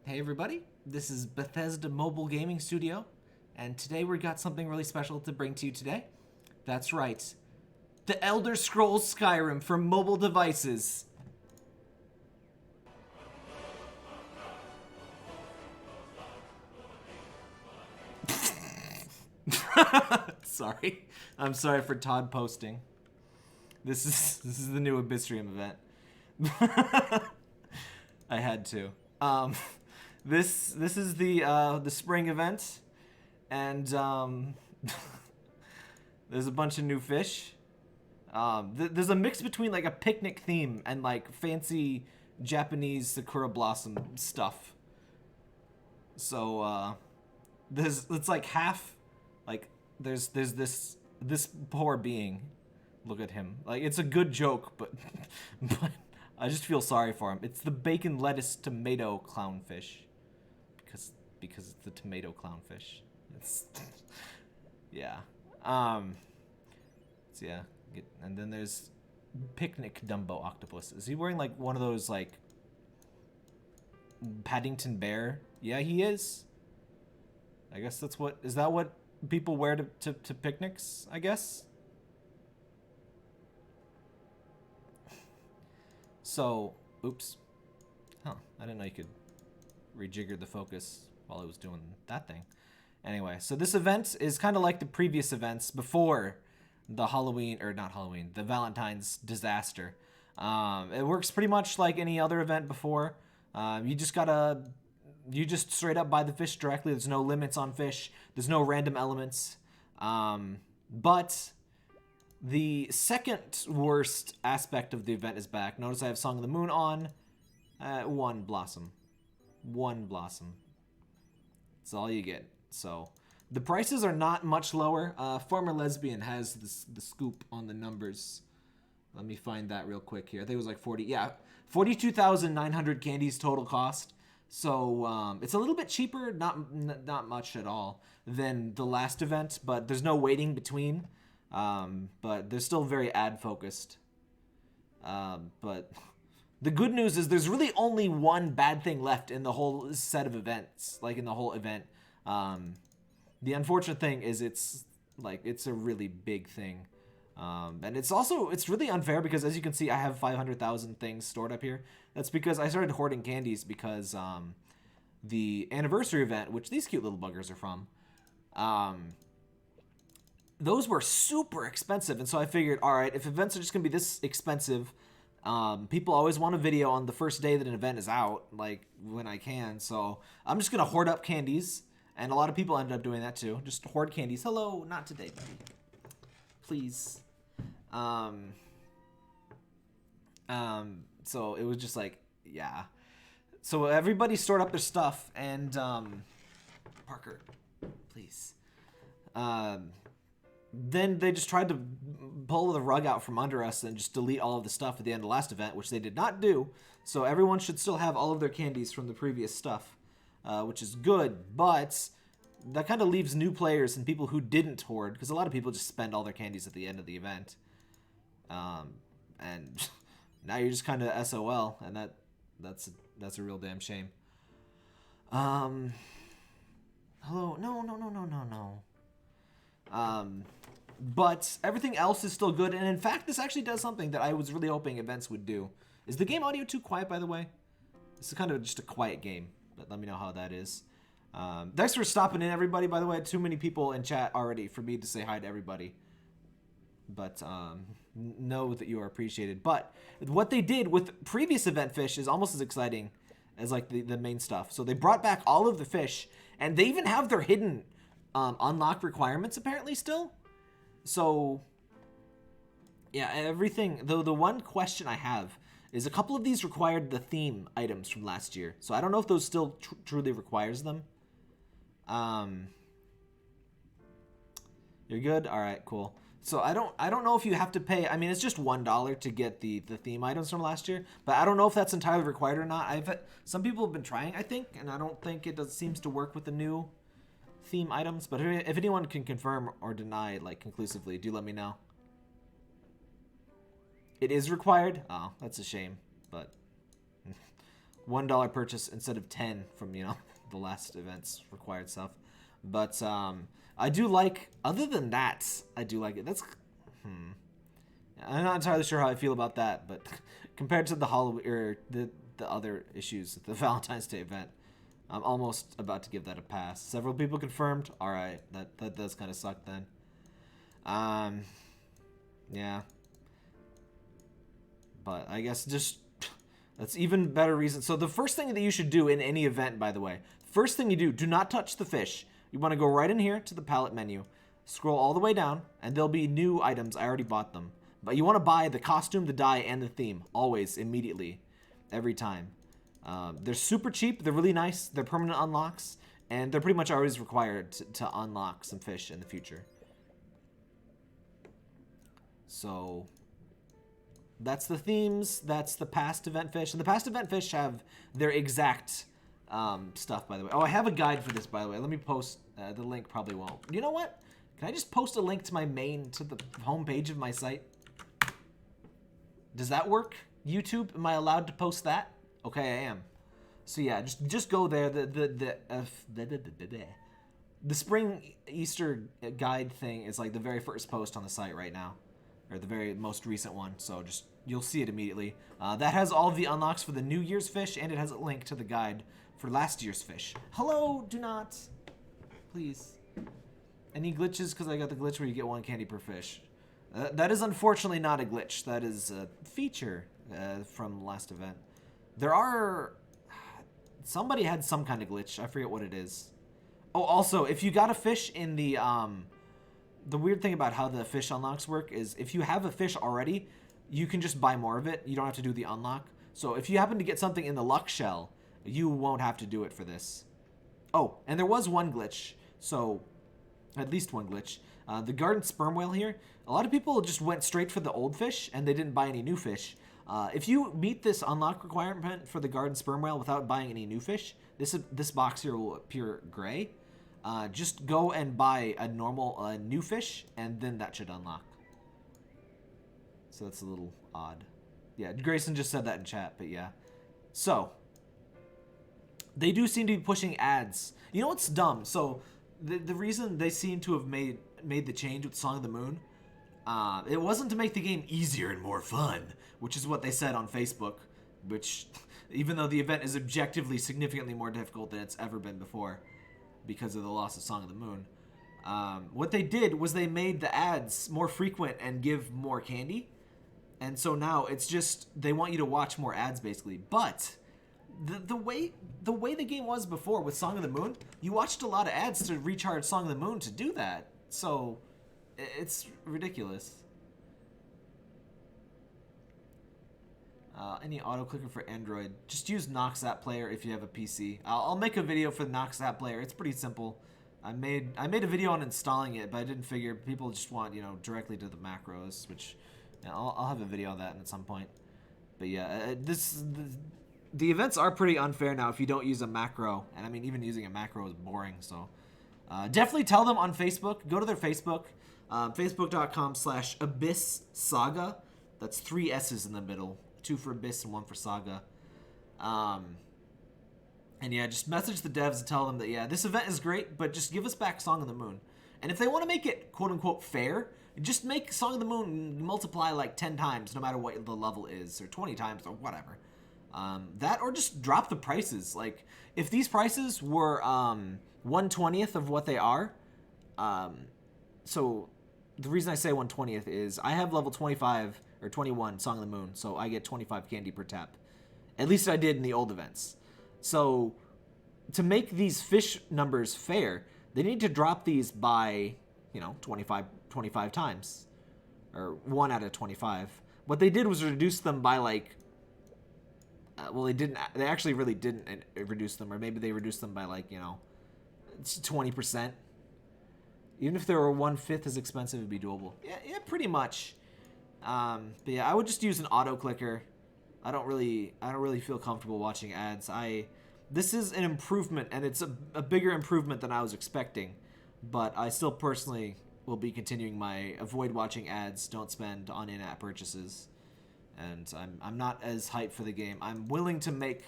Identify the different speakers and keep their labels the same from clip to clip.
Speaker 1: Hey everybody, this is Bethesda Mobile Gaming Studio, and today we got something really special to bring to you today. That's right, The Elder Scrolls Skyrim for mobile devices. Sorry. I'm sorry for Todd posting. This is the new AbyssRium event. I had to. This is the spring event, and there's a bunch of new fish. There's a mix between like a picnic theme and like fancy Japanese sakura blossom stuff. So it's like half like there's this poor being. Look at him. Like it's a good joke, but but I just feel sorry for him. It's the bacon lettuce tomato clownfish. Because it's the tomato clownfish. It's yeah. So yeah, and then there's picnic Dumbo octopus. Is he wearing like one of those like Paddington Bear? Yeah, he is. I guess that's what is that what people wear to picnics, I guess? So, oops. Huh, I didn't know you could rejigger the focus while I was doing that thing. Anyway, so this event is kind of like the previous events before the Halloween, or not Halloween, the Valentine's disaster. It works pretty much like any other event before. You just straight up buy the fish directly. There's no limits on fish. There's no random elements. But the second worst aspect of the event is back. Notice I have Song of the Moon on. One blossom. One blossom. That's all you get. So the prices are not much lower. Former Lesbian has the scoop on the numbers. Let me find that real quick here. I think it was like 40. Yeah, 42,900 candies total cost. So it's a little bit cheaper, not much at all, than the last event. But there's no waiting between. But they're still very ad focused. But the good news is there's really only one bad thing left in the whole set of events, like in the whole event. The unfortunate thing is it's a really big thing. And it's really unfair because as you can see, I have 500,000 things stored up here. That's because I started hoarding candies because the anniversary event, which these cute little buggers are from, those were super expensive. And so I figured, all right, if events are just going to be this expensive, people always want a video on the first day that an event is out, like when I can. So I'm just going to hoard up candies. And a lot of people ended up doing that too. Just hoard candies. Hello, not today, buddy. Please. So it was just like, yeah. So everybody stored up their stuff and, Parker, please. Then they just tried to pull the rug out from under us and just delete all of the stuff at the end of the last event, which they did not do. So everyone should still have all of their candies from the previous stuff, which is good. But that kind of leaves new players and people who didn't hoard, because a lot of people just spend all their candies at the end of the event. And now you're just kind of SOL, and that's a real damn shame. Hello, no. But everything else is still good, and in fact, this actually does something that I was really hoping events would do. Is the game audio too quiet, by the way? This is kind of just a quiet game, but let me know how that is. Thanks for stopping in, everybody, by the way. Too many people in chat already for me to say hi to everybody. But know that you are appreciated. But what they did with previous event fish is almost as exciting as like the main stuff. So they brought back all of the fish, and they even have their hidden unlock requirements apparently still. So yeah, everything. Though the one question I have is a couple of these required the theme items from last year. So I don't know if those still truly requires them. You're good? All right, cool. So I don't know if you have to pay. I mean, it's just $1 to get the theme items from last year, but I don't know if that's entirely required or not. Some people have been trying, I think, and I don't think it seems to work with the new theme items. But if anyone can confirm or deny like conclusively, do let me know. It is required. Oh, that's a shame, but $1 purchase instead of 10 from, you know, the last event's required stuff. But I do like, other than that, I do like it. That's, I'm not entirely sure how I feel about that, but compared to the Halloween, or the other issues at the Valentine's Day event, I'm almost about to give that a pass. Several people confirmed. All right, that does kind of suck then. Yeah. But I guess just, that's even better reason. So the first thing that you should do in any event, by the way, first thing you do not touch the fish. You want to go right in here to the palette menu, scroll all the way down, and there'll be new items. I already bought them. But you want to buy the costume, the dye, and the theme. Always, immediately, every time. They're super cheap. They're really nice. They're permanent unlocks. And they're pretty much always required to unlock some fish in the future. So that's the themes. That's the past event fish. And the past event fish have their exact stuff, by the way. Oh, I have a guide for this, by the way. Let me post the link. Probably won't. You know what? Can I just post a link to my main, to the home page of my site? Does that work? YouTube, am I allowed to post that? Okay, I am. So yeah, just go there. The spring Easter guide thing is like the very first post on the site right now, or the very most recent one. So just, you'll see it immediately. That has all of the unlocks for the New Year's fish, and it has a link to the guide for last year's fish. Hello, do not, please. Any glitches? Because I got the glitch where you get 1 candy per fish. That is unfortunately not a glitch. That is a feature from last event. There are... Somebody had some kind of glitch. I forget what it is. Oh, also, if you got a fish in the... The weird thing about how the fish unlocks work is if you have a fish already, you can just buy more of it. You don't have to do the unlock. So if you happen to get something in the luck shell, you won't have to do it for this. Oh, and there was one glitch. So, at least one glitch. The garden sperm whale here, a lot of people just went straight for the old fish and they didn't buy any new fish. If you meet this unlock requirement for the garden sperm whale without buying any new fish, this box here will appear gray. Just go and buy a normal new fish, and then that should unlock. So that's a little odd. Yeah, Grayson just said that in chat, but yeah. So, they do seem to be pushing ads. You know what's dumb? So, the reason they seem to have made the change with Song of the Moon, it wasn't to make the game easier and more fun, which is what they said on Facebook, which, even though the event is objectively significantly more difficult than it's ever been before because of the loss of Song of the Moon, what they did was they made the ads more frequent and give more candy, and so now it's just, they want you to watch more ads, basically. But the way the game was before with Song of the Moon, you watched a lot of ads to recharge Song of the Moon to do that. So it's ridiculous. Any auto clicker for Android? Just use Nox App Player if you have a PC. I'll make a video for the Nox App Player. It's pretty simple. I made a video on installing it, but I didn't figure people just want, you know, directly to the macros, which, you know, I'll have a video on that at some point. But yeah, the events are pretty unfair now if you don't use a macro, and I mean even using a macro is boring. So definitely tell them on Facebook. Go to their Facebook, facebook.com/AbyssSaga. That's 3 S's in the middle, 2 for Abyss and 1 for Saga. And yeah, just message the devs and tell them that, yeah, this event is great, but just give us back Song of the Moon. And if they want to make it quote-unquote fair, just make Song of the Moon multiply like 10 times, no matter what the level is, or 20 times, or whatever. That, or just drop the prices. Like, if these prices were 1/20th of what they are, so the reason I say 1/20th is I have level 25 or 21 Song of the Moon, so I get 25 candy per tap. At least I did in the old events. So to make these fish numbers fair, they need to drop these by, you know, 25 times, or 1 out of 25. What they did was reduce them by like, well, they actually really didn't reduce them, or maybe they reduced them by like, you know, 20%. Even if they were 1/5 as expensive, it'd be doable. Yeah, pretty much. But yeah, I would just use an auto clicker. I don't really feel comfortable watching ads. This is an improvement, and it's a bigger improvement than I was expecting. But I still personally will be continuing my avoid watching ads, don't spend on in-app purchases. And I'm not as hyped for the game. I'm willing to make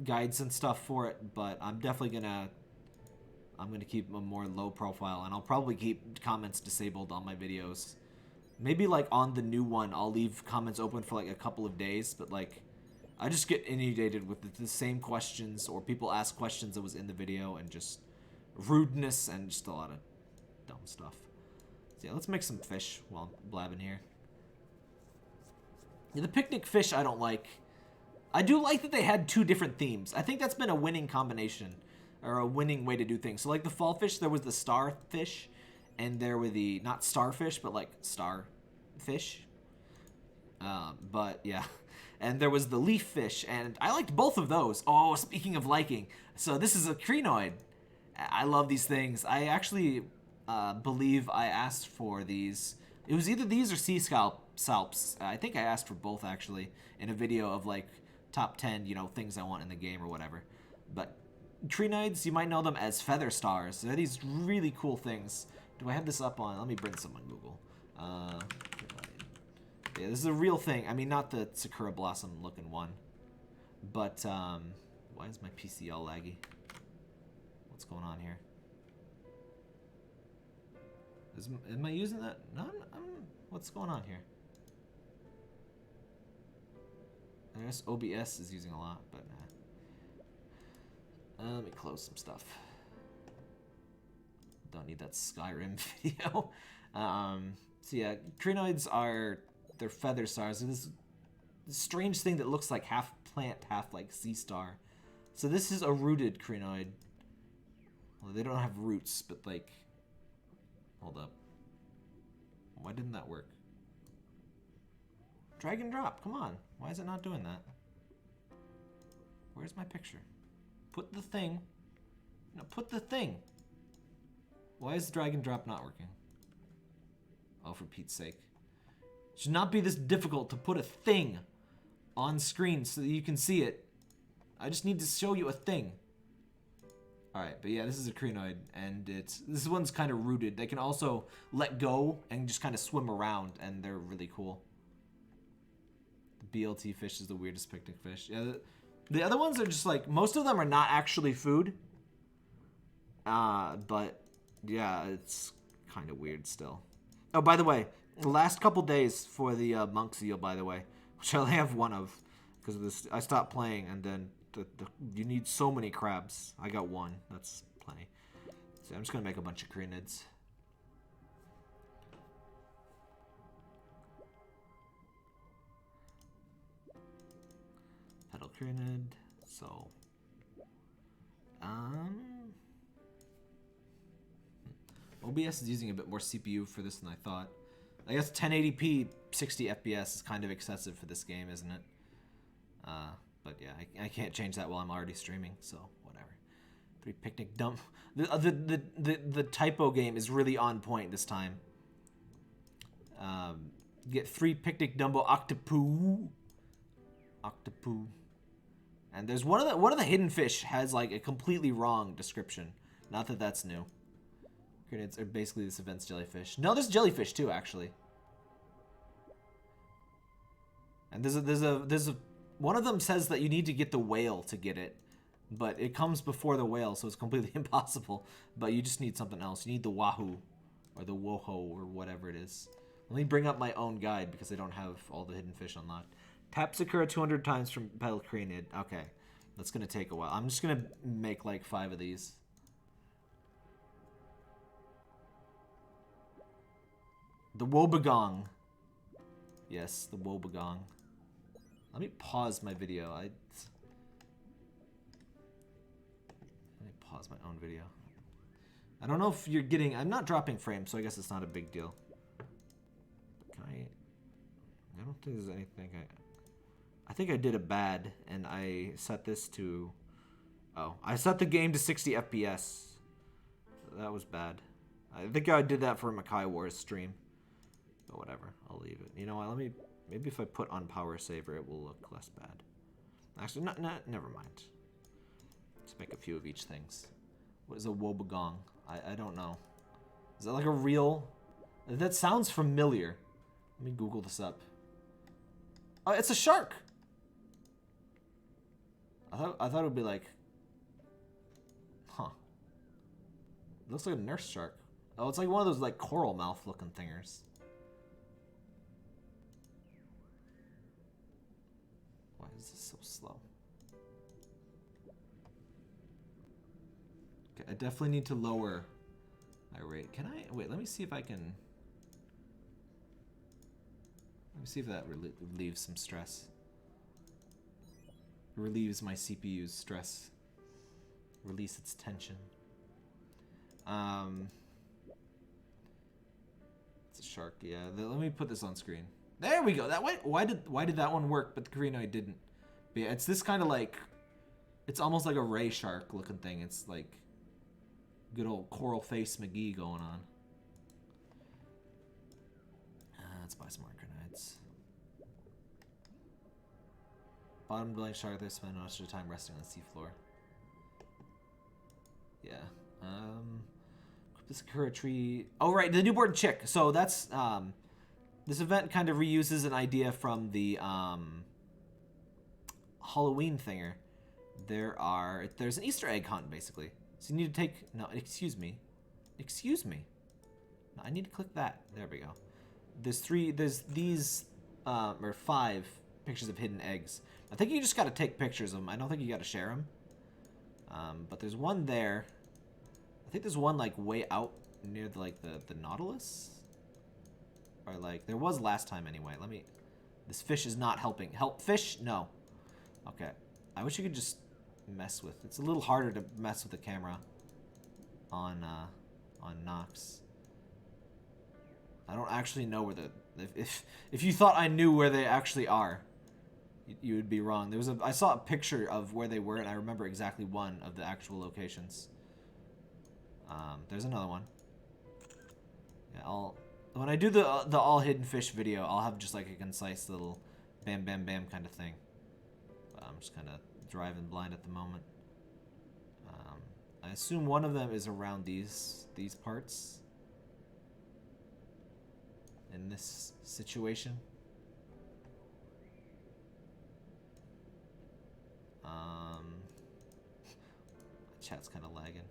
Speaker 1: guides and stuff for it, but I'm definitely gonna keep a more low profile, and I'll probably keep comments disabled on my videos. Maybe like on the new one, I'll leave comments open for like a couple of days, but like I just get inundated with the same questions, or people ask questions that was in the video, and just rudeness and just a lot of dumb stuff. So yeah, let's make some fish while I'm blabbing here. Yeah, the picnic fish I don't like. I do like that they had 2 different themes. I think that's been a winning combination, or a winning way to do things. So like the fall fish, there was the starfish, and there were the, not starfish, but like starfish. But yeah. And there was the leaf fish, and I liked both of those. Oh, speaking of liking. So this is a crinoid. I love these things. I actually believe I asked for these. It was either these or sea salps. I think I asked for both, actually, in a video of like top 10, you know, things I want in the game or whatever. But crinoids, you might know them as feather stars. They're these really cool things. Do I have this up on? Let me bring some on Google. Yeah, this is a real thing. I mean, not the Sakura Blossom looking one. But, why is my PC all laggy? What's going on here? Am I using that? No, what's going on here? I guess OBS is using a lot, but let me close some stuff. Don't need that Skyrim video. So yeah, crinoids are, they're feather stars. They're this strange thing that looks like half plant, half like sea star. So this is a rooted crinoid. Well, they don't have roots, but like, hold up. Why didn't that work? Drag and drop, come on. Why is it not doing that? Where's my picture? Put the thing. No, put the thing. Why is drag and drop not working? Oh, for Pete's sake. It should not be this difficult to put a thing on screen so that you can see it. I just need to show you a thing. Alright, but yeah, this is a crinoid, and this one's kind of rooted. They can also let go and just kind of swim around, and they're really cool. The BLT fish is the weirdest picnic fish. Yeah, the other ones are just like, most of them are not actually food. But yeah, it's kind of weird still. Oh, by the way, the last couple days for the monk's eel, by the way, which I only have one of, because of this, I stopped playing, and then you need so many crabs. I got one. That's plenty. So I'm just gonna make a bunch of crinids. Petal crinid. So, OBS is using a bit more CPU for this than I thought. I guess 1080p 60 FPS is kind of excessive for this game, isn't it? But yeah, I can't change that while I'm already streaming, so whatever. 3 picnic dump. The typo game is really on point this time. Get 3 picnic Dumbo octopoo. Octopoo. And there's one of the hidden fish has like a completely wrong description. Not that that's new. Crinids are basically this event's jellyfish. No, there's jellyfish too, actually. And there's a one of them says that you need to get the whale to get it, but it comes before the whale, so it's completely impossible. But you just need something else. You need the wahoo, or the woho, or whatever it is. Let me bring up my own guide because I don't have all the hidden fish unlocked. Tap Sakura 200 times from Petal Crinid. Okay, that's gonna take a while. I'm just gonna make like 5 of these. The Wobegong. Yes, the Wobegong. Let me pause my video. Let me pause my own video. I don't know if you're getting... I'm not dropping frames, so I guess it's not a big deal. Can I don't think there's anything... I think I did a bad, and I set this to... Oh, I set the game to 60 FPS. That was bad. I think I did that for Makai Wars stream. But whatever, I'll leave it. You know what, let me... Maybe if I put on power saver, it will look less bad. Actually, never mind. Let's make a few of each things. What is a Wobegong? I don't know. Is that like a real... That sounds familiar. Let me Google this up. Oh, it's a shark! I thought it would be like, huh? It looks like a nurse shark. Oh, it's like one of those like coral mouth looking thingers. Why is this so slow? Okay, I definitely need to lower my rate. Can I wait? Let me see if I can. Let me see if that relieves some stress. It relieves my CPU's stress. Release its tension. It's a shark. Yeah. Let me put this on screen. There we go. That why did that one work, but the Carino didn't? But yeah, it's this kind of like, it's almost like a ray shark looking thing. It's like good old coral face McGee going on. Let's buy some more grenades. Bottom dwelling shark, they spend most of the time resting on the seafloor. Yeah. This Sakura tree. Oh right, the newborn chick. So that's this event kind of reuses an idea from the Halloween thinger. There's an Easter egg hunt basically. So you need to take excuse me. No, I need to click that. There we go. There's these or 5 pictures of hidden eggs. I think you just got to take pictures of them. I don't think you got to share them. But there's one there. I think there's one like way out near the Nautilus. Or like there was last time anyway. This fish is not helping. Help fish? No. Okay. I wish you could just mess with. It's a little harder to mess with the camera on Nox. I don't actually know where if you thought I knew where they actually are, you would be wrong. I saw a picture of where they were, and I remember exactly one of the actual locations. There's another one. Yeah, when I do the all hidden fish video, I'll have just like a concise little bam bam bam kind of thing. I'm just kind of driving blind at the moment. I assume one of them is around these parts. In this situation. Chat's kind of lagging.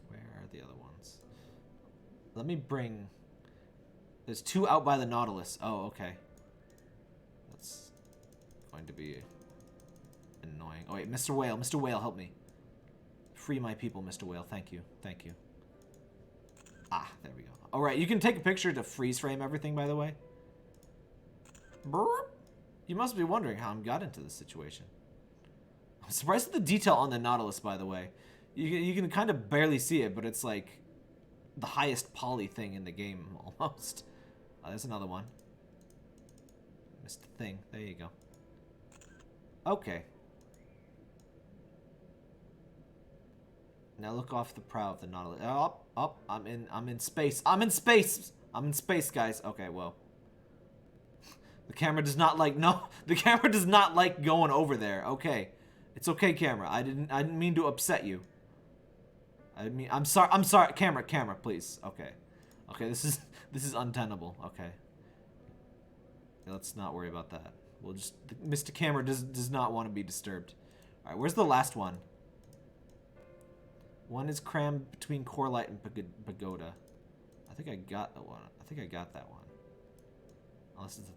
Speaker 1: Where are the other ones? Let me bring. There's 2 out by the Nautilus. Oh, okay. That's going to be annoying. Oh wait, Mr. Whale, Mr. Whale, help me. Free my people, Mr. Whale. Thank you, thank you. Ah, there we go. All right, you can take a picture to freeze frame everything, by the way. Brr. You must be wondering how I got into this situation. I'm surprised at the detail on the Nautilus, by the way. You can kind of barely see it, but it's like the highest poly thing in the game, almost. There's another one. Missed the thing. There you go. Okay. Now look off the prow of the Nautilus. Up. I'm in space. I'm in space. I'm in space, guys. Okay, well. The camera does not like the camera does not like going over there. Okay. It's okay, camera. I didn't mean to upset you. I'm sorry. Camera, please. Okay. Okay, this is untenable. Okay. Let's not worry about that. We'll just Mr. Camera does not want to be disturbed. All right, where's the last one? One is crammed between Corelight and Pagoda. I think I got that one. I think I got that one. Unless it's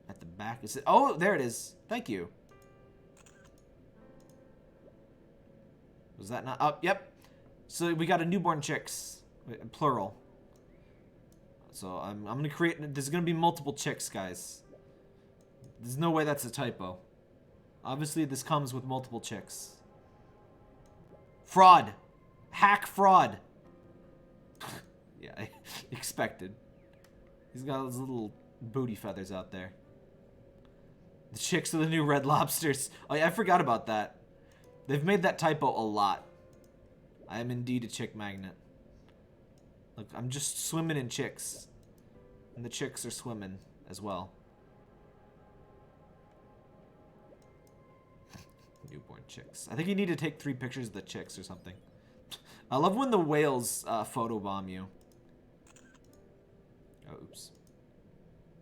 Speaker 1: at the back. Is it? Oh, there it is. Thank you. Was that not? Oh, yep. So we got a newborn chicks, plural. So I'm gonna create. There's gonna be multiple chicks, guys. There's no way that's a typo. Obviously, this comes with multiple chicks. Fraud. Hack fraud. Yeah, I expected. He's got his little booty feathers out there. The chicks are the new red lobsters. Oh yeah, I forgot about that. They've made that typo a lot. I am indeed a chick magnet. Look, I'm just swimming in chicks. And the chicks are swimming as well. Newborn chicks. I think you need to take 3 pictures of the chicks or something. I love when the whales photobomb you. Oh, oops.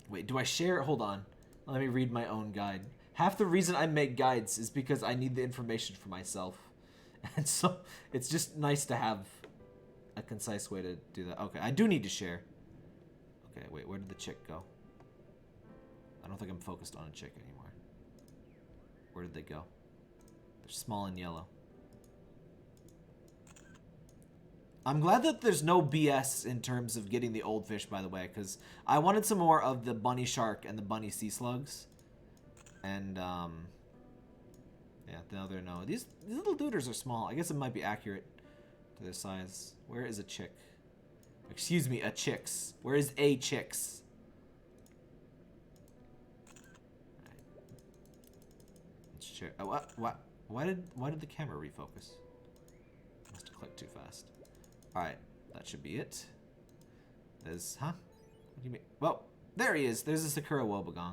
Speaker 1: Wait, do I share? Hold on. Let me read my own guide. half the reason I make guides is because I need the information for myself. And so it's just nice to have a concise way to do that. Okay, I do need to share. Okay, wait, where did the chick go? I don't think I'm focused on a chick anymore. Where did they go? They're small and yellow. I'm glad that there's no BS in terms of getting the old fish, by the way, because I wanted some more of the bunny shark and the bunny sea slugs. And, yeah, now they're no. These little duders are small. I guess it might be accurate to their size. Where is a chick? Excuse me, a chicks. Where is a chicks? Right. Let's share. Oh, what? Why did the camera refocus? Must have clicked too fast. Alright, that should be it. There's, huh? What do you mean? Well, there he is. There's a Sakura Wobbegong.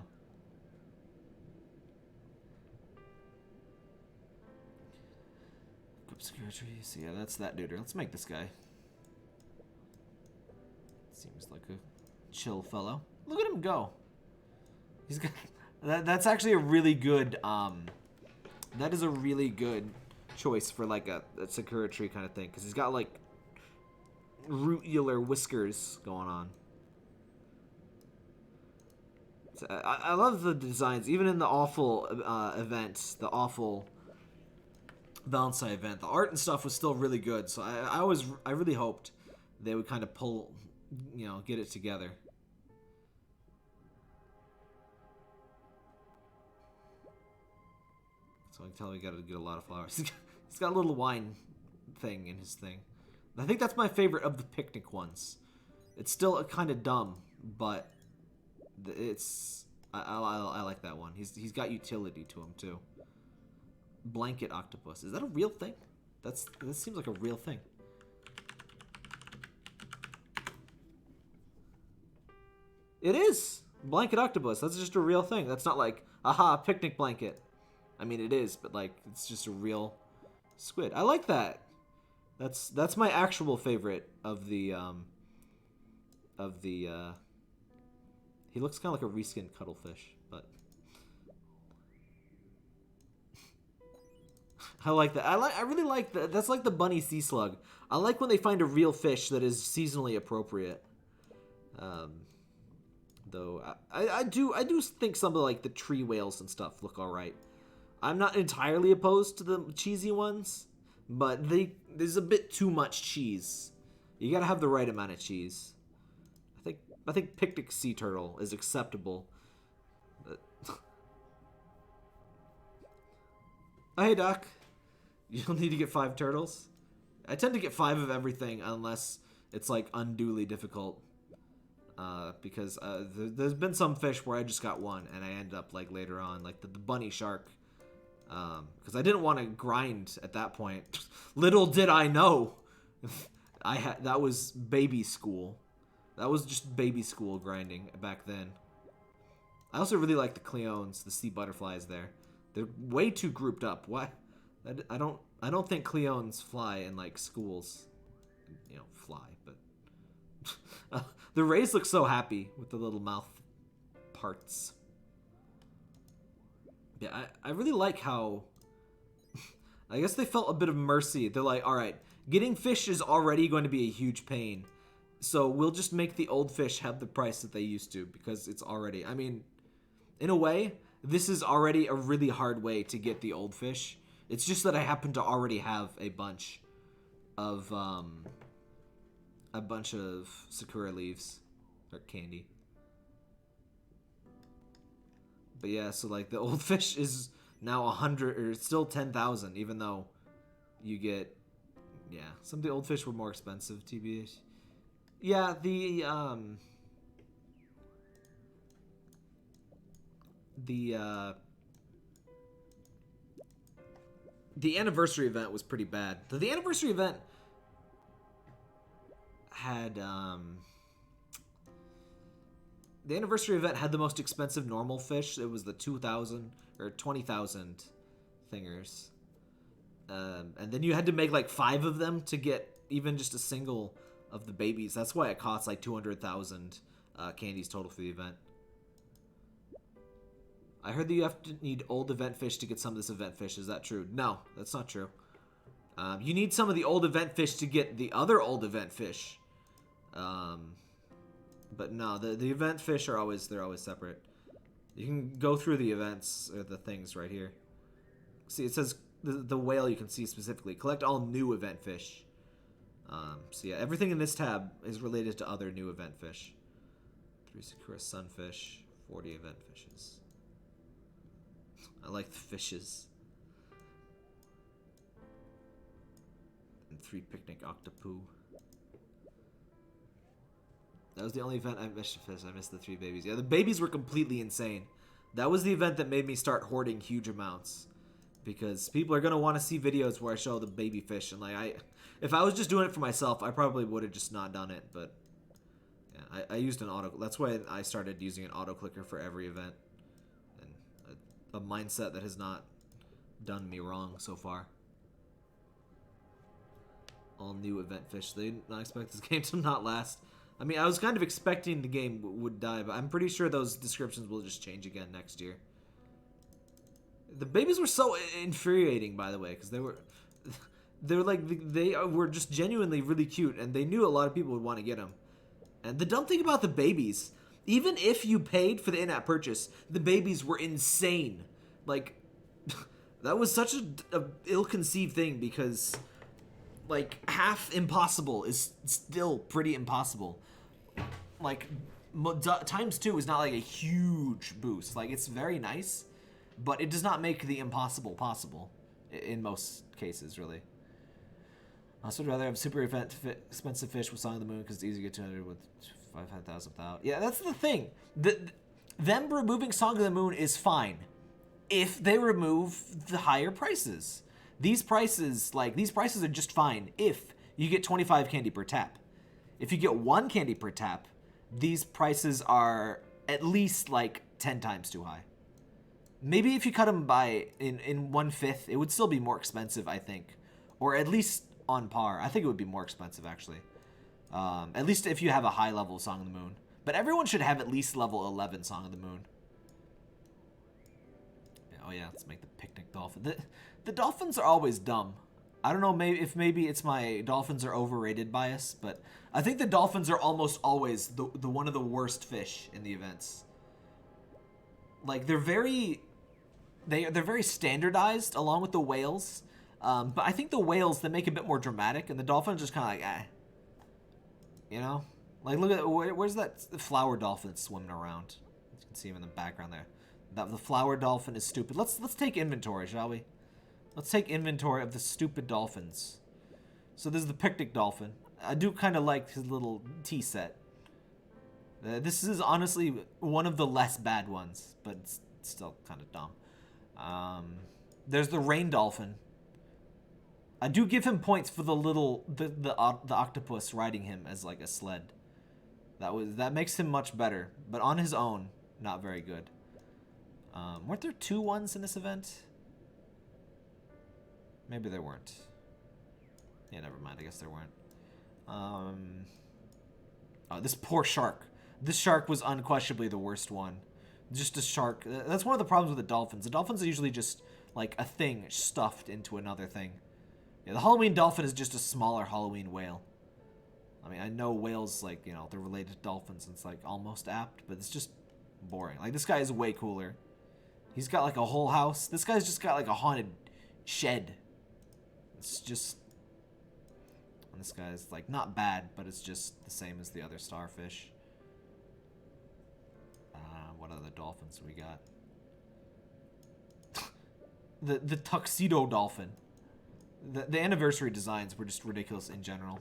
Speaker 1: Obscure trees. Yeah, that's that dude. Let's make this guy. Seems like a chill fellow. Look at him go. He's got... That's actually a really good, that is a really good choice for, like, a Sakura tree kind of thing. Because he's got, like, rootular whiskers going on. So, I love the designs. Even in the awful event, the awful Valentine event, the art and stuff was still really good. So I really hoped they would kind of pull, you know, get it together. So I can tell we got to get a lot of flowers. He's got a little wine thing in his thing. I think that's my favorite of the picnic ones. It's still kind of dumb, but it's I like that one. He's got utility to him too. Blanket octopus. Is that a real thing? That seems like a real thing. It is blanket octopus. That's just a real thing. That's not like aha picnic blanket. I mean it is, but like it's just a real squid. I like that. That's my actual favorite of the he looks kind of like a reskinned cuttlefish, but I like that. I really like that. That's like the bunny sea slug. I like when they find a real fish that is seasonally appropriate. Though I do think some of like the tree whales and stuff look all right. I'm not entirely opposed to the cheesy ones, but there's a bit too much cheese. You gotta have the right amount of cheese. I think picnic sea turtle is acceptable. Oh, hey Doc, you don't need to get 5 turtles. I tend to get 5 of everything unless it's like unduly difficult. Because there's been some fish where I just got 1 and I end up like later on like the bunny shark. Because I didn't want to grind at that point. Little did I know, that was baby school. That was just baby school grinding back then. I also really like the Cleones, the sea butterflies there. They're way too grouped up. Why? I don't think Cleones fly in like schools. You know, fly, but the rays look so happy with the little mouth parts. Yeah, I really like how I guess they felt a bit of mercy. They're like, all right, getting fish is already going to be a huge pain. So we'll just make the old fish have the price that they used to because it's already, I mean, in a way, this is already a really hard way to get the old fish. It's just that I happen to already have a bunch of sakura leaves or candy. But yeah, so like the old fish is now 100 or still 10,000, even though you get, yeah, some of the old fish were more expensive, TBH. Yeah, the anniversary event was pretty bad. The anniversary event had the most expensive normal fish. It was the 2,000 or 20,000 thingers. And then you had to make like 5 of them to get even just a single of the babies. That's why it costs like 200,000 candies total for the event. I heard that you have to need old event fish to get some of this event fish. Is that true? No, that's not true. You need some of the old event fish to get the other old event fish. But no, the event fish are always separate. You can go through the events or the things right here. See, it says the whale you can see specifically. Collect all new event fish. So yeah, everything in this tab is related to other new event fish. 3 Sakura sunfish, 40 event fishes. I like the fishes. And 3 picnic octopu. That was the only event I missed. I missed the 3 babies. Yeah, the babies were completely insane. That was the event that made me start hoarding huge amounts. Because people are going to want to see videos where I show the baby fish. And like, if I was just doing it for myself, I probably would have just not done it. But yeah, I used an auto. That's why I started using an auto clicker for every event. And a mindset that has not done me wrong so far. All new event fish. They did not expect this game to not last. I mean, I was kind of expecting the game would die, but I'm pretty sure those descriptions will just change again next year. The babies were so infuriating, by the way, because they were just genuinely really cute, and they knew a lot of people would want to get them. And the dumb thing about the babies, even if you paid for the in-app purchase, the babies were insane. Like, that was such a ill-conceived thing, because like half impossible is still pretty impossible. Like times 2 is not like a huge boost. Like, it's very nice, but it does not make the impossible possible in most cases, really. I would rather have super expensive fish with Song of the Moon because it's easy to get 200 with 500,000 without. Yeah, that's the thing. Them removing Song of the Moon is fine if they remove the higher prices. These prices are just fine if you get 25 candy per tap. If you get 1 candy per tap, these prices are at least like 10 times too high. Maybe if you cut them by in 1/5, it would still be more expensive, I think. Or at least on par. I think it would be more expensive, actually. At least if you have a high level Song of the Moon. But everyone should have at least level 11 Song of the Moon. Oh yeah, let's make the picnic dolphin. The dolphins are always dumb. I don't know maybe it's my dolphins are overrated bias, but I think the dolphins are almost always the one of the worst fish in the events. Like, they're very standardized along with the whales. But I think the whales, they make it a bit more dramatic, and the dolphins just kind of like, you know? Like, look at, where's that flower dolphin swimming around? You can see him in the background there. The flower dolphin is stupid. Let's take inventory, shall we? Let's take inventory of the stupid dolphins. So this is the picnic dolphin. I do kind of like his little tea set. This is honestly one of the less bad ones, but it's still kind of dumb. There's the rain dolphin. I do give him points for the octopus riding him as like a sled. That makes him much better, but on his own, not very good. Weren't there 2 ones in this event? Maybe there weren't. Yeah, never mind. I guess there weren't. Oh, this poor shark. This shark was unquestionably the worst one. Just a shark. That's one of the problems with the dolphins. The dolphins are usually just like a thing stuffed into another thing. Yeah, the Halloween dolphin is just a smaller Halloween whale. I mean, I know whales, like, you know, they're related to dolphins, and it's like almost apt, but it's just boring. Like, this guy is way cooler. He's got like a whole house. This guy's just got like a haunted shed. It's just... And this guy's like not bad, but it's just the same as the other starfish. What other dolphins we got? the Tuxedo Dolphin. The anniversary designs were just ridiculous in general.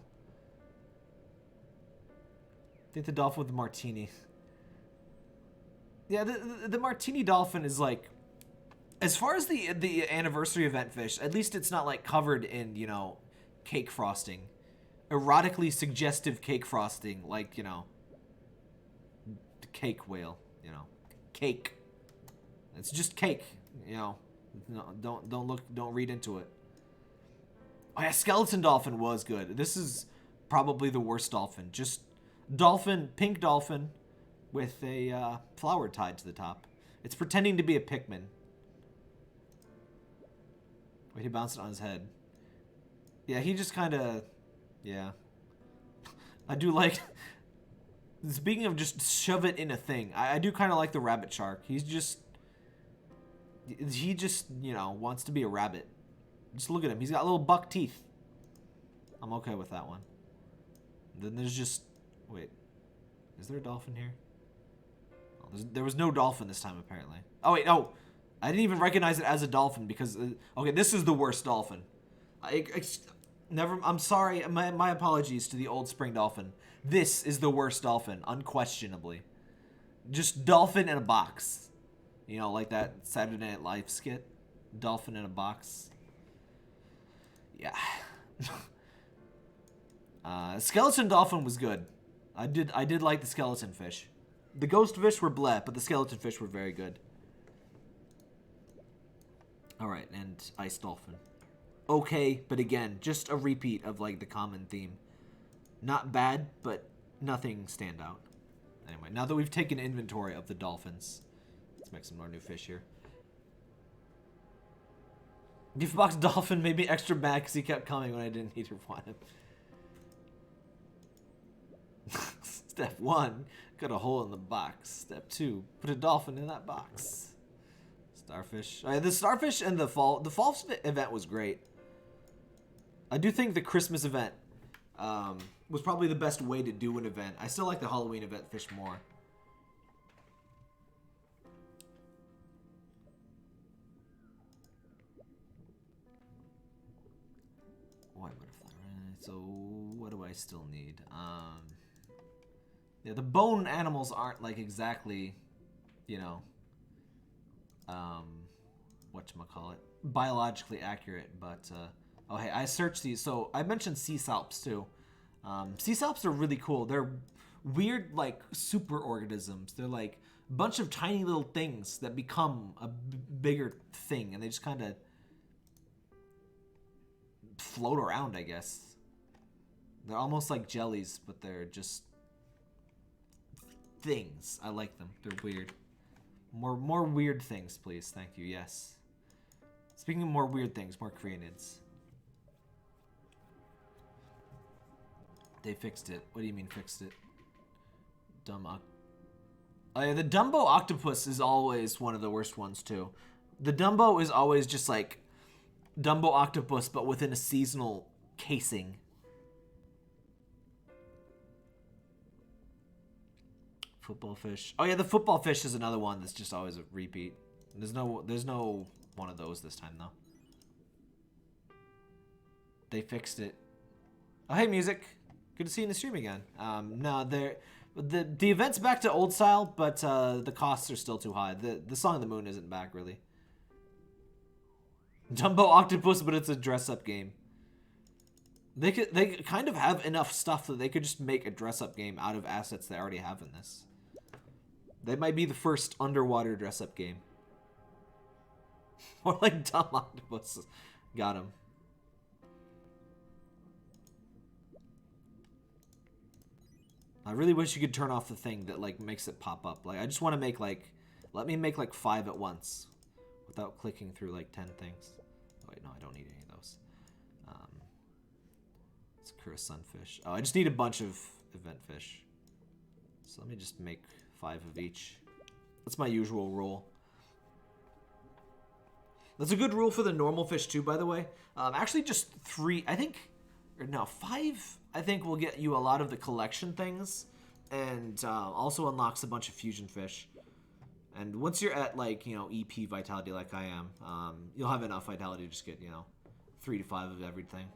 Speaker 1: I think the dolphin with the martini. Yeah, the martini dolphin is like, as far as the anniversary event fish, at least it's not like covered in, you know, cake frosting. Erotically suggestive cake frosting, like, you know, the cake whale, you know, cake. It's just cake, you know. No, don't read into it. Oh yeah, skeleton dolphin was good. This is probably the worst dolphin. Just dolphin, pink dolphin with a flower tied to the top. It's pretending to be a Pikmin. Wait, he bounced it on his head. Yeah, he just kind of... Yeah. I do like... Speaking of just shove it in a thing, I do kind of like the rabbit shark. He just, you know, wants to be a rabbit. Just look at him. He's got little buck teeth. I'm okay with that one. Then there's just... Wait. Is there a dolphin here? Oh, there was no dolphin this time, apparently. Oh, wait. Oh. I didn't even recognize it as a dolphin because... okay, this is the worst dolphin. I'm sorry. My apologies to the old spring dolphin. This is the worst dolphin, unquestionably. Just dolphin in a box. You know, like that Saturday Night Live skit. Dolphin in a box. Yeah. Skeleton dolphin was good. I did like the skeleton fish. The ghost fish were bleh, but the skeleton fish were very good. Alright, and ice dolphin. Okay, but again, just a repeat of like the common theme. Not bad, but nothing standout. Anyway, now that we've taken inventory of the dolphins, let's make some more new fish here. Gift box dolphin made me extra mad because he kept coming when I didn't need or want him. Step 1, cut a hole in the box. Step 2, put a dolphin in that box. Starfish. The starfish and the fall event was great. I do think the Christmas event was probably the best way to do an event. I still like the Halloween event fish more. White butterfly. So what do I still need? Yeah, the bone animals aren't like exactly, you know, whatchamacallit, biologically accurate, but oh hey, I searched these. So I mentioned sea salps too. Sea salps are really cool. They're weird, like, super organisms. They're like a bunch of tiny little things that become a bigger thing, and they just kind of float around, I guess. They're almost like jellies, but they're just things. I like them. They're weird. More weird things, please. Thank you. Yes. Speaking of more weird things, more cranids. They fixed it. What do you mean fixed it? Oh yeah, the Dumbo octopus is always one of the worst ones too. The Dumbo is always just like Dumbo octopus, but within a seasonal casing. Football fish. Oh yeah, the football fish is another one that's just always a repeat. There's no one of those this time though. They fixed it. Oh hey, music. Good to see you in the stream again. No, the event's back to old style, but the costs are still too high. The Song of the Moon isn't back really. Dumbo Octopus, but it's a dress-up game. They kind of have enough stuff that they could just make a dress-up game out of assets they already have in this. They might be the first underwater dress-up game. More like Dumb Octopus. Got him. I really wish you could turn off the thing that like makes it pop up. Like I just want to make like, let me make like 5 at once, without clicking through like 10 things. Oh, wait, no, I don't need any of those. Let's Kura Sunfish. Oh, I just need a bunch of event fish. So let me just make 5 of each. That's my usual rule. That's a good rule for the normal fish too, by the way. Actually, just 3. I think, or no, 5. I think will get you a lot of the collection things, and also unlocks a bunch of fusion fish. And once you're at like, you know, EP vitality like I am, you'll have enough vitality to just get, you know, 3 to 5 of everything.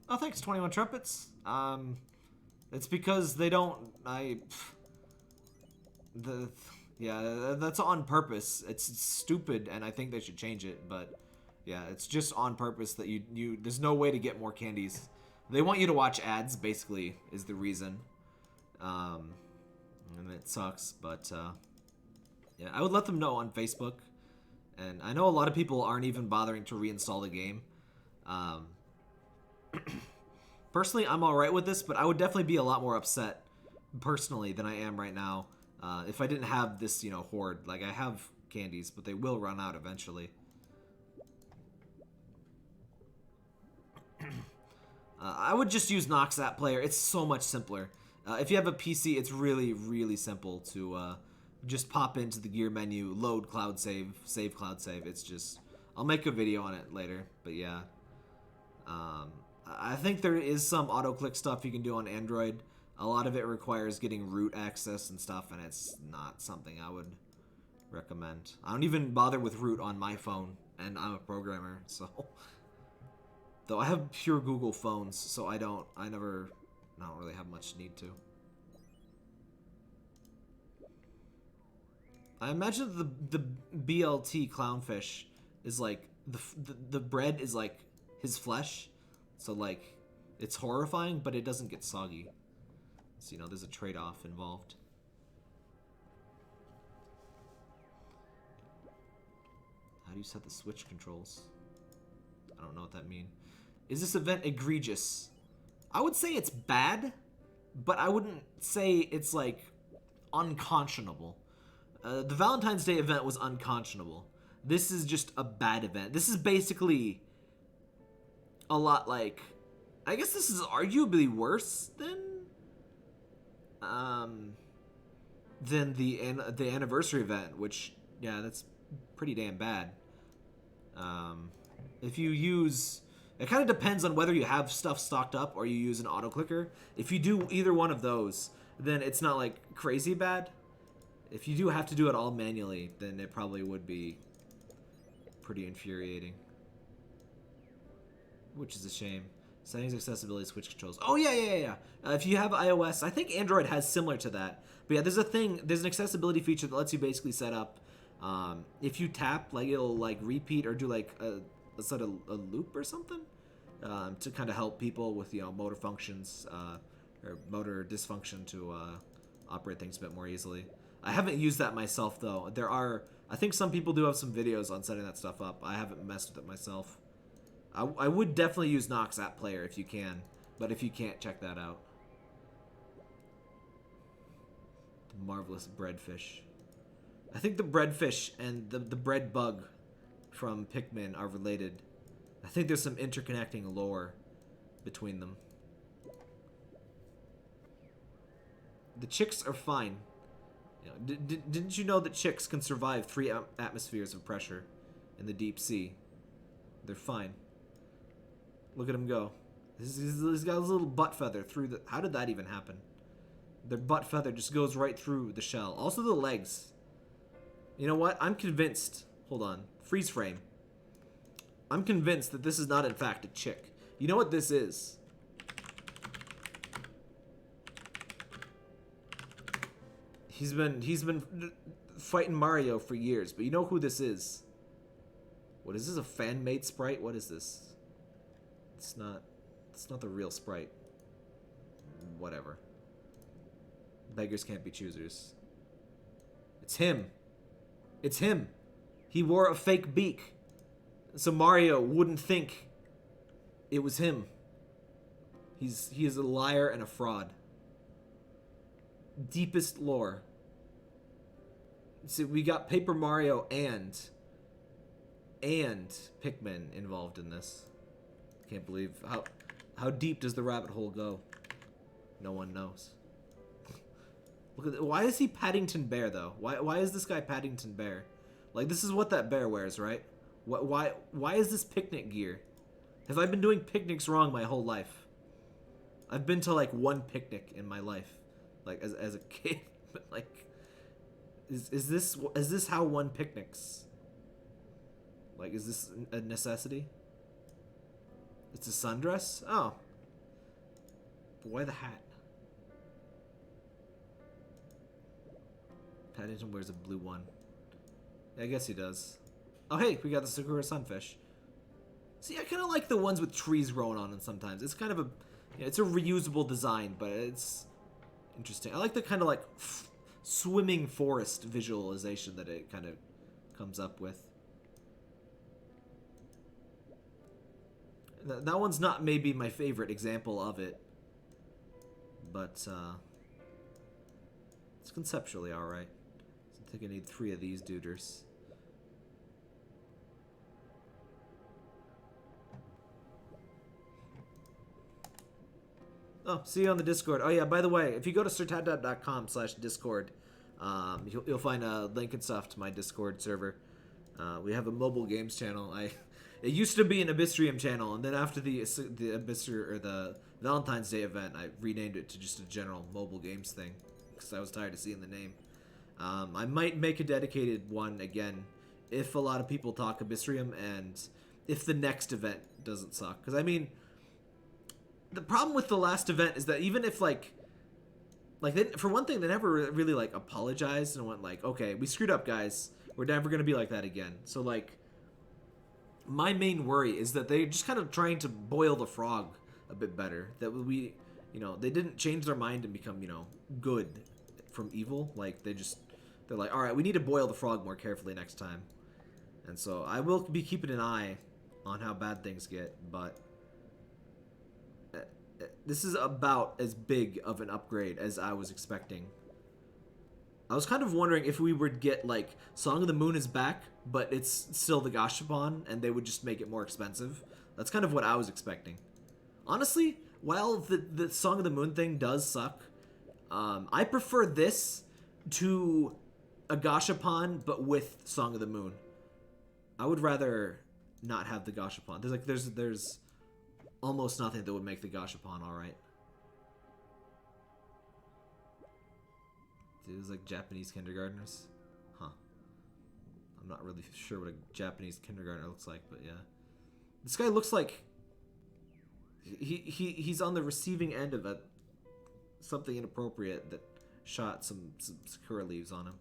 Speaker 1: Oh, thanks, 21 Trumpets. It's because they don't, yeah, that's on purpose. It's stupid, and I think they should change it, but yeah, it's just on purpose that you there's no way to get more candies. They want you to watch ads, basically, is the reason. And it sucks, but yeah, I would let them know on Facebook. And I know a lot of people aren't even bothering to reinstall the game. Personally, I'm alright with this, but I would definitely be a lot more upset, personally, than I am right now, if I didn't have this, you know, horde. Like, I have candies, but they will run out eventually. I would just use Nox App Player. It's so much simpler. If you have a PC, it's really, really simple to just pop into the gear menu, load cloud save, save cloud save. It's just... I'll make a video on it later, but yeah. I think there is some auto-click stuff you can do on Android. A lot of it requires getting root access and stuff, and it's not something I would recommend. I don't even bother with root on my phone, and I'm a programmer, so... Though I have pure Google phones, so I don't really have much need to. I imagine the Blt Clownfish is like, the bread is like his flesh, so like, it's horrifying, but it doesn't get soggy. So, you know, there's a trade-off involved. How do you set the switch controls? I don't know what that means. Is this event egregious? I would say it's bad, but I wouldn't say it's, like, unconscionable. The Valentine's Day event was unconscionable. This is just a bad event. This is basically a lot like... I guess this is arguably worse than the anniversary event, which, yeah, that's pretty damn bad. If you use... It kind of depends on whether you have stuff stocked up or you use an auto-clicker. If you do either one of those, then it's not, like, crazy bad. If you do have to do it all manually, then it probably would be pretty infuriating. Which is a shame. Settings, accessibility, switch controls. Oh, yeah. If you have iOS, I think Android has similar to that. But yeah, there's an accessibility feature that lets you basically set up, if you tap, like, it'll, like, repeat or do, like, a loop or something, to kind of help people with, you know, motor functions, or motor dysfunction to operate things a bit more easily. I haven't used that myself, though. I think some people do have some videos on setting that stuff up. I haven't messed with it myself. I would definitely use Nox App Player if you can, but if you can't, check that out. The marvelous breadfish. I think the breadfish and the bread bug from Pikmin are related. I think there's some interconnecting lore between them. The chicks are fine. You know, didn't you know that chicks can survive 3 atmospheres of pressure in the deep sea? They're fine. Look at him go. He's got his little butt feather through the... How did that even happen? Their butt feather just goes right through the shell. Also the legs. You know what? I'm convinced... Hold on. Freeze frame. I'm convinced that this is not, in fact, a chick. You know what this is? He's been fighting Mario for years, but you know who this is? What is this? A fan-made sprite? What is this? It's not the real sprite. Whatever. Beggars can't be choosers. It's him. It's him. He wore a fake beak, so Mario wouldn't think it was him. He is a liar and a fraud. Deepest lore. So we got Paper Mario and Pikmin involved in this. Can't believe how deep does the rabbit hole go? No one knows. Look at why is he Paddington Bear though? Why is this guy Paddington Bear? Like, this is what that bear wears, right? Why is this picnic gear? Have I been doing picnics wrong my whole life? I've been to, like, 1 picnic in my life. Like, as a kid. But, like, is this how one picnics? Like, is this a necessity? It's a sundress? Oh. But why the hat? Paddington wears a blue one. I guess he does. Oh, hey, we got the Sakura Sunfish. See, I kind of like the ones with trees growing on them sometimes. It's kind of it's a reusable design, but it's interesting. I like the kind of like swimming forest visualization that it kind of comes up with. That one's not maybe my favorite example of it, but it's conceptually alright. I think I need 3 of these duders. Oh, see you on the Discord. Oh yeah, by the way, if you go to sirtadab.com/discord, you'll find a link and stuff to my Discord server. We have a mobile games channel. It used to be an AbyssRium channel, and then after the Valentine's Day event, I renamed it to just a general mobile games thing because I was tired of seeing the name. I might make a dedicated one again if a lot of people talk AbyssRium and if the next event doesn't suck. Because I mean, the problem with the last event is that even if like they, for one thing, they never really like apologized and went like, okay, we screwed up, guys. We're never gonna be like that again. So like, my main worry is that they're just kind of trying to boil the frog a bit better. That we, they didn't change their mind and become, good from evil. Like they're like, all right, we need to boil the frog more carefully next time. And so I will be keeping an eye on how bad things get, but this is about as big of an upgrade as I was expecting. I was kind of wondering if we would get, like, Song of the Moon is back, but it's still the Gashapon, and they would just make it more expensive. That's kind of what I was expecting. Honestly, while the Song of the Moon thing does suck, I prefer this to a Gashapon, but with Song of the Moon. I would rather not have the Gashapon. There's almost nothing that would make the Gashapon alright. It was like Japanese kindergartners. Huh. I'm not really sure what a Japanese kindergartner looks like, but yeah. This guy looks like he's on the receiving end of something inappropriate that shot some sakura leaves on him.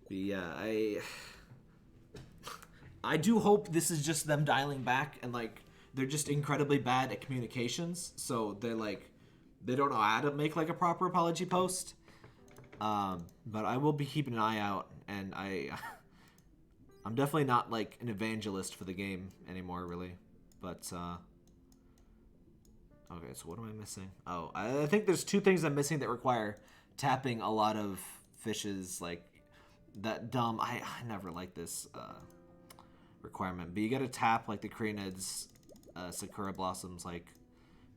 Speaker 1: But yeah, I do hope this is just them dialing back and like they're just incredibly bad at communications, so they're like they don't know how to make like a proper apology post. But I will be keeping an eye out, and I'm definitely not like an evangelist for the game anymore, really. But okay, so what am I missing? Oh, I think there's 2 things I'm missing that require tapping a lot of fishes, like that dumb. I never liked this requirement, but you gotta tap like the Cranid's Sakura Blossoms like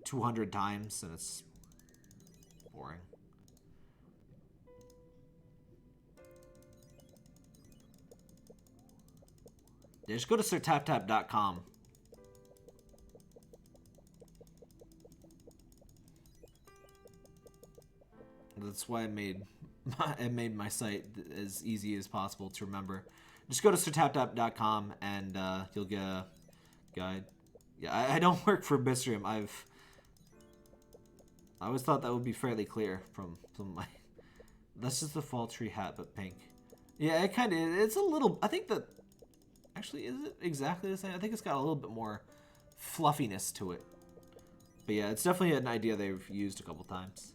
Speaker 1: 200 times, and it's boring. Yeah, just go to sirtaptap.com. That's why I made my site as easy as possible to remember. Just go to sirtaptap.com and you'll get a guide. Yeah, I don't work for AbyssRium. I always thought that would be fairly clear from my. That's just the fall tree hat, but pink. Yeah, it's a little. I think that actually is it exactly the same. I think it's got a little bit more fluffiness to it. But yeah, it's definitely an idea they've used a couple times.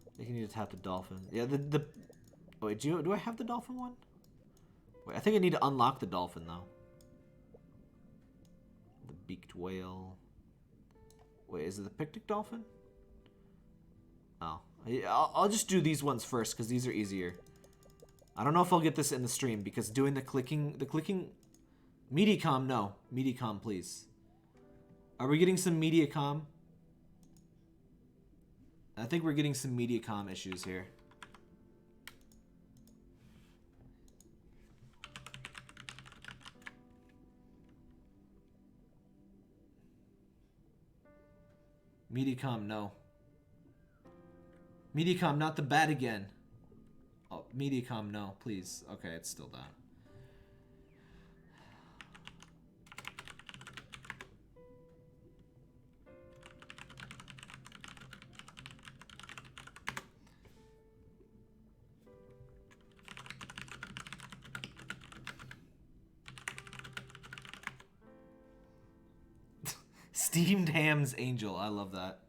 Speaker 1: I think you need to tap the dolphin. Yeah, the. Oh, wait, do I have the dolphin one? Wait, I think I need to unlock the dolphin though. The beaked whale. Wait, is it the picnic dolphin? Oh, I'll just do these ones first because these are easier. I don't know if I'll get this in the stream because doing the clicking, Mediacom, no, Mediacom, please. Are we getting some Mediacom? I think we're getting some Mediacom issues here. Mediacom, no. Mediacom, not the bat again. Oh, Mediacom, no, please. Okay, it's still down. Steamed Ham's Angel. I love that.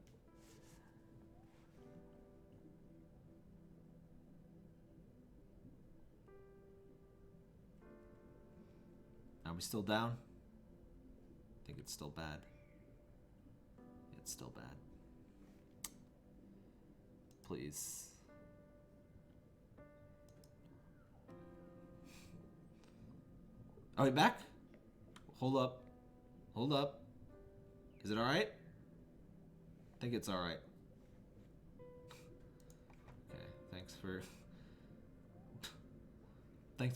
Speaker 1: we still down? I think it's still bad. It's still bad. Please. Are we back? Hold up. Hold up. Is it alright? I think it's alright. Okay, thanks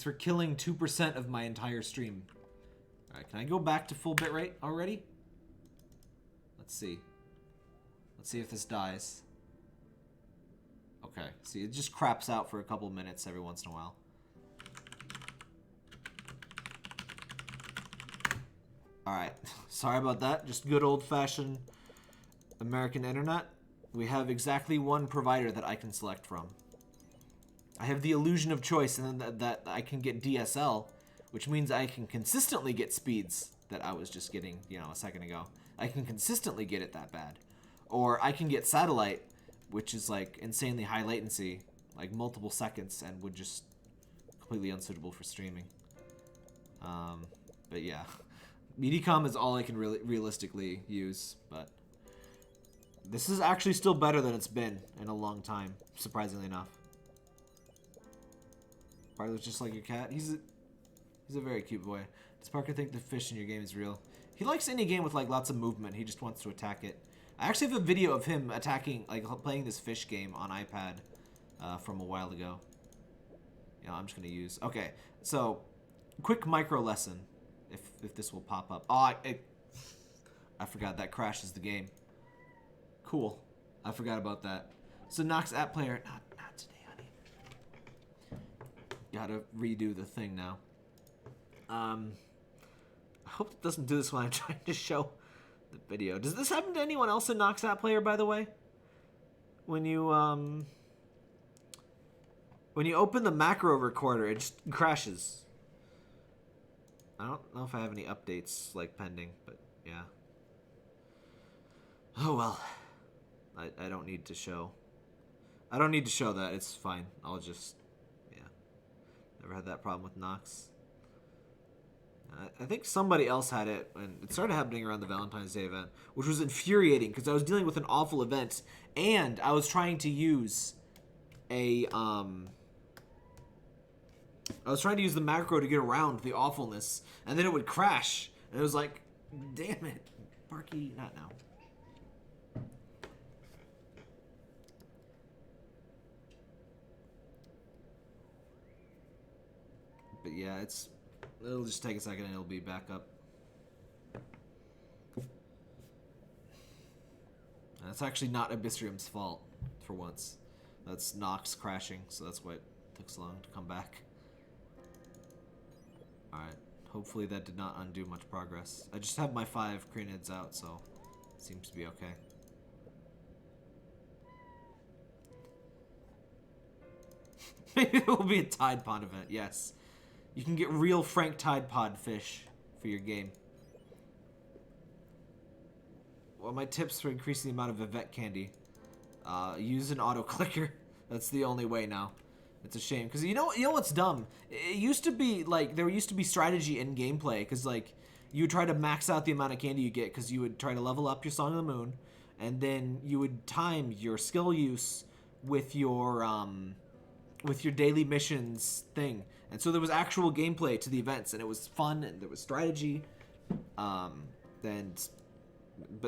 Speaker 1: for killing 2% of my entire stream. Alright, can I go back to full bitrate already? Let's see. Let's see if this dies. Okay, see, it just craps out for a couple minutes every once in a while. Alright, sorry about that. Just good old-fashioned American internet. We have exactly one provider that I can select from. I have the illusion of choice, and then that I can get DSL, which means I can consistently get speeds that I was just getting, you know, a second ago. I can consistently get it that bad. Or I can get satellite, which is like insanely high latency, like multiple seconds, and would just completely unsuitable for streaming. But yeah, Medicom is all I can really realistically use, but this is actually still better than it's been in a long time, surprisingly enough. Parker's just like your cat. He's a very cute boy. Does Parker think the fish in your game is real? He likes any game with like lots of movement. He just wants to attack it. I actually have a video of him attacking, like playing this fish game on iPad from a while ago. You know, I'm just gonna use. Okay, so quick micro lesson, if this will pop up. Oh, I forgot that crashes the game. Cool, I forgot about that. So Nox app player, not today, honey. Gotta redo the thing now. I hope it doesn't do this when I'm trying to show the video. Does this happen to anyone else in Nox app player, by the way? When you open the macro recorder, it just crashes. I don't know if I have any updates like pending, but yeah. Oh well. I don't need to show. I don't need to show that. It's fine. I'll just, yeah. Never had that problem with Nox. I think somebody else had it, and it started happening around the Valentine's Day event, which was infuriating because I was dealing with an awful event, and I was trying to use a I was trying to use the macro to get around the awfulness, and then it would crash, and it was like, damn it, Parky, not now. But yeah, it'll just take a second and it'll be back up. That's actually not AbyssRium's fault, for once. That's Nox crashing, so that's why it took so long to come back. Alright, hopefully that did not undo much progress. I just have my 5 cranids out, so it seems to be okay. Maybe it will be a Tide Pod event, yes. You can get real Frank Tide Pod fish for your game. Well, my tips for increasing the amount of Yvette candy. Use an auto clicker. That's the only way now. It's a shame. Because you know what's dumb? It used to be, like, there used to be strategy in gameplay. Because, like, you would try to max out the amount of candy you get. Because you would try to level up your Song of the Moon. And then you would time your skill use with your daily missions thing. And so there was actual gameplay to the events, and it was fun, and there was strategy. But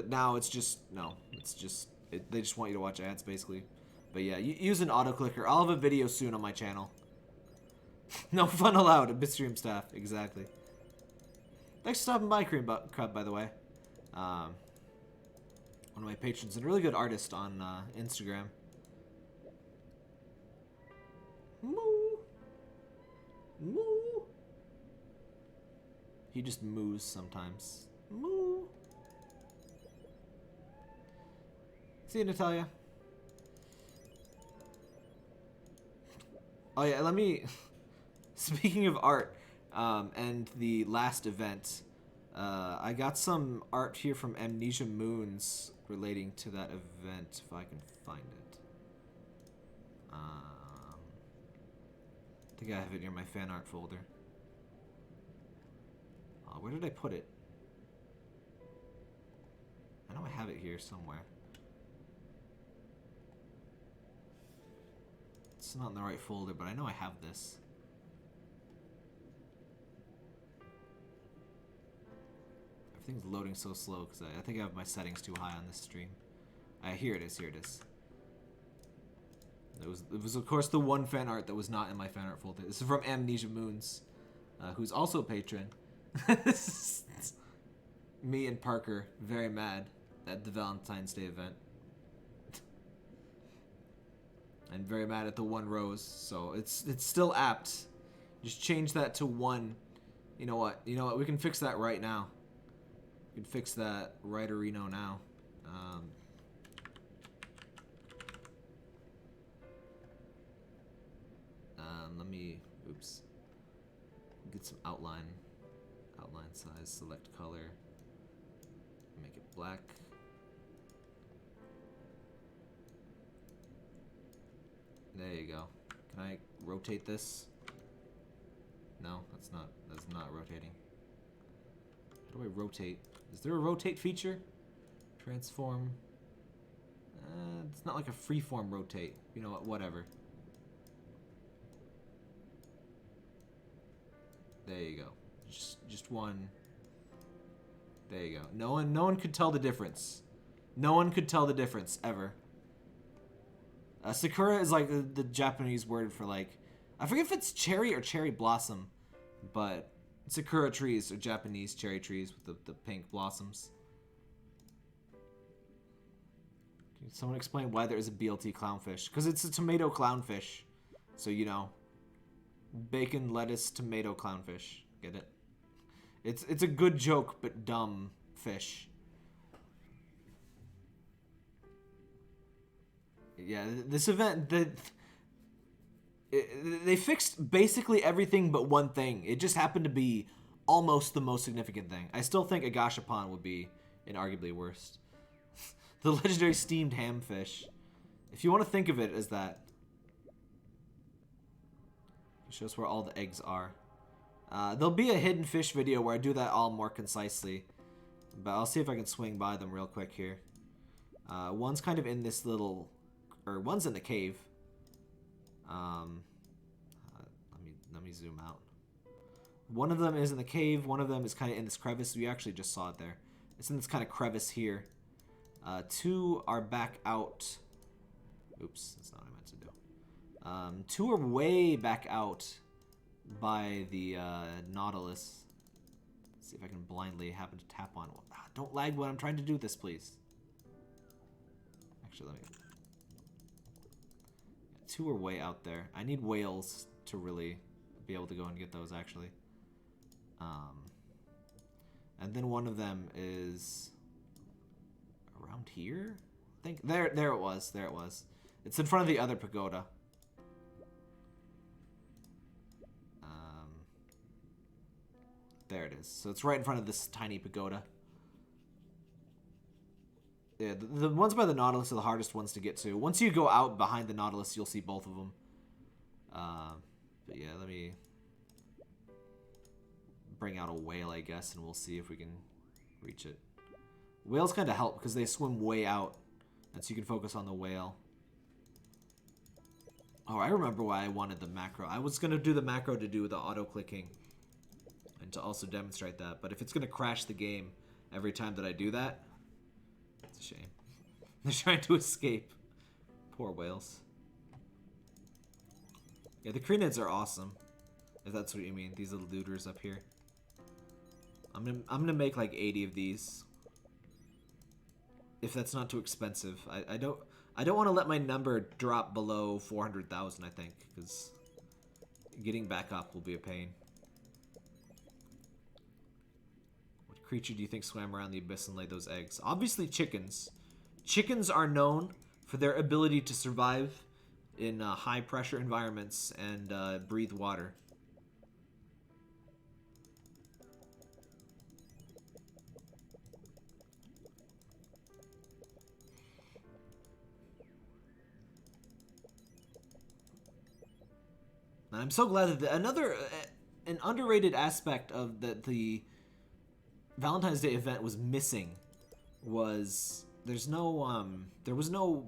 Speaker 1: now it's just, no, it's just, they just want you to watch ads, basically. But yeah, use an auto clicker. I'll have a video soon on my channel. No fun allowed, AbyssRium staff, exactly. Thanks for stopping by, Cream Crab, by the way. One of my patrons, and a really good artist on Instagram. Moo. Moo. He just moos sometimes. Moo. See you, Natalia. Oh yeah, let me... Speaking of art, and the last event, I got some art here from Amnesia Moons relating to that event, if I can find it. I think I have it near my fan art folder. Where did I put it? I know I have it here somewhere. It's not in the right folder, but I know I have this. Everything's loading so slow because I think I have my settings too high on this stream. Here it is, here it is. It was of course the one fan art that was not in my fan art folder. This is from Amnesia Moons, who's also a patron. Me and Parker very mad at the Valentine's Day event. And very mad at the 1 rose, so it's still apt. Just change that to 1. You know what? You know what? We can fix that right now. We can fix that right-orino now. Let me, oops. Get some outline size, select color, make it black. There you go. Can I rotate this? No, that's not rotating. How do I rotate? Is there a rotate feature? Transform. It's not like a freeform rotate. You know what? Whatever. There you go. Just 1. There you go. No one could tell the difference. No one could tell the difference ever. Sakura is like the Japanese word for like, I forget if it's cherry or cherry blossom, but Sakura trees are Japanese cherry trees with the pink blossoms. Can someone explain why there is a Blt clownfish? Because it's a tomato clownfish. So, you know, bacon, lettuce, tomato clownfish. Get it? It's a good joke, but dumb fish. Yeah, this event, they fixed basically everything but one thing. It just happened to be almost the most significant thing. I still think Agashapon would be inarguably worst. The legendary steamed hamfish. If you want to think of it as that. It shows where all the eggs are. There'll be a hidden fish video where I do that all more concisely. But I'll see if I can swing by them real quick here. One's kind of in this little... Or one's in the cave. Let me zoom out. One of them is in the cave. One of them is kind of in this crevice. We actually just saw it there. It's in this kind of crevice here. 2 are back out. Oops, that's not what I meant to do. 2 are way back out by the Nautilus. Let's see if I can blindly happen to tap on. Don't lag when I'm trying to do this, please. Actually, let me... 2 are way out there. I need whales to really be able to go and get those, actually. And then one of them is around here? I think there it was. There it was. It's in front of the other pagoda. There it is. So it's right in front of this tiny pagoda. Yeah, the ones by the Nautilus are the hardest ones to get to. Once you go out behind the Nautilus, you'll see both of them. But yeah, let me bring out a whale, I guess, and we'll see if we can reach it. Whales kind of help because they swim way out, and so you can focus on the whale. Oh, I remember why I wanted the macro. I was going to do the macro to do the auto-clicking and to also demonstrate that. But if it's going to crash the game every time that I do that, it's a shame. They're trying to escape. Poor whales. Yeah, the crenids are awesome. If that's what you mean. These little looters up here. I'm gonna make like 80 of these. If that's not too expensive. I don't want to let my number drop below 400,000, I think, because getting back up will be a pain. What creature do you think swam around the abyss and laid those eggs? Obviously chickens. Chickens are known for their ability to survive in high pressure environments and breathe water. And I'm so glad that an underrated aspect of the Valentine's Day event was missing was there was no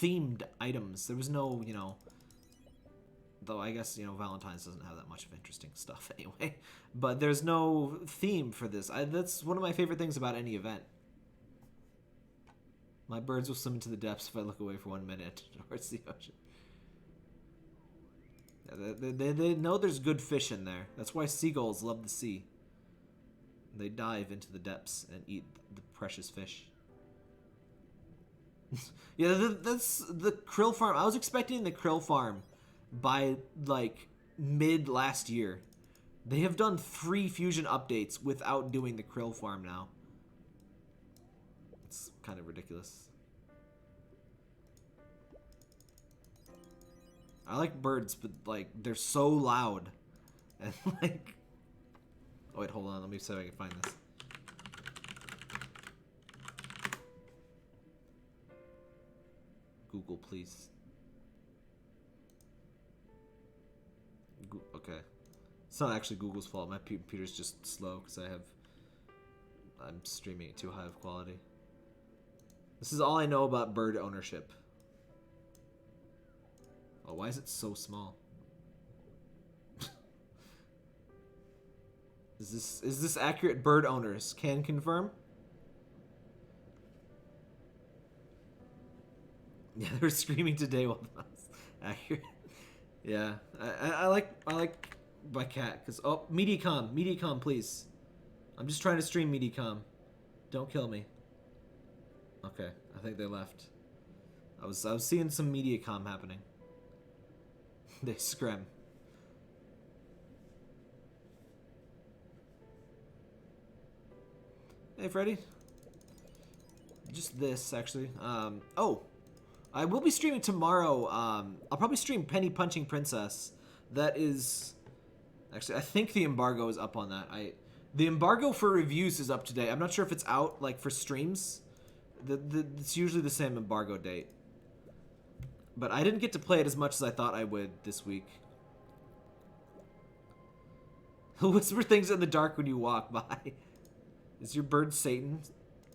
Speaker 1: themed items. There was no, you know, though I guess, you know, Valentine's doesn't have that much of interesting stuff anyway. But there's no theme for this. That's one of my favorite things about any event. My birds will swim into the depths if I look away for 1 minute towards the ocean. Yeah, they know there's good fish in there. That's why seagulls love the sea. They dive into the depths and eat the precious fish. Yeah, that's the krill farm. I was expecting the krill farm by, like, mid last year. They have done 3 fusion updates without doing the krill farm now. It's kind of ridiculous. I like birds, but, like, they're so loud. And, like... Oh, wait, hold on. Let me see if I can find this. Google, please. Okay. It's not actually Google's fault. My computer's just slow because I'm streaming at too high of quality. This is all I know about bird ownership. Oh, why is it so small? Is this accurate? Bird owners can confirm? Yeah, they're screaming today while that's accurate. Yeah, I like my cat because MediaCom, please. I'm just trying to stream MediaCom. Don't kill me. Okay, I think they left. I was seeing some MediaCom happening. They scrim. Hey, Freddy. Just this, actually. Oh, I will be streaming tomorrow. I'll probably stream Penny Punching Princess. That is... Actually, I think the embargo is up on that. The embargo for reviews is up today. I'm not sure if it's out, like, for streams. It's usually the same embargo date. But I didn't get to play it as much as I thought I would this week. Whisper things in the dark when you walk by. Is your bird Satan?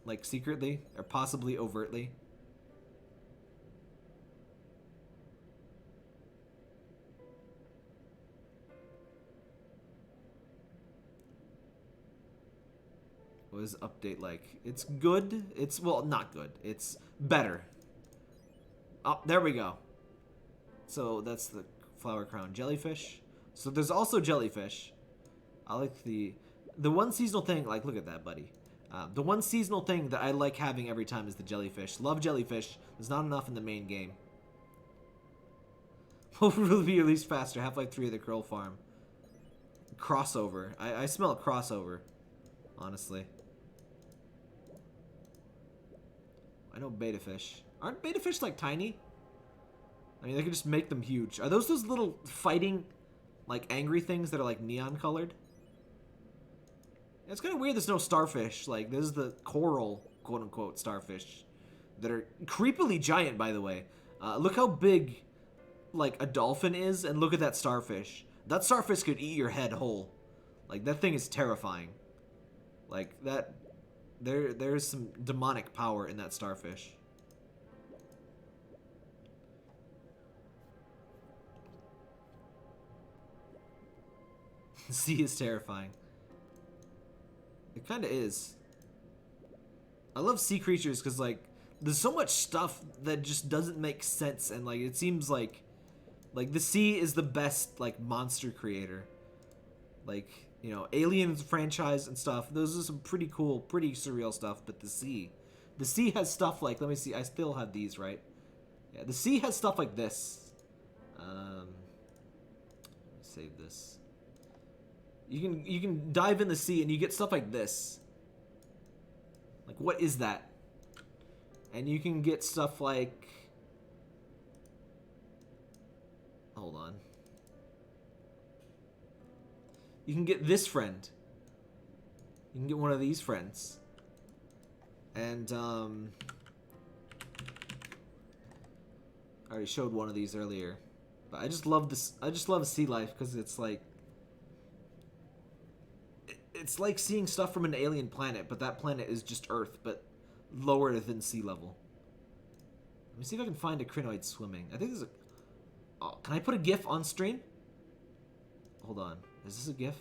Speaker 1: Like, secretly? Or possibly overtly? What is update like? It's good. It's, well, not good. It's better. Oh, there we go. So that's the flower crown jellyfish. So there's also jellyfish. I like the one seasonal thing. Like, look at that, buddy. The one seasonal thing that I like having every time is the jellyfish. Love jellyfish. There's not enough in the main game. Will really be released faster. Half-Life 3 of the Krill Farm. Crossover. I smell a crossover. Honestly. I know beta fish. Aren't beta fish, like, tiny? I mean, they could just make them huge. Are those little fighting, like, angry things that are, like, neon colored? It's kind of weird there's no starfish. Like, this is the coral, quote-unquote, starfish that are creepily giant, by the way. Look how big, like, a dolphin is, and look at that starfish. That starfish could eat your head whole. Like, that thing is terrifying. Like, that... There's some demonic power in that starfish. The sea is terrifying. It kind of is. I love sea creatures because, like, there's so much stuff that just doesn't make sense, and, like, it seems like the sea is the best, like, monster creator. Like, you know, Aliens franchise and stuff. Those are some pretty cool, pretty surreal stuff. But the sea has stuff like, let me see, I still have these, right? Yeah, the sea has stuff like this. Save this. You can dive in the sea and you get stuff like this. Like, what is that? And you can get stuff like... Hold on. You can get this friend. You can get one of these friends. And, I already showed one of these earlier. But I just love this. I just love sea life because it's like... it's like seeing stuff from an alien planet, but that planet is just Earth, but lower than sea level. Let me see if I can find a crinoid swimming. I think there's a... Oh, can I put a GIF on stream? Hold on. Is this a GIF?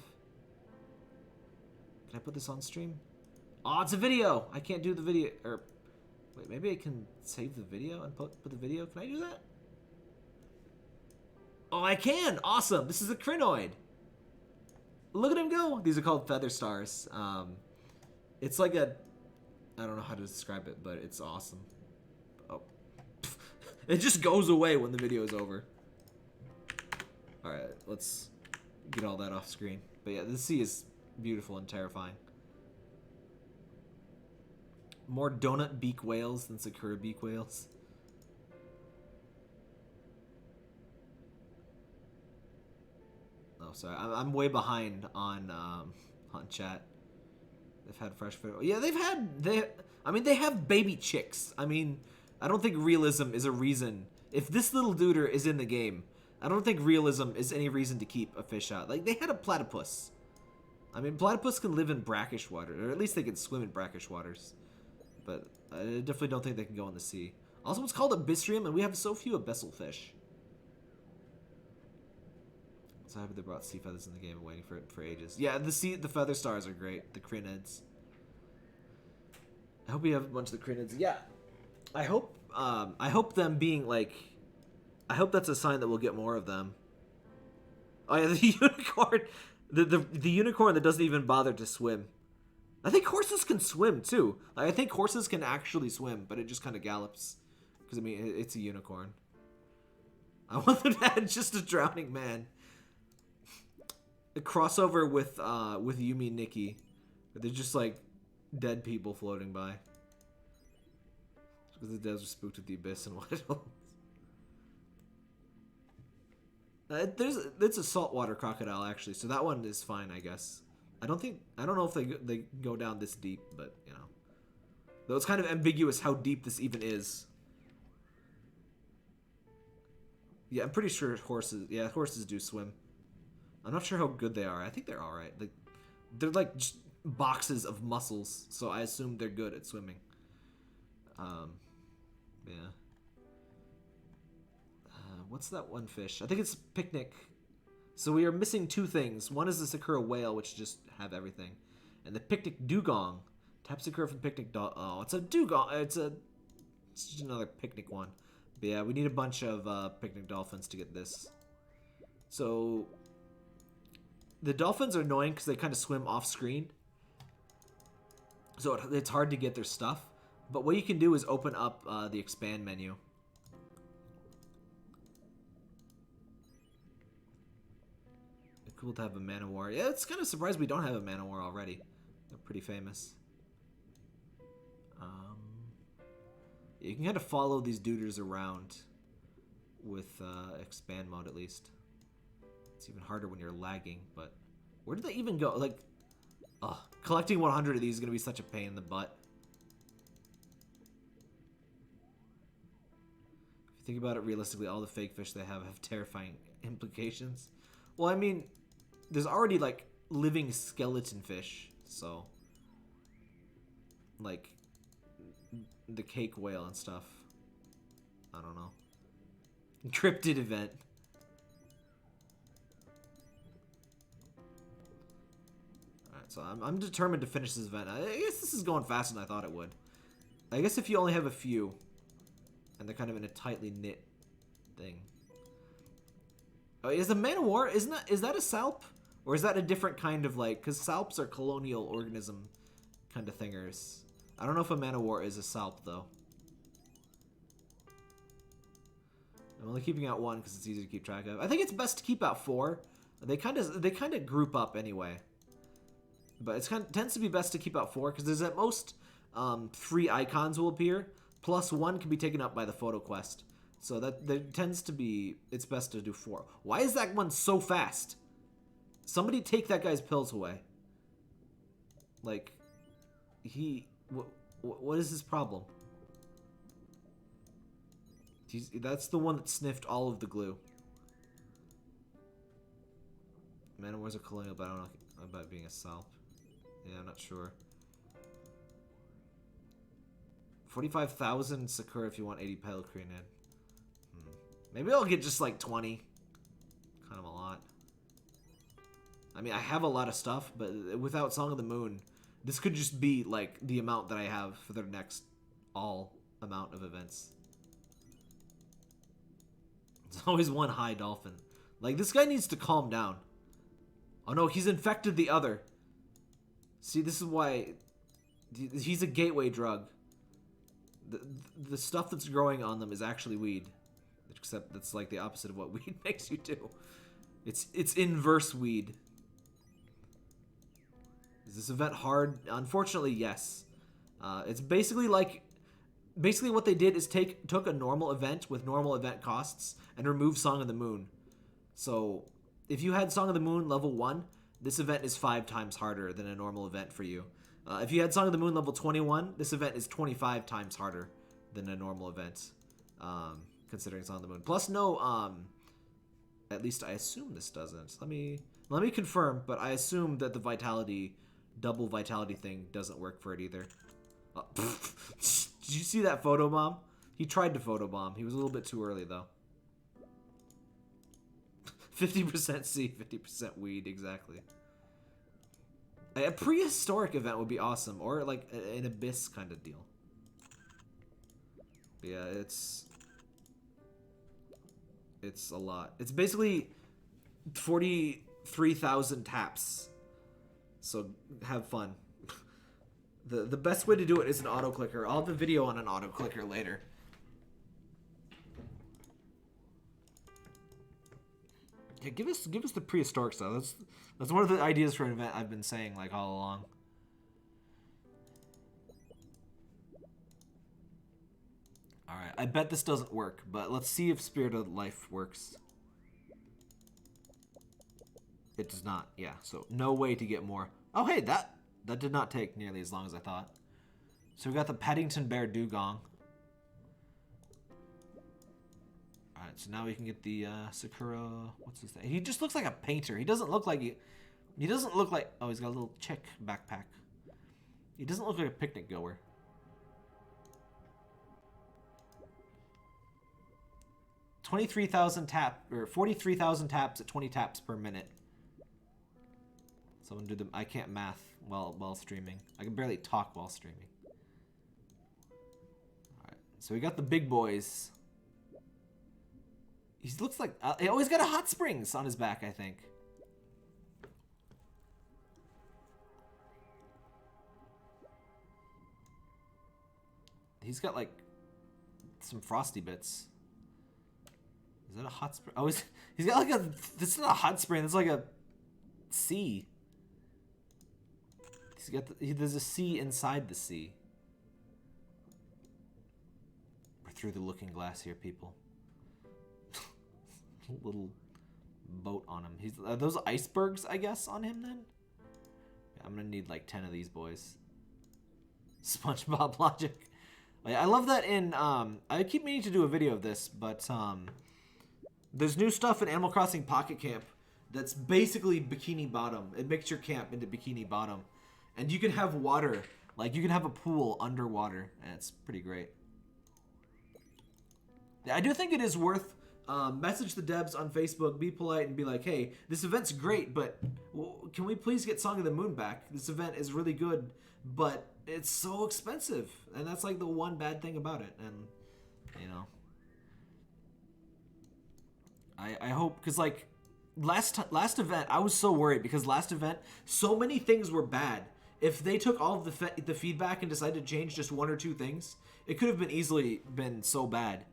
Speaker 1: Can I put this on stream? Oh, it's a video! I can't do the video... Or... Wait, maybe I can save the video and put the video? Can I do that? Oh, I can! Awesome! This is a crinoid! Look at him go! These are called feather stars. It's like a... I don't know how to describe it, but it's awesome. Oh. It just goes away when the video is over. Alright, let's get all that off screen. But yeah, the sea is beautiful and terrifying. More donut beak whales than sakura beak whales. Oh, sorry. I'm way behind on chat. They've had fresh food. Yeah, they have baby chicks. I mean, I don't think realism is a reason. If this little duder is in the game, I don't think realism is any reason to keep a fish out. Like, they had a platypus. I mean, platypus can live in brackish water, or at least they can swim in brackish waters. But I definitely don't think they can go in the sea. Also, it's called AbyssRium, and we have so few abyssal fish. So happy they brought sea feathers in the game and waiting for it for ages. Yeah, the feather stars are great. The crinids. I hope we have a bunch of the crinids. Yeah, I hope them being like, I hope that's a sign that we'll get more of them. Oh yeah, the unicorn, the unicorn that doesn't even bother to swim. I think horses can swim too. Like, I think horses can actually swim, but it just kind of gallops because I mean it's a unicorn. I want them to add just a drowning man. A crossover with Yumi and Nikki. They're just like dead people floating by. Because the devs are spooked with the abyss and what else. It's a saltwater crocodile actually, so that one is fine, I guess. I don't know if they go down this deep, but you know. Though it's kind of ambiguous how deep this even is. Yeah, I'm pretty sure horses do swim. I'm not sure how good they are. I think they're alright. Like, they're like just boxes of muscles, so I assume they're good at swimming. Yeah. What's that one fish? I think it's picnic. So we are missing two things. One is the sakura whale, which just have everything. And the picnic dugong. Tap sakura from picnic oh, it's a dugong. It's just another picnic one. But yeah, we need a bunch of picnic dolphins to get this. So... the dolphins are annoying because they kind of swim off screen. So it's hard to get their stuff. But what you can do is open up the expand menu. It's cool to have a man of war. Yeah, it's kind of surprised we don't have a man of war already. They're pretty famous. You can kind of follow these duders around with expand mode at least. It's even harder when you're lagging, but where did they even go? Like, collecting 100 of these is going to be such a pain in the butt. If you think about it realistically, all the fake fish they have terrifying implications. Well, I mean, there's already, like, living skeleton fish, so... like, the cake whale and stuff. I don't know. Cryptid event. So I'm determined to finish this event. I guess this is going faster than I thought it would. I guess if you only have a few, and they're kind of in a tightly knit thing. Oh, is the man of war, is that a salp? Or is that a different kind of like, because salps are colonial organism kind of thingers. I don't know if a man of war is a salp though. I'm only keeping out one because it's easy to keep track of. I think it's best to keep out 4. They kind of group up anyway. But it tends to be best to keep out 4 because there's at most 3 icons will appear, plus 1 can be taken up by the photo quest. So that there tends to be, it's best to do 4. Why is that one so fast? Somebody take that guy's pills away. Like, what is his problem? That's the one that sniffed all of the glue. Man of War's a colonial, but I don't know about being a salp. Yeah, I'm not sure. 45,000 Sakura if you want 80 Pellegrinated. Maybe I'll get just like 20. Kind of a lot. I mean, I have a lot of stuff, but without Song of the Moon, this could just be like the amount that I have for the next all amount of events. It's always one high dolphin. Like, this guy needs to calm down. Oh no, he's infected the other. See, this is why he's a gateway drug. The stuff that's growing on them is actually weed. Except that's like the opposite of what weed makes you do. It's inverse weed. Is this event hard? Unfortunately, yes. It's basically like... Basically what they did is took a normal event with normal event costs and removed Song of the Moon. So, if you had Song of the Moon level 1, this event is 5 times harder than a normal event for you. If you had Song of the Moon level 21, this event is 25 times harder than a normal event. Considering Song of the Moon. Plus no, at least I assume this doesn't. Let me confirm, but I assume that the double vitality thing doesn't work for it either. Did you see that photobomb? He tried to photobomb. He was a little bit too early, though. 50% C, 50% weed, exactly. A prehistoric event would be awesome, or like an Abyss kind of deal. But yeah, it's a lot. It's basically 43,000 taps. So have fun. The best way to do it is an auto clicker. I'll have a video on an auto clicker later. Yeah, give us the prehistoric style. That's one of the ideas for an event I've been saying like all along. Alright, I bet this doesn't work, but let's see if Spirit of Life works. It does not, yeah, so no way to get more. Oh hey, that did not take nearly as long as I thought. So we got the Paddington Bear Dugong. Alright, so now we can get the Sakura, what's his name? He just looks like a painter. He doesn't look like he doesn't look like, oh, he's got a little chick backpack. He doesn't look like a picnic goer. 23,000 tap, or 43,000 taps at 20 taps per minute. Someone do the, I can't math while streaming. I can barely talk while streaming. Alright, so we got the big boys. He looks like, he always got a hot springs on his back, I think. He's got like some frosty bits. Is that a hot spring? Oh, he's got like a, this is not a hot spring, it's like a sea. He's got there's a sea inside the sea. We're through the looking glass here, people. Little boat on him. Are those icebergs, I guess, on him then? Yeah, I'm gonna need like 10 of these boys. SpongeBob logic. Like, I love that in, I keep meaning to do a video of this, but, there's new stuff in Animal Crossing Pocket Camp that's basically Bikini Bottom. It makes your camp into Bikini Bottom. And you can have water. Like, you can have a pool underwater. And it's pretty great. I do think it is worth, message the devs on Facebook, be polite, and be like, hey, this event's great, but can we please get Song of the Moon back? This event is really good, but it's so expensive. And that's, like, the one bad thing about it. And, you know. I hope, because like last event I was so worried because last event so many things were bad. If they took all of the feedback and decided to change just 1 or 2 things, it could have been easily been so bad.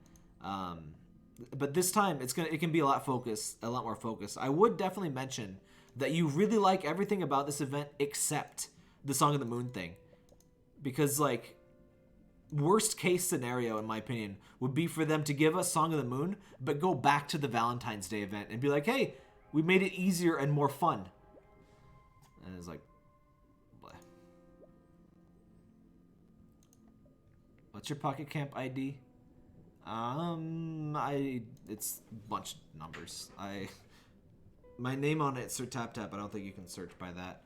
Speaker 1: But this time it can be a lot more focused. I would definitely mention that you really like everything about this event except the Song of the Moon thing, because like worst case scenario, in my opinion, would be for them to give us Song of the Moon, but go back to the Valentine's Day event and be like, hey, we made it easier and more fun. And it's like, bleh. What's your Pocket Camp ID? It's a bunch of numbers. My name on it's Sir Tap Tap. I don't think you can search by that.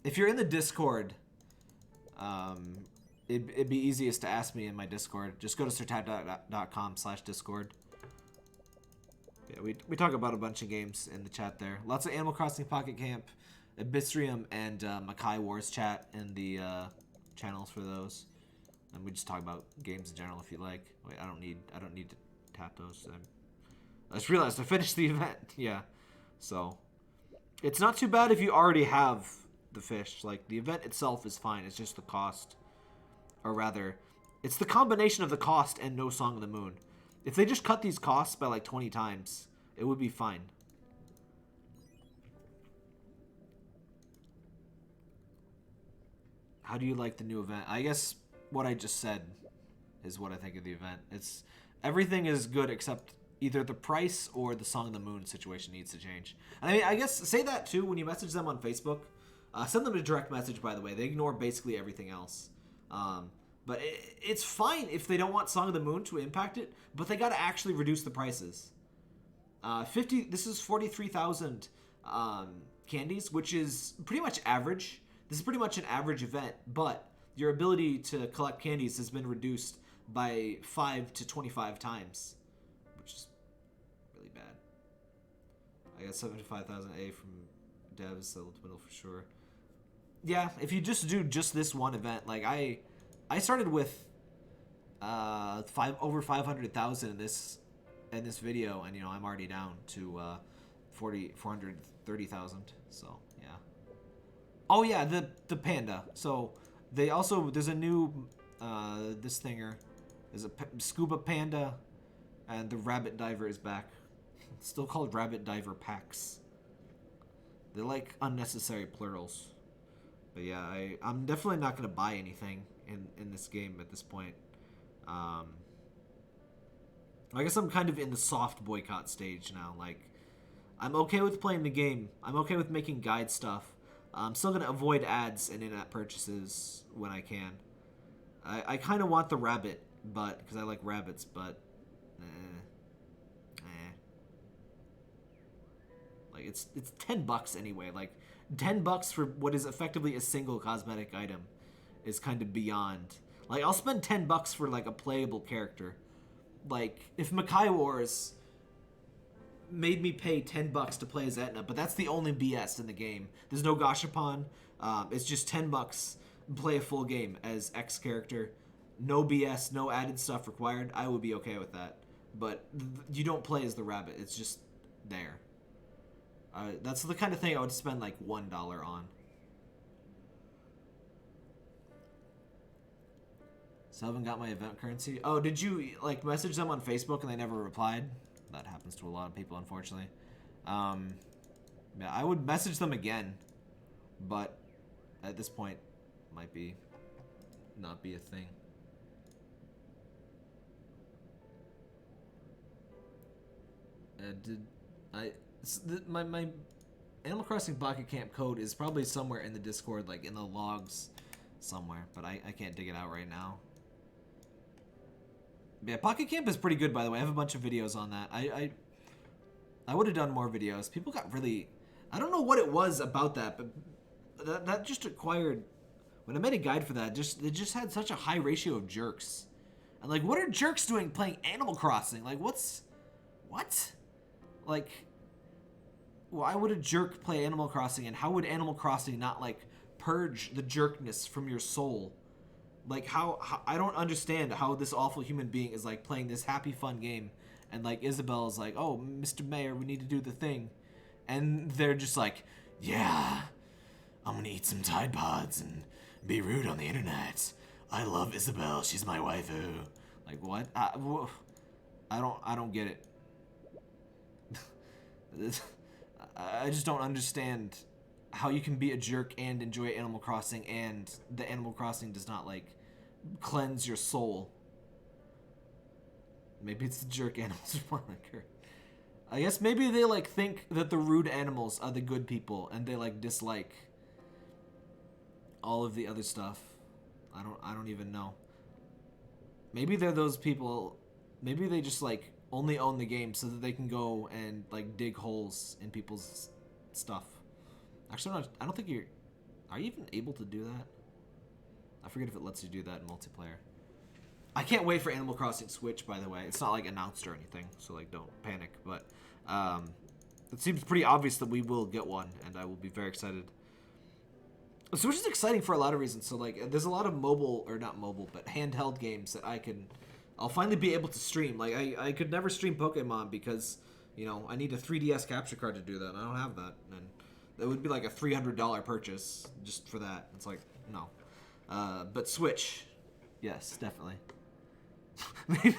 Speaker 1: If you're in the Discord, it'd be easiest to ask me in my Discord. Just go to sirtap.com/discord. Yeah, we talk about a bunch of games in the chat there. Lots of Animal Crossing Pocket Camp, AbyssRium, and Makai Wars chat in the channels for those. And we just talk about games in general if you like. Wait, I don't need to tap those. I just realized I finished the event. Yeah, so it's not too bad if you already have the fish. Like, the event itself is fine. It's just the cost, or rather, it's the combination of the cost and no Song of the Moon. If they just cut these costs by like 20 times, it would be fine. How do you like the new event? I guess what I just said is what I think of the event. It's everything is good except either the price or the Song of the Moon situation needs to change. And I mean, I guess say that too when you message them on Facebook. Send them a direct message, by the way. They ignore basically everything else. But it's fine if they don't want Song of the Moon to impact it, but they got to actually reduce the prices. This is 43,000 candies, which is pretty much average. This is pretty much an average event, but your ability to collect candies has been reduced by 5 to 25 times, which is really bad. I got 75,000 A from devs, that'll dwindle for sure. Yeah, if you just do just this one event, like I started with over 500,000 in this video, and you know I'm already down to 430,000. So yeah. Oh yeah, the panda. So there's a new this thinger. There's a scuba panda, and the rabbit diver is back. It's still called rabbit diver packs. They're like unnecessary plurals. But yeah, I'm definitely not gonna buy anything in this game at this point. I guess I'm kind of in the soft boycott stage now. Like, I'm okay with playing the game. I'm okay with making guide stuff. I'm still gonna avoid ads and in-app purchases when I can. I kind of want the rabbit, but because I like rabbits, but like it's $10 anyway. Like $10 for what is effectively a single cosmetic item is kind of beyond. Like, I'll spend $10 for like a playable character. Like, if Makai Wars made me pay $10 to play as Etna, but that's the only BS in the game. There's no Gashapon. It's just $10. Play a full game as X character. No BS, no added stuff required. I would be okay with that. But you don't play as the rabbit. It's just there. That's the kind of thing I would spend like $1 on. Selvin got my event currency. Oh, did you like message them on Facebook and they never replied? That happens to a lot of people, unfortunately. Yeah, I would message them again, but at this point, might not be a thing. My Animal Crossing Pocket Camp code is probably somewhere in the Discord, like in the logs somewhere, but I can't dig it out right now. Yeah, Pocket Camp is pretty good, by the way. I have a bunch of videos on that. I would have done more videos. People got really... I don't know what it was about that, but that just acquired... When I made a guide for that, it just had such a high ratio of jerks. And like, what are jerks doing playing Animal Crossing? Like, what? Like, why would a jerk play Animal Crossing, and how would Animal Crossing not, like, purge the jerkness from your soul? Like, how I don't understand how this awful human being is, like, playing this happy, fun game, and, like, Isabel's like, oh, Mr. Mayor, we need to do the thing. And they're just like, yeah, I'm gonna eat some Tide Pods and be rude on the internet. I love Isabel. She's my waifu. Like, what? I don't get it. I just don't understand how you can be a jerk and enjoy Animal Crossing, and the Animal Crossing does not, like, cleanse your soul. Maybe it's the jerk animals are more like her. I guess maybe they, like, think that the rude animals are the good people, and they, like, dislike all of the other stuff. I don't even know. Maybe they're those people. Maybe they just, like, only own the game so that they can go and, like, dig holes in people's stuff. Actually, I don't think you're... Are you even able to do that? I forget if it lets you do that in multiplayer. I can't wait for Animal Crossing Switch, by the way. It's not like announced or anything, so like don't panic. But it seems pretty obvious that we will get one, and I will be very excited. Switch is exciting for a lot of reasons. So like, there's a lot of mobile, or not mobile, but handheld games that I'll finally be able to stream. Like I could never stream Pokemon because, you know, I need a 3DS capture card to do that, and I don't have that. And that would be like a $300 purchase just for that. It's like, no. But Switch, yes, definitely.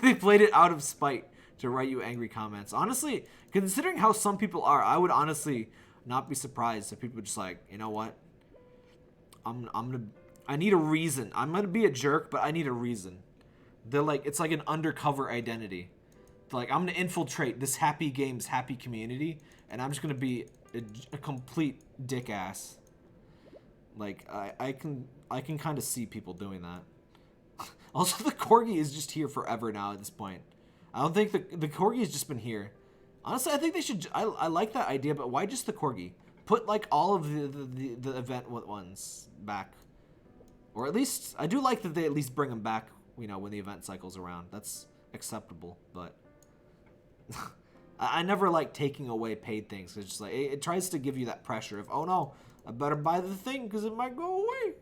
Speaker 1: They played it out of spite to write you angry comments. Honestly, considering how some people are, I would honestly not be surprised if people are just like, you know what? I need a reason. I'm gonna be a jerk, but I need a reason. They're like, it's like an undercover identity. They're like, I'm gonna infiltrate this happy games, happy community, and I'm just gonna be a complete dick ass. Like, I can kind of see people doing that. Also, the corgi is just here forever now at this point. I don't think the corgi has just been here. Honestly, I think they should. I like that idea, but why just the corgi? Put like all of the event ones back, or at least I do like that they at least bring them back. You know, when the event cycle's around, that's acceptable. But I never like taking away paid things. It's just like it tries to give you that pressure of, oh no, I better buy the thing because it might go away.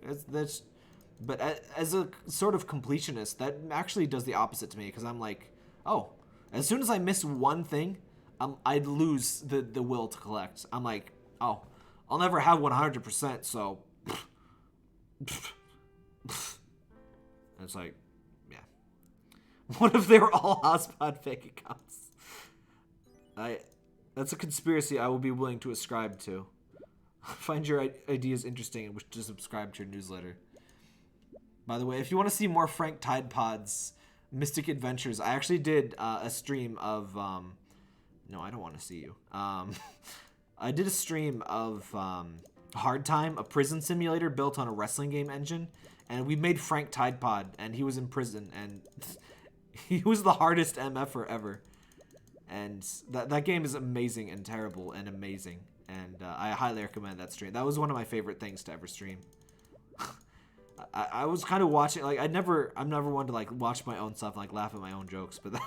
Speaker 1: But as a sort of completionist, that actually does the opposite to me, because I'm like, oh, as soon as I miss one thing, I'd lose the will to collect. I'm like, oh, I'll never have 100%, so. And it's like, yeah. What if they were all Ozpod fake accounts? That's a conspiracy I will be willing to ascribe to. Find your ideas interesting and wish to subscribe to your newsletter. By the way, if you want to see more Frank Tide Pod's Mystic Adventures, I actually did a stream of... no, I don't want to see you. I did a stream of Hard Time, a prison simulator built on a wrestling game engine. And we made Frank Tide Pod, and he was in prison. And he was the hardest MFer ever. And that game is amazing and terrible and amazing. And I highly recommend that stream. That was one of my favorite things to ever stream. I was kind of watching, like, I'm never one to like watch my own stuff and like laugh at my own jokes, but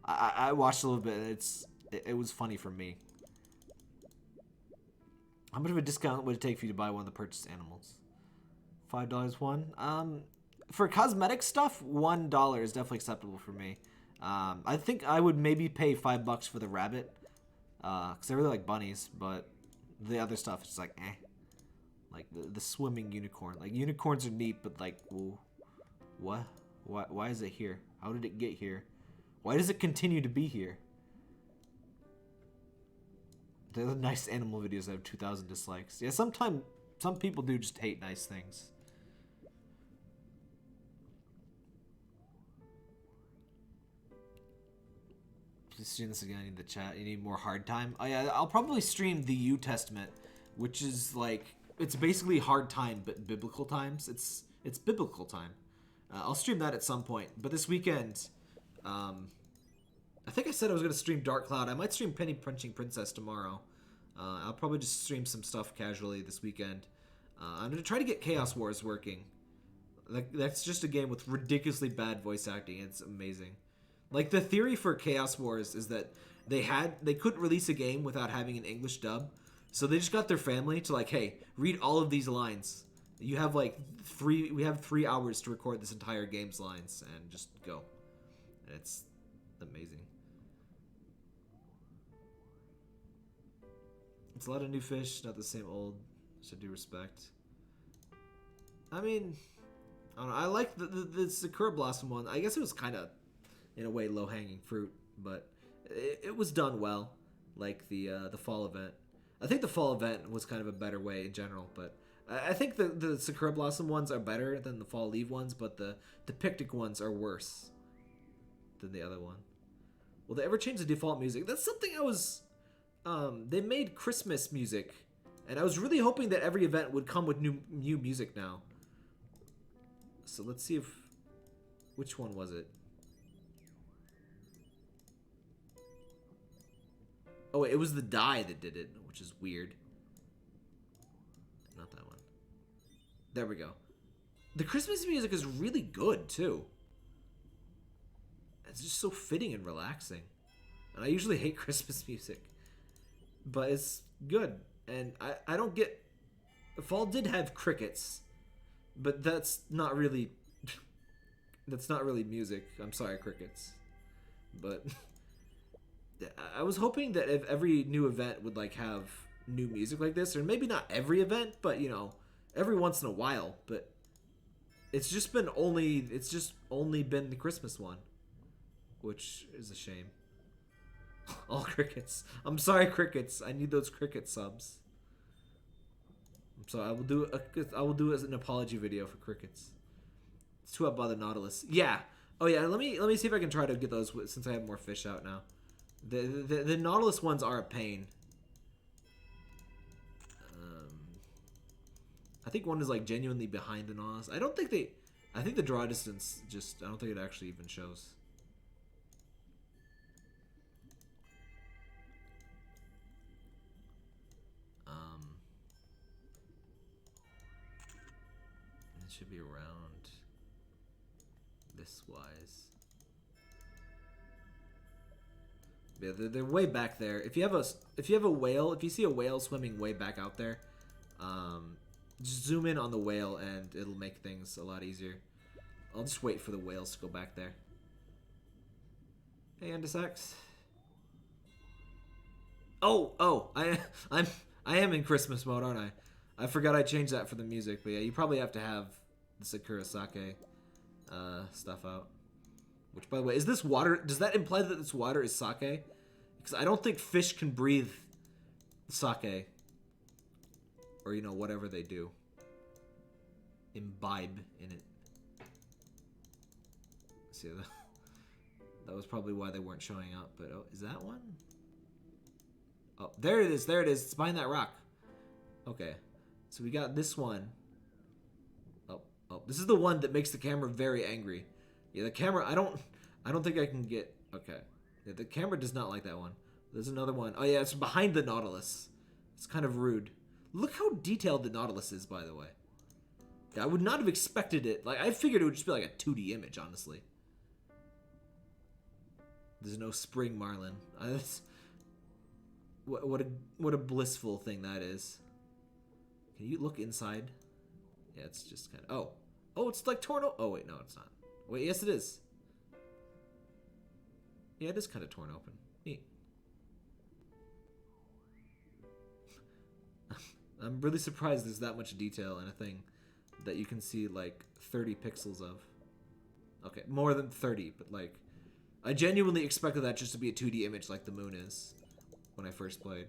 Speaker 1: I watched a little bit, and it was funny for me. How much of a discount would it take for you to buy one of the purchased animals? $5 one. For cosmetic stuff, $1 is definitely acceptable for me. I think I would maybe pay $5 for the rabbit, because I really like bunnies, but the other stuff is like, eh. Like the swimming unicorn. Like, unicorns are neat, but like, whoa, what? Why is it here? How did it get here? Why does it continue to be here? They're the nice animal videos that have 2,000 dislikes. Yeah, some people do just hate nice things. Please stream this again. I need the chat. You need more Hard Time? Oh yeah, I'll probably stream the U Testament, which is like, it's basically Hard Time, but biblical times. It's biblical time. I'll stream that at some point. But this weekend, I think I said I was going to stream Dark Cloud. I might stream Penny Punching Princess tomorrow. I'll probably just stream some stuff casually this weekend. I'm going to try to get Chaos Wars working. That's just a game with ridiculously bad voice acting. It's amazing. Like, the theory for Chaos Wars is that they couldn't release a game without having an English dub. So they just got their family to like, hey, read all of these lines. You have like we have 3 hours to record this entire game's lines, and just go. And it's amazing. It's a lot of new fish, not the same old. So due respect. I mean, I don't know. I like the Sakura Blossom one. I guess it was kind of, in a way, low-hanging fruit, but it was done well, like the fall event. I think the fall event was kind of a better way in general, but I think the Sakura Blossom ones are better than the Fall Leaf ones, but the Pictic ones are worse than the other one. Will they ever change the default music? That's something I was... they made Christmas music, and I was really hoping that every event would come with new music now. So let's see if... Which one was it? Oh, wait, it was the die that did it, which is weird. Not that one. There we go. The Christmas music is really good, too. It's just so fitting and relaxing. And I usually hate Christmas music. But it's good. And I don't get... Fall did have crickets. But that's not really... That's not really music. I'm sorry, crickets. But... I was hoping that if every new event would, like, have new music like this. Or maybe not every event, but, you know... Every once in a while. But... It's just only been the Christmas one. Which is a shame. All crickets. I'm sorry, crickets. I need those cricket subs. I'm sorry. I will do as an apology video for crickets. It's too up by the Nautilus. Yeah. Oh yeah. Let me see if I can try to get those since I have more fish out now. The Nautilus ones are a pain. I think one is like genuinely behind the Nautilus. I don't think they. I think the draw distance just. I don't think it actually even shows. It should be around this wise. Yeah, they're way back there. If you have a whale, if you see a whale swimming way back out there, just zoom in on the whale and it'll make things a lot easier. I'll just wait for the whales to go back there. Hey, Andisax. Oh, I am in Christmas mode, aren't I? I forgot I changed that for the music, but yeah, you probably have to have the Sakura Sake stuff out. Which, by the way, is this water? Does that imply that this water is sake? Because I don't think fish can breathe sake. Or, you know, whatever they do. Imbibe in it. See, that was probably why they weren't showing up. But, oh, is that one? Oh, there it is. There it is. It's behind that rock. Okay. So we got this one. Oh, this is the one that makes the camera very angry. Yeah, the camera, I don't think I can get, okay. Yeah, the camera does not like that one. There's another one. Oh yeah, it's behind the Nautilus. It's kind of rude. Look how detailed the Nautilus is, by the way. Yeah, I would not have expected it. Like, I figured it would just be like a 2D image, honestly. There's no spring marlin. What a blissful thing that is. Can you look inside? Yeah, it's just kind of... Oh, it's like torn open. Oh, wait, no, it's not. Wait, yes, it is. Yeah, it is kind of torn open. Neat. I'm really surprised there's that much detail in a thing that you can see, like, 30 pixels of. Okay, more than 30, but, like... I genuinely expected that just to be a 2D image like the moon is when I first played.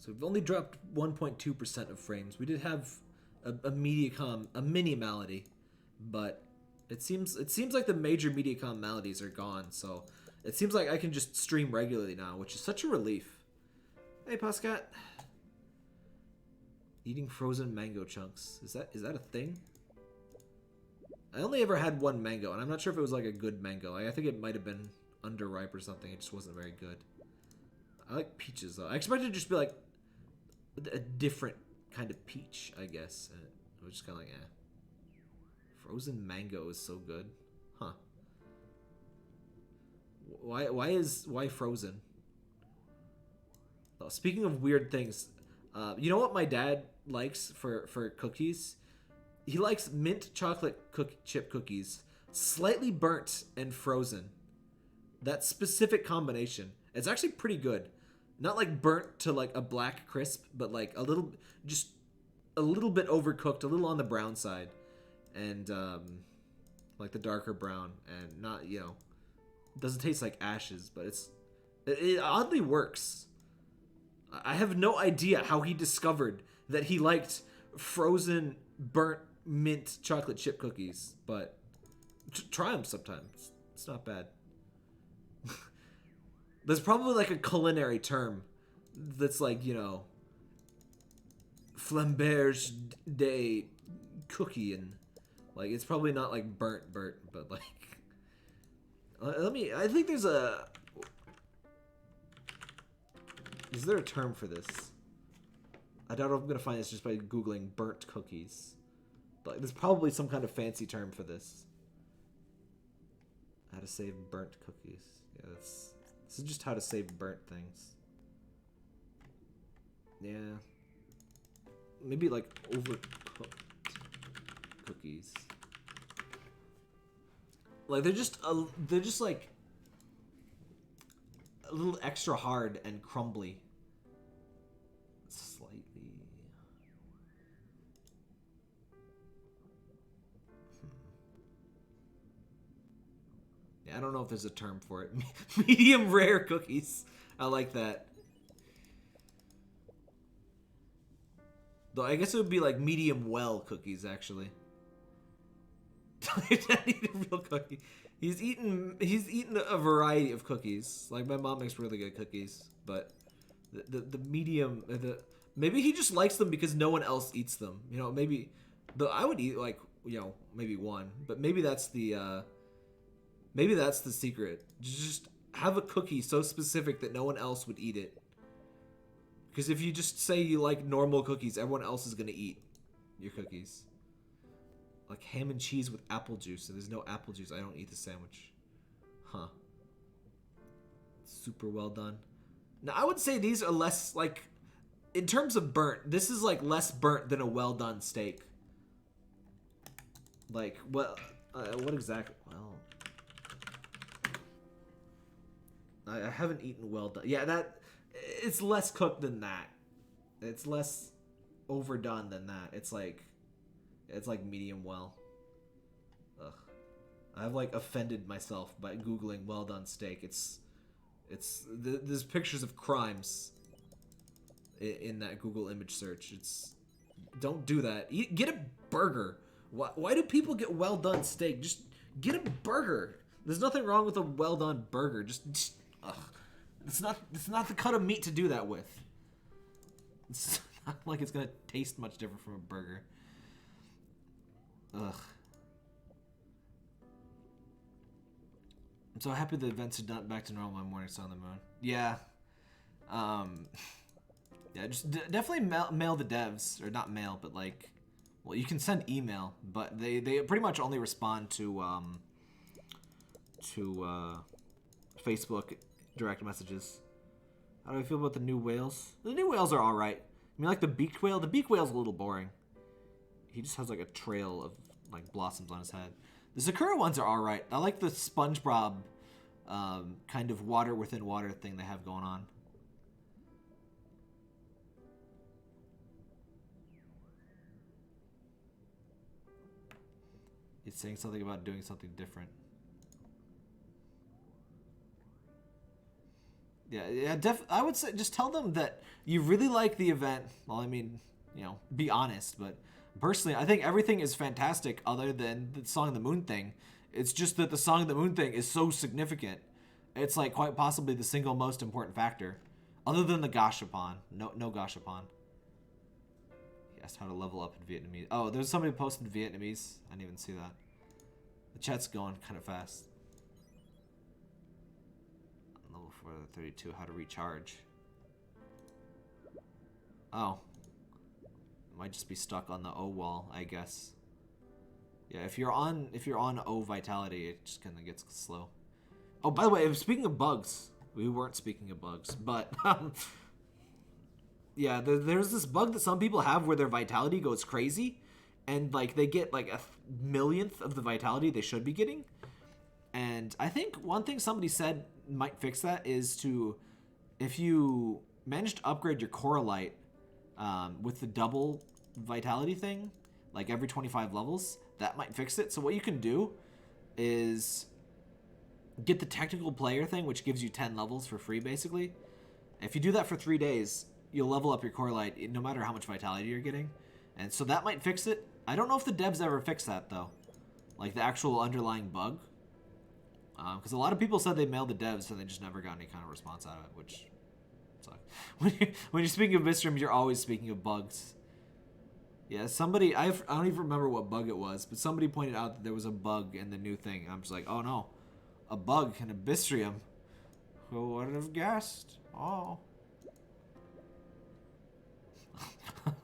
Speaker 1: So we've only dropped 1.2% of frames. We did have a mini malady, but it seems like the major Mediacom maladies are gone. So it seems like I can just stream regularly now, which is such a relief. Hey, Pascat. Eating frozen mango chunks. Is that a thing? I only ever had one mango, and I'm not sure if it was like a good mango. I think it might have been underripe or something. It just wasn't very good. I like peaches though. I expected it to just be like a different kind of peach, I guess. And it was just kind of like, eh. Frozen mango is so good. Huh. Why frozen? Oh, speaking of weird things, you know what my dad likes for cookies? He likes mint chocolate chip cookies, slightly burnt and frozen. That specific combination. It's actually pretty good. Not like burnt to like a black crisp, but like just a little bit overcooked, a little on the brown side. And like the darker brown, and not, you know, doesn't taste like ashes, but it oddly works. I have no idea how he discovered that he liked frozen burnt mint chocolate chip cookies, but try them sometime. It's not bad. There's probably like a culinary term that's like, you know, flamberge de cookie and like it's probably not like burnt, but like let me. I think there's a. Is there a term for this? I doubt I'm gonna find this just by googling burnt cookies. But there's probably some kind of fancy term for this. How to save burnt cookies. Yeah, this is just how to save burnt things. Yeah. Maybe like overcooked cookies. Like they're just like a little extra hard and crumbly. Slightly. Yeah, I don't know if there's a term for it. Medium rare cookies. I like that. Though I guess it would be like medium well cookies, actually. I need a real cookie. He's eaten a variety of cookies. Like my mom makes really good cookies, but the medium maybe he just likes them because no one else eats them. You know, maybe I would eat like, you know, maybe one, but maybe that's the secret. Just have a cookie so specific that no one else would eat it. Because if you just say you like normal cookies, everyone else is gonna eat your cookies. Like ham and cheese with apple juice. If there's no apple juice, I don't eat the sandwich. Huh. Super well done. Now, I would say these are less, like, in terms of burnt, this is, like, less burnt than a well done steak. Like, what exactly? Well, I haven't eaten well done. Yeah, it's less cooked than that. It's less overdone than that. It's like medium well. Ugh. I've like offended myself by googling well done steak. There's pictures of crimes in that Google image search. Don't do that. Get a burger. Why do people get well done steak? Just get a burger. There's nothing wrong with a well done burger. Just ugh. It's not the cut of meat to do that with. It's not like it's gonna taste much different from a burger. Ugh. I'm so happy the events are not back to normal. My morning sun on the moon. Yeah. Yeah, just definitely mail the devs, or not mail, but like, well, you can send email, but they pretty much only respond to Facebook direct messages. How do I feel about the new whales? The new whales are all right. I mean, like the beaked whale. The beaked whale's a little boring. He just has like a trail of like blossoms on his head. The Sakura ones are all right. I like the SpongeBob kind of water within water thing they have going on. It's saying something about doing something different. Yeah, I would say just tell them that you really like the event. Well, I mean, you know, be honest, but personally, I think everything is fantastic other than the Song of the Moon thing. It's just that the Song of the Moon thing is so significant. It's like quite possibly the single most important factor. Other than the Gashapon. No Gashapon. He asked how to level up in Vietnamese. Oh, there's somebody posted Vietnamese. I didn't even see that. The chat's going kind of fast. Level 432, how to recharge. Oh. Might just be stuck on the O wall, I guess. Yeah, if you're on O vitality, it just kind of gets slow. Oh, by the way, speaking of bugs, we weren't speaking of bugs, but yeah, there's this bug that some people have where their vitality goes crazy, and like they get like a millionth of the vitality they should be getting. And I think one thing somebody said might fix that is if you manage to upgrade your Coralite with the double vitality thing, like every 25 levels, that might fix it. So what you can do is get the technical player thing, which gives you 10 levels for free, basically. If you do that for 3 days, you'll level up your Coralite no matter how much vitality you're getting. And so that might fix it. I don't know if the devs ever fix that, though. Like the actual underlying bug. Because a lot of people said they mailed the devs and they just never got any kind of response out of it, which sucks. When you're speaking of AbyssRium, you're always speaking of bugs. Yeah, somebody, I don't even remember what bug it was, but somebody pointed out that there was a bug in the new thing. I'm just like, oh no, a bug in AbyssRium. Who would have guessed? Oh.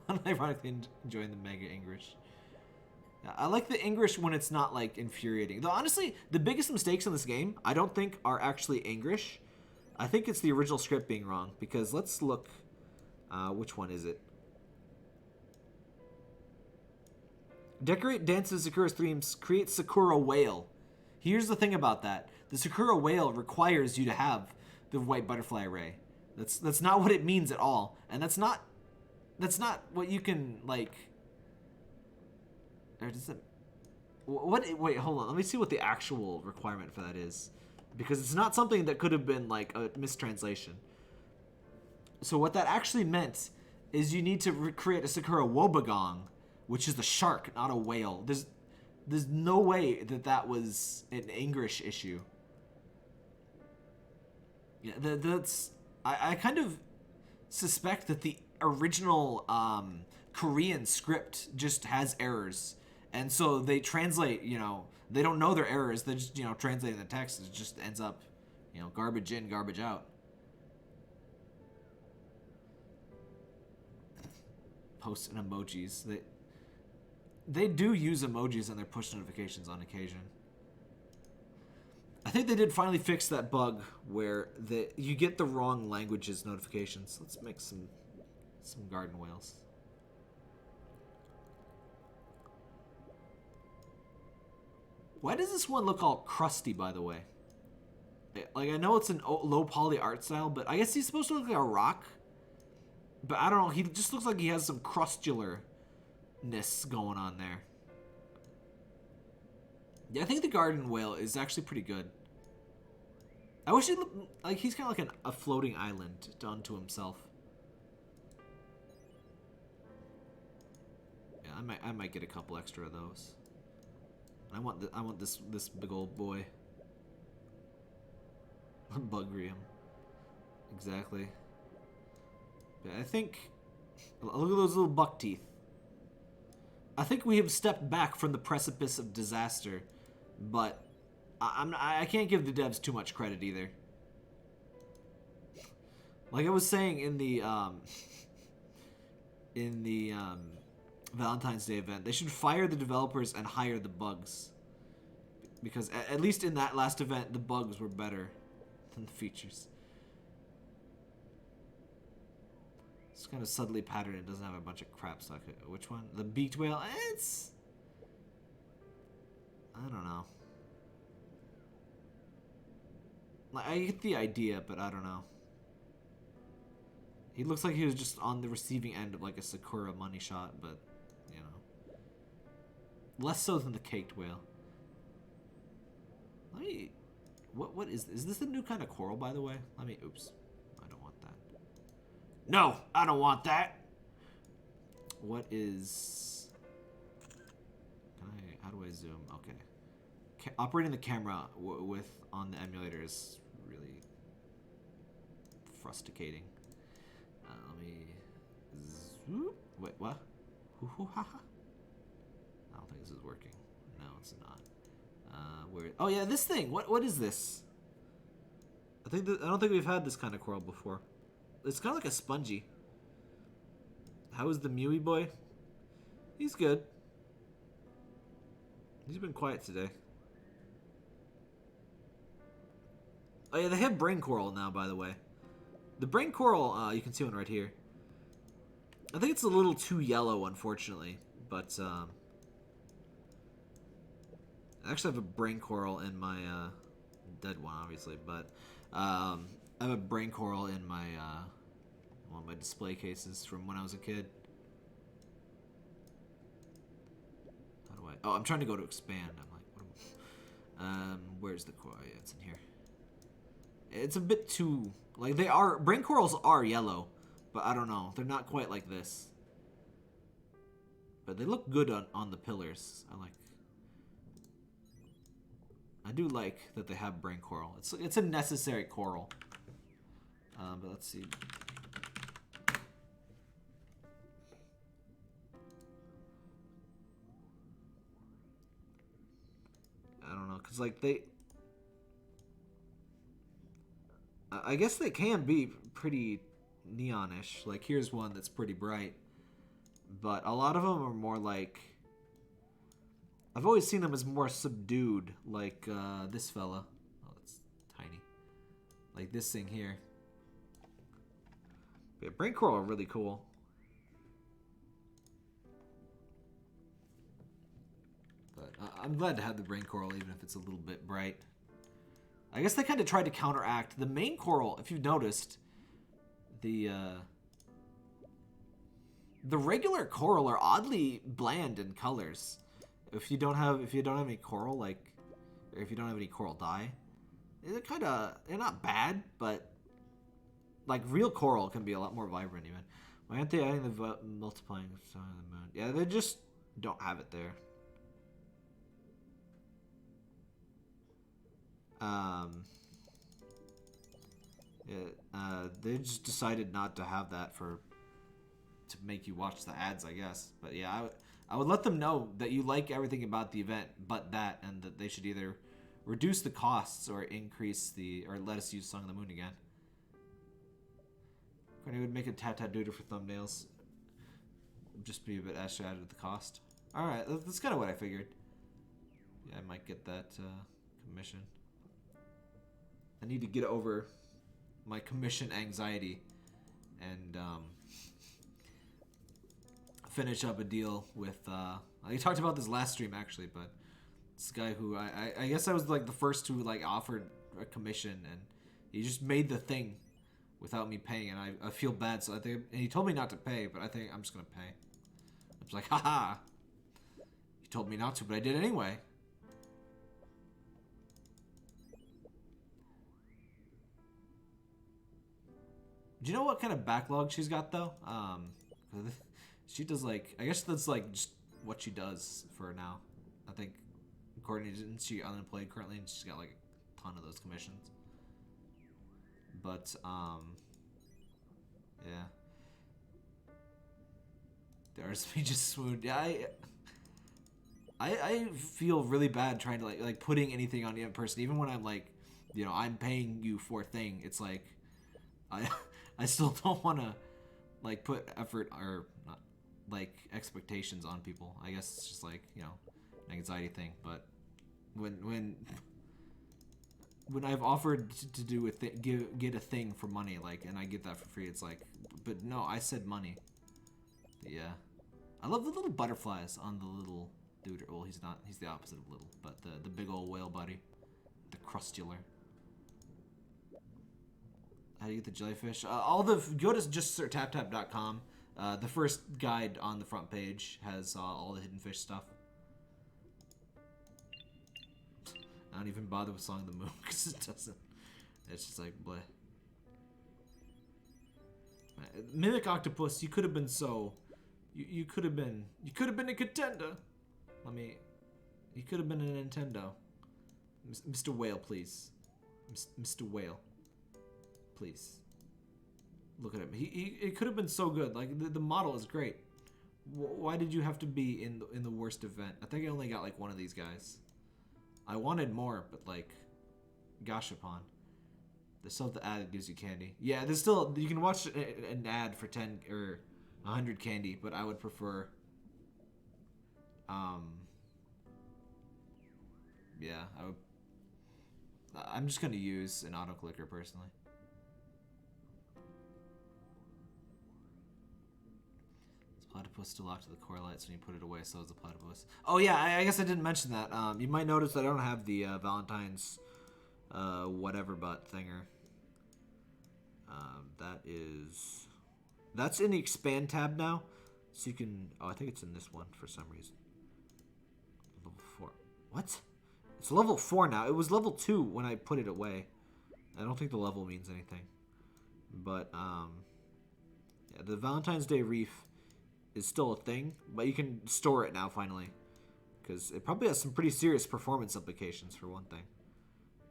Speaker 1: I'm ironically enjoying the Mega English. I like the English when it's not, like, infuriating. Though, honestly, the biggest mistakes in this game, I don't think are actually English. I think it's the original script being wrong. Because let's look... which one is it? Decorate dances Sakura's themes. Create Sakura Whale. Here's the thing about that. The Sakura Whale requires you to have the white butterfly array. That's not what it means at all. And that's not what you can, like... Or does it... What? Wait, hold on. Let me see what the actual requirement for that is. Because it's not something that could have been, like, a mistranslation. So what that actually meant is you need to create a Sakura Wobegong, which is the shark, not a whale. There's no way that was an English issue. Yeah, that's... I kind of suspect that the original Korean script just has errors. And so they translate, you know, they don't know their errors. They just, you know, translating the text. It just ends up, you know, garbage in, garbage out. Posts and emojis. They do use emojis in their push notifications on occasion. I think they did finally fix that bug where you get the wrong languages notifications. Let's make some garden whales. Why does this one look all crusty, by the way? Like, I know it's an low poly art style, but I guess he's supposed to look like a rock. But I don't know, he just looks like he has some crustularness going on there. Yeah, I think the garden whale is actually pretty good. I wish he looked like he's kind of like a floating island done to himself. Yeah, I might get a couple extra of those. I want this big old boy. Bugrium. Exactly. But I think, look at those little buck teeth. I think we have stepped back from the precipice of disaster, but I can't give the devs too much credit either. Like I was saying in the Valentine's Day event, they should fire the developers and hire the bugs. Because at least in that last event, the bugs were better than the features. It's kind of subtly patterned. It doesn't have a bunch of crap stuck. Which one? The beaked whale? It's... I don't know. Like, I get the idea, but I don't know. He looks like he was just on the receiving end of like a Sakura money shot, but, you know. Less so than the caked whale. Let me... What is this? Is this a new kind of coral, by the way? Let me... Oops. I don't want that. No! I don't want that! What is... How do I zoom? Okay. Operating the camera with on the emulator is really frustrating. Let me... Zoop. Wait, what? I don't think this is working. No, it's not. Where? Oh yeah, this thing. What is this? I don't think we've had this kind of coral before. It's kind of like a spongy. How is the Mewy boy? He's good. He's been quiet today. Oh yeah, they have brain coral now, by the way. The brain coral, you can see one right here. I think it's a little too yellow, unfortunately, but I actually have a brain coral in my dead one, obviously, but I have a brain coral in my one of my display cases from when I was a kid. How do I? Oh, I'm trying to go to expand. I'm like, what where's the coral? Yeah, it's in here. It's a bit too like they are. Brain corals are yellow, but I don't know. They're not quite like this. But they look good on the pillars. I do like that they have brain coral. It's a necessary coral. But let's see. I don't know, because, like, I guess they can be pretty neonish. Like, here's one that's pretty bright. But a lot of them are more like... I've always seen them as more subdued, like this fella. Oh, it's tiny. Like this thing here. Yeah, brain coral are really cool. But I'm glad to have the brain coral, even if it's a little bit bright. I guess they kind of tried to counteract the main coral. If you've noticed, the regular coral are oddly bland in colors. If you don't have any coral, like, or if you don't have any coral dye, they're not bad, but like real coral can be a lot more vibrant even. Why aren't they adding the multiplying sign of the moon? Yeah, they just don't have it there. They just decided not to have that to make you watch the ads, I guess. But yeah, I would let them know that you like everything about the event, but that, and that they should either reduce the costs or increase or let us use Song of the Moon again. Courtney would make a doodle for thumbnails. Just be a bit extra added to the cost. Alright, that's kind of what I figured. Yeah, I might get that commission. I need to get over my commission anxiety and finish up a deal with I talked about this last stream actually, but this guy who I guess I was like the first who like offered a commission, and he just made the thing without me paying, and I feel bad, so I think, and he told me not to pay, but I think I'm just gonna pay. I was like, haha, he told me not to, but I did anyway. Do you know what kind of backlog she's got though? She does like, I guess that's like just what she does for now. I think Courtney, isn't she unemployed currently, and she's got like a ton of those commissions. But yeah. There's me just swooned. Yeah, I feel really bad trying to like putting anything on the other person, even when I'm like, you know, I'm paying you for a thing. It's like I still don't want to like put effort or not like expectations on people. I guess it's just like, you know, an anxiety thing. But when I've offered to do get a thing for money, like, and I get that for free, it's like, but no, I said money. But yeah, I love the little butterflies on the little dude. Well, he's not. He's the opposite of little, but the big old whale buddy, the crustular. How do you get the jellyfish? Go to just taptap.com. The first guide on the front page has all the hidden fish stuff. I don't even bother with Song of the Moon because it doesn't. It's just like bleh. Mimic Octopus, you could have been so. You could have been a contender. You could have been a Nintendo. Mr. Whale, please. Mr. Whale. Please. Look at him. It could have been so good. Like the model is great. Why did you have to be in the worst event? I think I only got like one of these guys. I wanted more, but like, gosh upon. There's still the ad that gives you candy. Yeah, there's still, you can watch an ad for 10 or 100 candy, but I would prefer, yeah, I'm just gonna use an auto clicker personally. Platypus still locked to the core lights when you put it away, so is the platypus. Oh yeah, I guess I didn't mention that. You might notice that I don't have the Valentine's whatever butt thinger. That's in the expand tab now, so you can. Oh, I think it's in this one for some reason. Level 4. What? It's level 4 now. It was level 2 when I put it away. I don't think the level means anything, but yeah, the Valentine's Day Reef is still a thing, but you can store it now finally, because it probably has some pretty serious performance implications for one thing.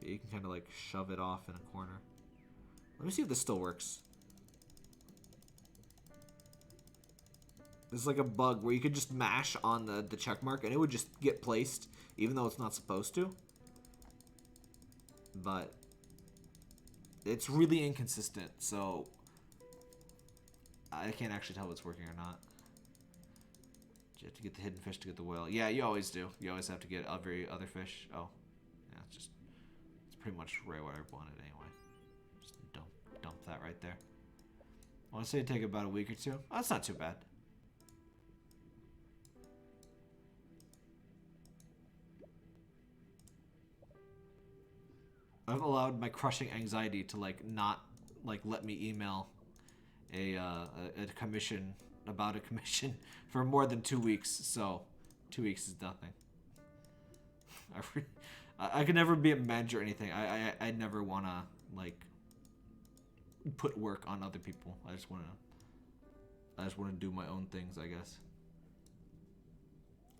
Speaker 1: You can kind of like shove it off in a corner. Let me see if this still works. There's like a bug where you could just mash on the check mark and it would just get placed even though it's not supposed to. but it's really inconsistent, so I can't actually tell if it's working or not. Do you have to get the hidden fish to get the whale? Yeah, you always do. You always have to get every other fish. Oh, yeah, it's pretty much right where I wanted anyway. Just dump that right there. I want to say it'd take about a week or two. Oh, that's not too bad. I've allowed my crushing anxiety to not let me email a commission about a commission for more than 2 weeks. So 2 weeks is nothing. I could never be a manager or anything. I never wanna put work on other people. I just wanna do my own things, I guess.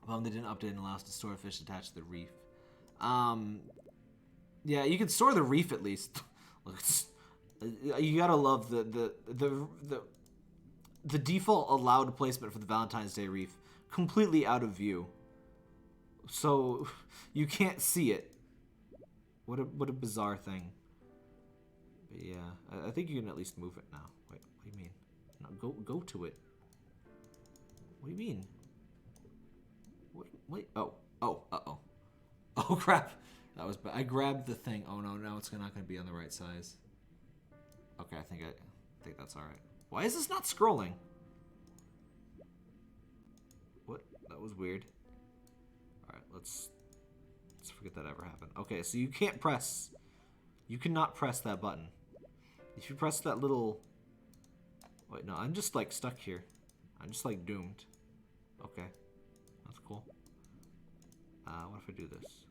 Speaker 1: Well, they didn't update and allow us to store fish attached to the reef. Yeah, you can store the reef at least. You gotta love the default allowed placement for the Valentine's Day reef, completely out of view, so you can't see it. What a bizarre thing. But yeah, I think you can at least move it now. Wait, what do you mean? No, go to it. What do you mean? Wait. Oh. Oh crap. That was bad. I grabbed the thing. Oh no, now it's not going to be on the right size. Okay, I think that's all right. Why is this not scrolling? What? That was weird. All right, let's forget that ever happened. Okay, so you can't press. You cannot press that button. If you press that little. Wait, no, I'm just stuck here. I'm just doomed. Okay, that's cool. What if I do this?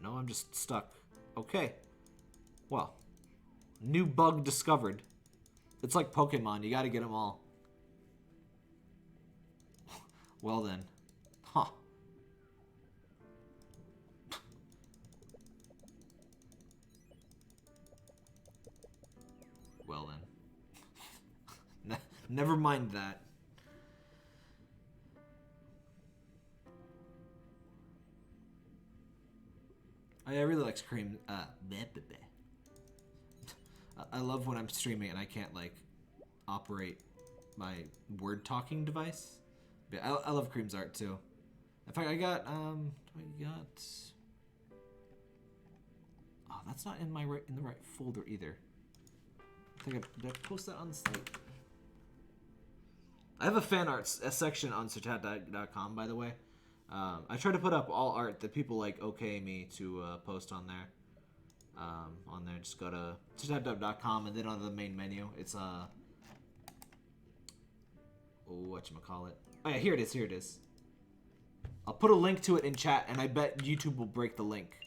Speaker 1: No, I'm just stuck. Okay. Well, new bug discovered. It's like Pokemon. You gotta get them all. Well then. Huh. Well then. Never mind that. I really like Scream. I love when I'm streaming and I can't operate my word talking device. But I love Cream's art too. In fact, I got oh, that's not in the right folder either. Did I post that on the site? I have a fan art section on Sertat.com, by the way. I try to put up all art that people okay me to post on there. Just go to Sertat.com and then on the main menu, it's whatchamacallit. Oh yeah, here it is. I'll put a link to it in chat, and I bet YouTube will break the link.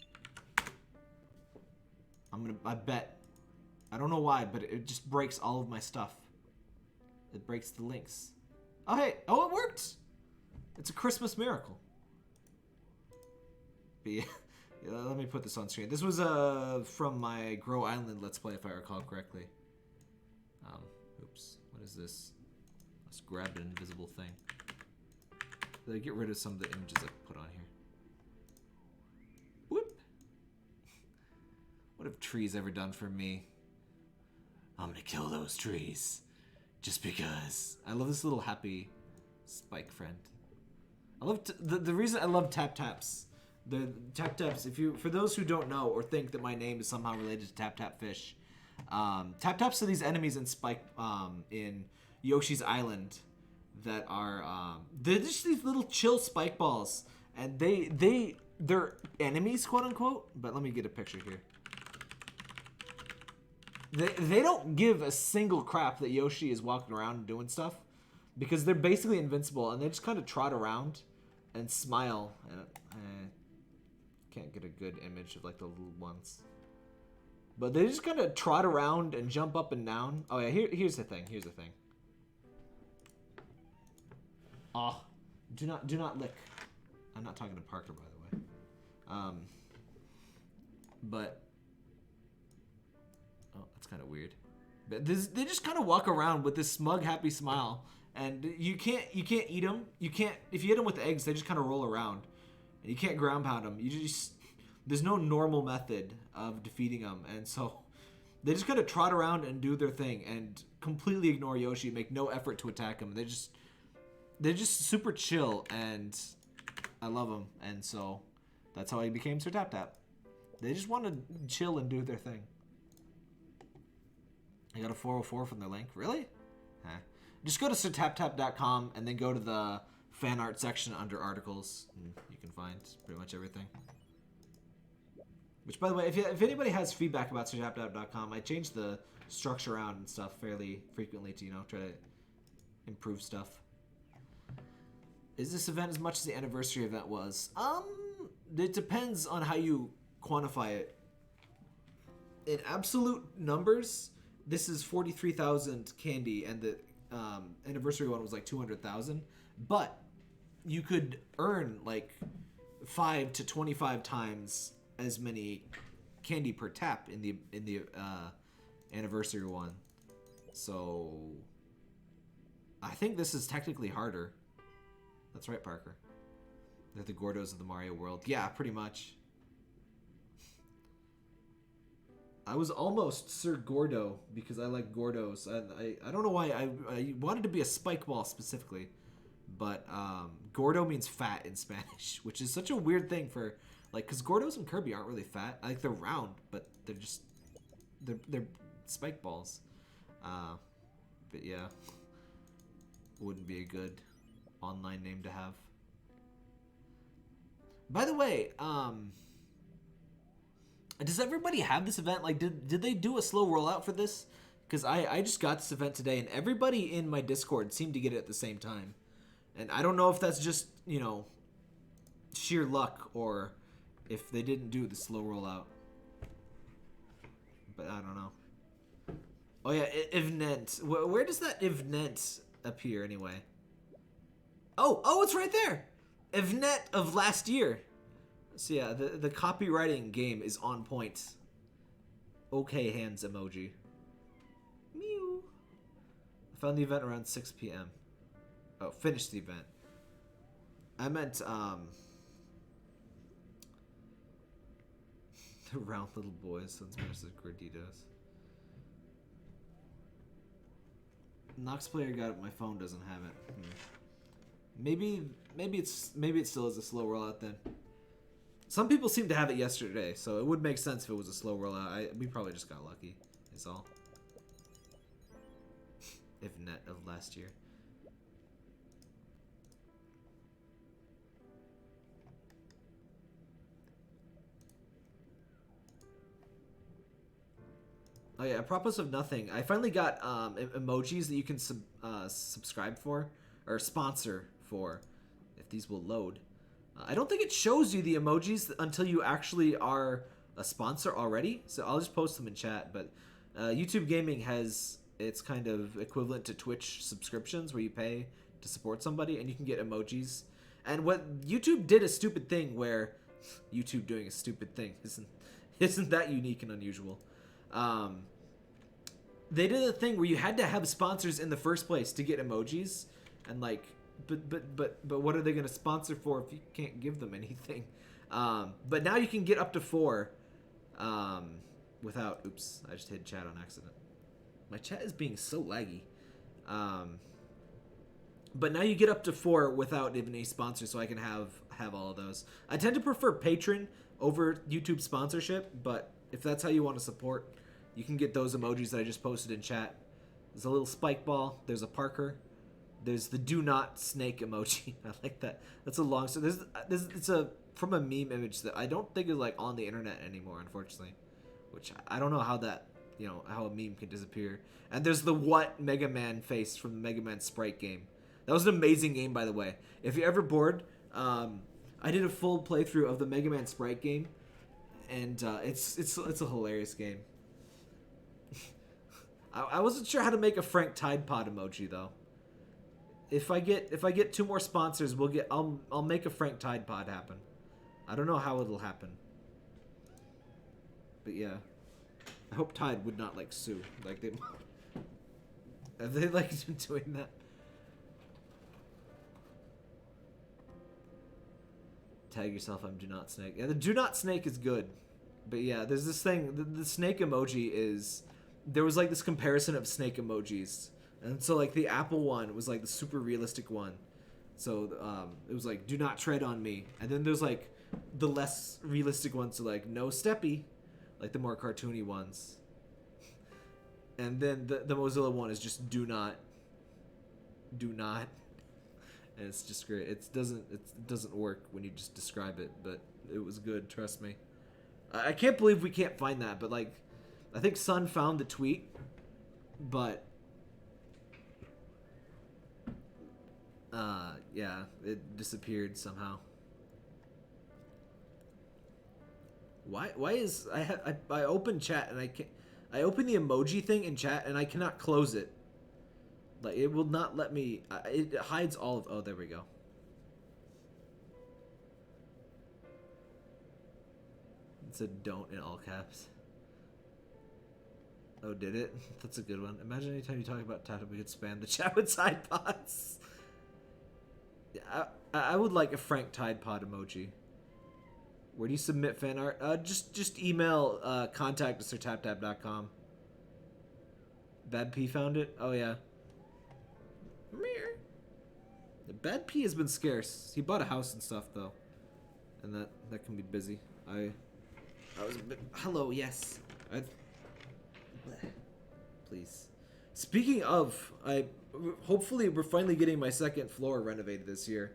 Speaker 1: I bet. I don't know why, but it just breaks all of my stuff. It breaks the links. Oh hey, it worked! It's a Christmas miracle. But yeah, let me put this on screen. This was from my Grow Island Let's Play, if I recall correctly. Oops, what is this? Let's grab an invisible thing. Did I get rid of some of the images I put on here? Whoop! What have trees ever done for me? I'm gonna kill those trees. Just because. I love this little happy spike friend. I love the reason I love tap taps. The tap taps. For those who don't know or think that my name is somehow related to tap tap fish, tap taps are these enemies in Spike in Yoshi's Island that are they're just these little chill spike balls, and they're enemies, quote unquote. But let me get a picture here. They don't give a single crap that Yoshi is walking around doing stuff, because they're basically invincible, and they just kind of trot around and smile. And can't get a good image of the little ones, but they just kind of trot around and jump up and down. Oh yeah, here's the thing. Oh, do not lick. I'm not talking to Parker, by the way. But oh, that's kind of weird. But they just kind of walk around with this smug, happy smile, and you can't eat them. You can't, if you hit them with the eggs, they just kind of roll around, and you can't ground pound them. there's no normal method of defeating them, and so they just kind of trot around and do their thing and completely ignore Yoshi, make no effort to attack him. They're just super chill, and I love them, and so that's how I became Sir Tap Tap. They just want to chill and do their thing. I got a 404 from their link. Really? Huh. Just go to sirtaptap.com and then go to the fan art section under articles, and you can find pretty much everything. Which, by the way, if anybody has feedback about sirtaptap.com, I change the structure around and stuff fairly frequently to, you know, try to improve stuff. Is this event as much as the anniversary event was? It depends on how you quantify it. In absolute numbers, this is 43,000 candy, and the anniversary one was like 200,000. But you could earn like 5 to 25 times as many candy per tap in the anniversary one. So I think this is technically harder. That's right, Parker. They're the Gordos of the Mario world. Yeah, pretty much. I was almost Sir Gordo because I like Gordos. I don't know why. I wanted to be a spike ball specifically. But Gordo means fat in Spanish, which is such a weird thing for, like, because Gordos and Kirby aren't really fat. Like, they're round, but they're just, they're spike balls. But yeah, wouldn't be a good online name to have. By the way, does everybody have this event? Like, did they do a slow rollout for this? Because I just got this event today, and everybody in my Discord seemed to get it at the same time. And I don't know if that's just, you know, sheer luck or if they didn't do the slow rollout. But I don't know. Oh yeah, event. Where does that event appear anyway? Oh, it's right there. Event of last year. So yeah, the copywriting game is on point. Okay hands emoji. Mew. I found the event around 6 p.m. Oh, finished the event. I meant, the round little boys, Sons versus Gorditos. Nox player got it, my phone doesn't have it. Maybe it still is a slow rollout then. Some people seem to have it yesterday, so it would make sense if it was a slow rollout. We probably just got lucky, is all. If net of last year. Oh yeah, apropos of nothing, I finally got emojis that you can subscribe for, or sponsor for, if these will load. I don't think it shows you the emojis until you actually are a sponsor already, so I'll just post them in chat, but YouTube Gaming has its kind of equivalent to Twitch subscriptions where you pay to support somebody and you can get emojis. And what YouTube did a stupid thing where, YouTube doing a stupid thing isn't that unique and unusual. They did a thing where you had to have sponsors in the first place to get emojis, and like, but what are they going to sponsor for if you can't give them anything? But now you can get up to 4, without. Oops, I just hit chat on accident. My chat is being so laggy. But now you get up to 4 without even a sponsor, so I can have all of those. I tend to prefer Patreon over YouTube sponsorship, but if that's how you want to support, you can get those emojis that I just posted in chat. There's a little spike ball. There's a Parker. There's the do not snake emoji. I like that. That's a long. So it's from a meme image that I don't think is like on the internet anymore, unfortunately. Which I don't know how that, you know, how a meme can disappear. And there's the what Mega Man face from the Mega Man Sprite game. That was an amazing game, by the way. If you're ever bored, I did a full playthrough of the Mega Man Sprite game, and it's a hilarious game. I wasn't sure how to make a Frank Tide Pod emoji though. If I get 2 more sponsors, I'll make a Frank Tide Pod happen. I don't know how it'll happen, but yeah, I hope Tide would not like sue. Like they have they like been doing that. tag yourself. I'm do not snake. Yeah, the do not snake is good. But yeah, there's this thing. The snake emoji is... There was like this comparison of snake emojis. And so like the Apple one was like the super realistic one. So it was like, do not tread on me. And then there's like the less realistic ones, so like no steppy. Like the more cartoony ones. And then the Mozilla one is just do not. Do not. And it's just great. It doesn't work when you just describe it, but it was good, trust me. I can't believe we can't find that, but like I think Sun found the tweet, but yeah, it disappeared somehow. Why is I open chat and I open the emoji thing in chat and I cannot close it. Like it will not let me. It hides all of. Oh, there we go. It said "don't" in all caps. Oh, did it? That's a good one. Imagine anytime you talk about Tata, we could spam the chat with Tide Pods. Yeah, I would like a Frank Tide Pod emoji. Where do you submit fan art? Just email contact@taptap.com. Bad P found it? Oh, yeah. The Bad P has been scarce. He bought a house and stuff, though. And that can be busy. I was a bit... Hello, yes. Please. Speaking of, hopefully we're finally getting my second floor renovated this year.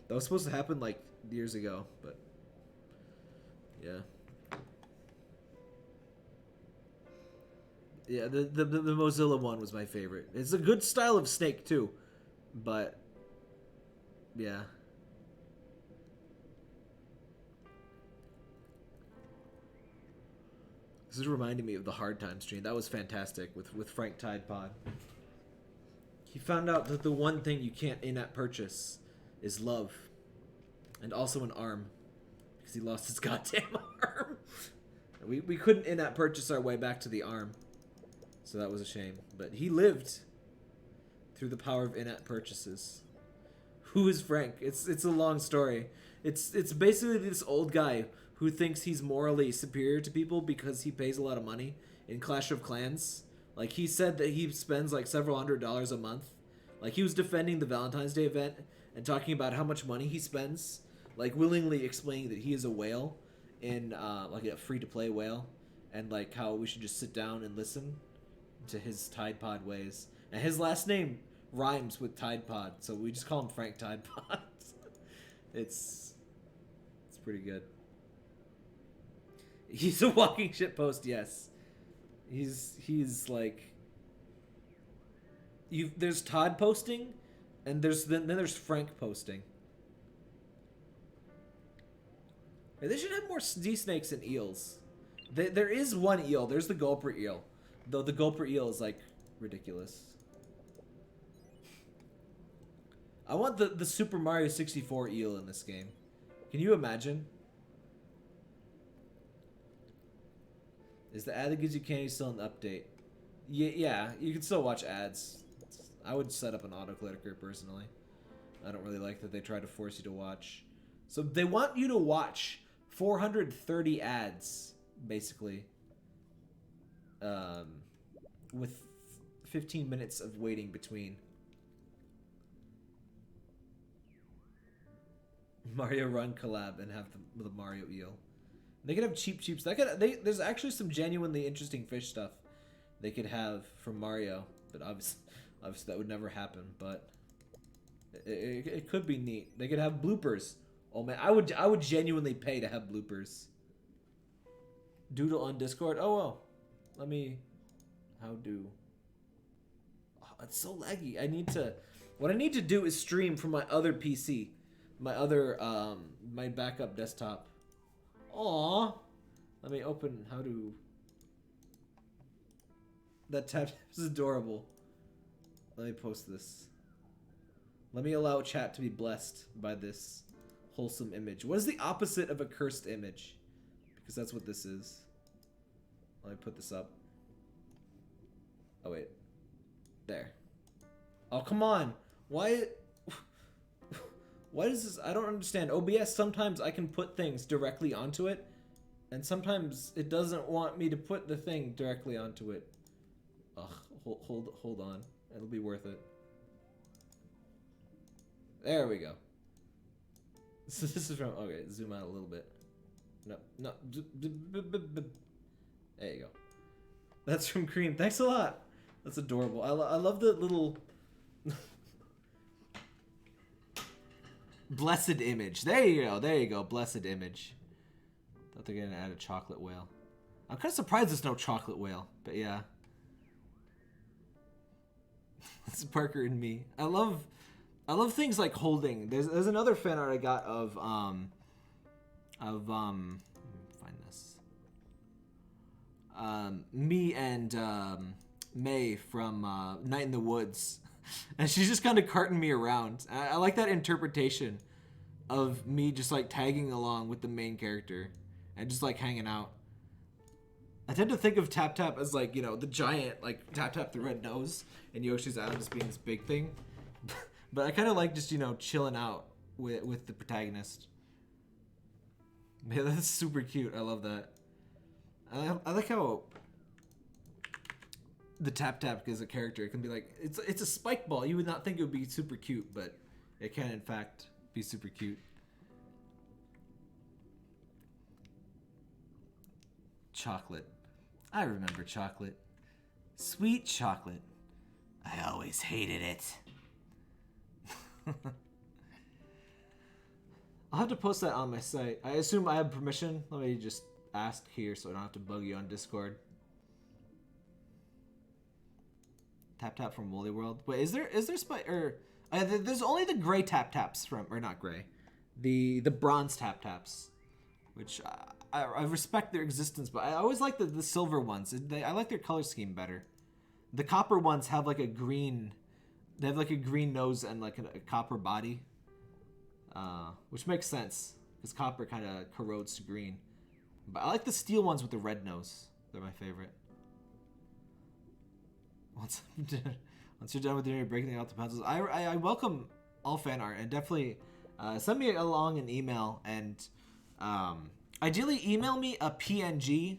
Speaker 1: That was supposed to happen, like, years ago, but... Yeah. Yeah, the Mozilla one was my favorite. It's a good style of snake too, but yeah. This is reminding me of the Hard Time stream. That was fantastic with Frank Tide Pod. He found out that the one thing you can't in-app purchase is love, and also an arm, because he lost his goddamn arm. We couldn't in-app purchase our way back to the arm. So that was a shame. But he lived through the power of in-app purchases. Who is Frank? It's a long story. It's basically this old guy who thinks he's morally superior to people because he pays a lot of money in Clash of Clans. Like, he said that he spends like several $100s a month. Like, he was defending the Valentine's Day event and talking about how much money he spends. Like, willingly explaining that he is a whale in like a free-to-play whale. And like how we should just sit down and listen to his Tide Pod ways. And his last name rhymes with Tide Pod, so we just call him Frank Tide Pod. It's pretty good. He's a walking shitpost, yes. He's like there's Todd posting, and then there's Frank posting. They should have more sea snakes and eels. There is one eel. There's the Gulper Eel. Though the Gulper Eel is, like, ridiculous. I want the Super Mario 64 eel in this game. Can you imagine? Is the ad that gives you candy still in the update? Yeah, you can still watch ads. I would set up an auto-clicker, personally. I don't really like that they try to force you to watch. So they want you to watch 430 ads, basically. With 15 minutes of waiting between. Mario Run collab and have the Mario Eel. They could have cheap stuff. There's actually some genuinely interesting fish stuff they could have from Mario, but obviously that would never happen. But it could be neat. They could have bloopers. Oh man, I would genuinely pay to have bloopers. Doodle on Discord. Oh well, let me. How do? Oh, it's so laggy. What I need to do is stream from my other PC, my other my backup desktop. Aww. Let me open. How do? That tab is adorable. Let me post this. Let me allow chat to be blessed by this wholesome image. What is the opposite of a cursed image? Because that's what this is. Let me put this up. Oh, wait. There. Oh, come on. Why Why does this? I don't understand. OBS, sometimes I can put things directly onto it, and sometimes it doesn't want me to put the thing directly onto it. Ugh, hold on. It'll be worth it. There we go. So this is from, okay, zoom out a little bit. No. There you go. That's from Cream. Thanks a lot. That's adorable. I love the little... Blessed image. There you go. Blessed image. Thought they're gonna add a chocolate whale. I'm kind of surprised there's no chocolate whale, but yeah. It's Parker and me. I love things like holding. There's another fan art I got of let me find this. Me and May from Night in the Woods. And she's just kind of carting me around. I like that interpretation of me just like tagging along with the main character and just like hanging out. I tend to think of Tap Tap as like, you know, the giant, like Tap Tap the red nose, and Yoshi's Island as being this big thing. But I kind of like just, you know, chilling out with the protagonist. Man, that's super cute. I love that. I like how the Tap Tap as a character, it can be like, it's a spike ball. You would not think it would be super cute, but it can in fact be super cute. Chocolate. I remember chocolate. Sweet chocolate. I always hated it. I'll have to post that on my site. I assume I have permission. Let me just ask here so I don't have to bug you on Discord. Tap Tap from Woolly World. Wait, is there there's only the gray Tap Taps from, or not gray, the bronze Tap Taps, which I respect their existence, but I always like the silver ones. I like their color scheme better. The copper ones have like a green, they have like a green nose and like a copper body, which makes sense because copper kind of corrodes to green. But I like the steel ones with the red nose. They're my favorite. Once you're done with your breaking out the pencils, I welcome all fan art, and definitely send me along an email, and ideally email me a PNG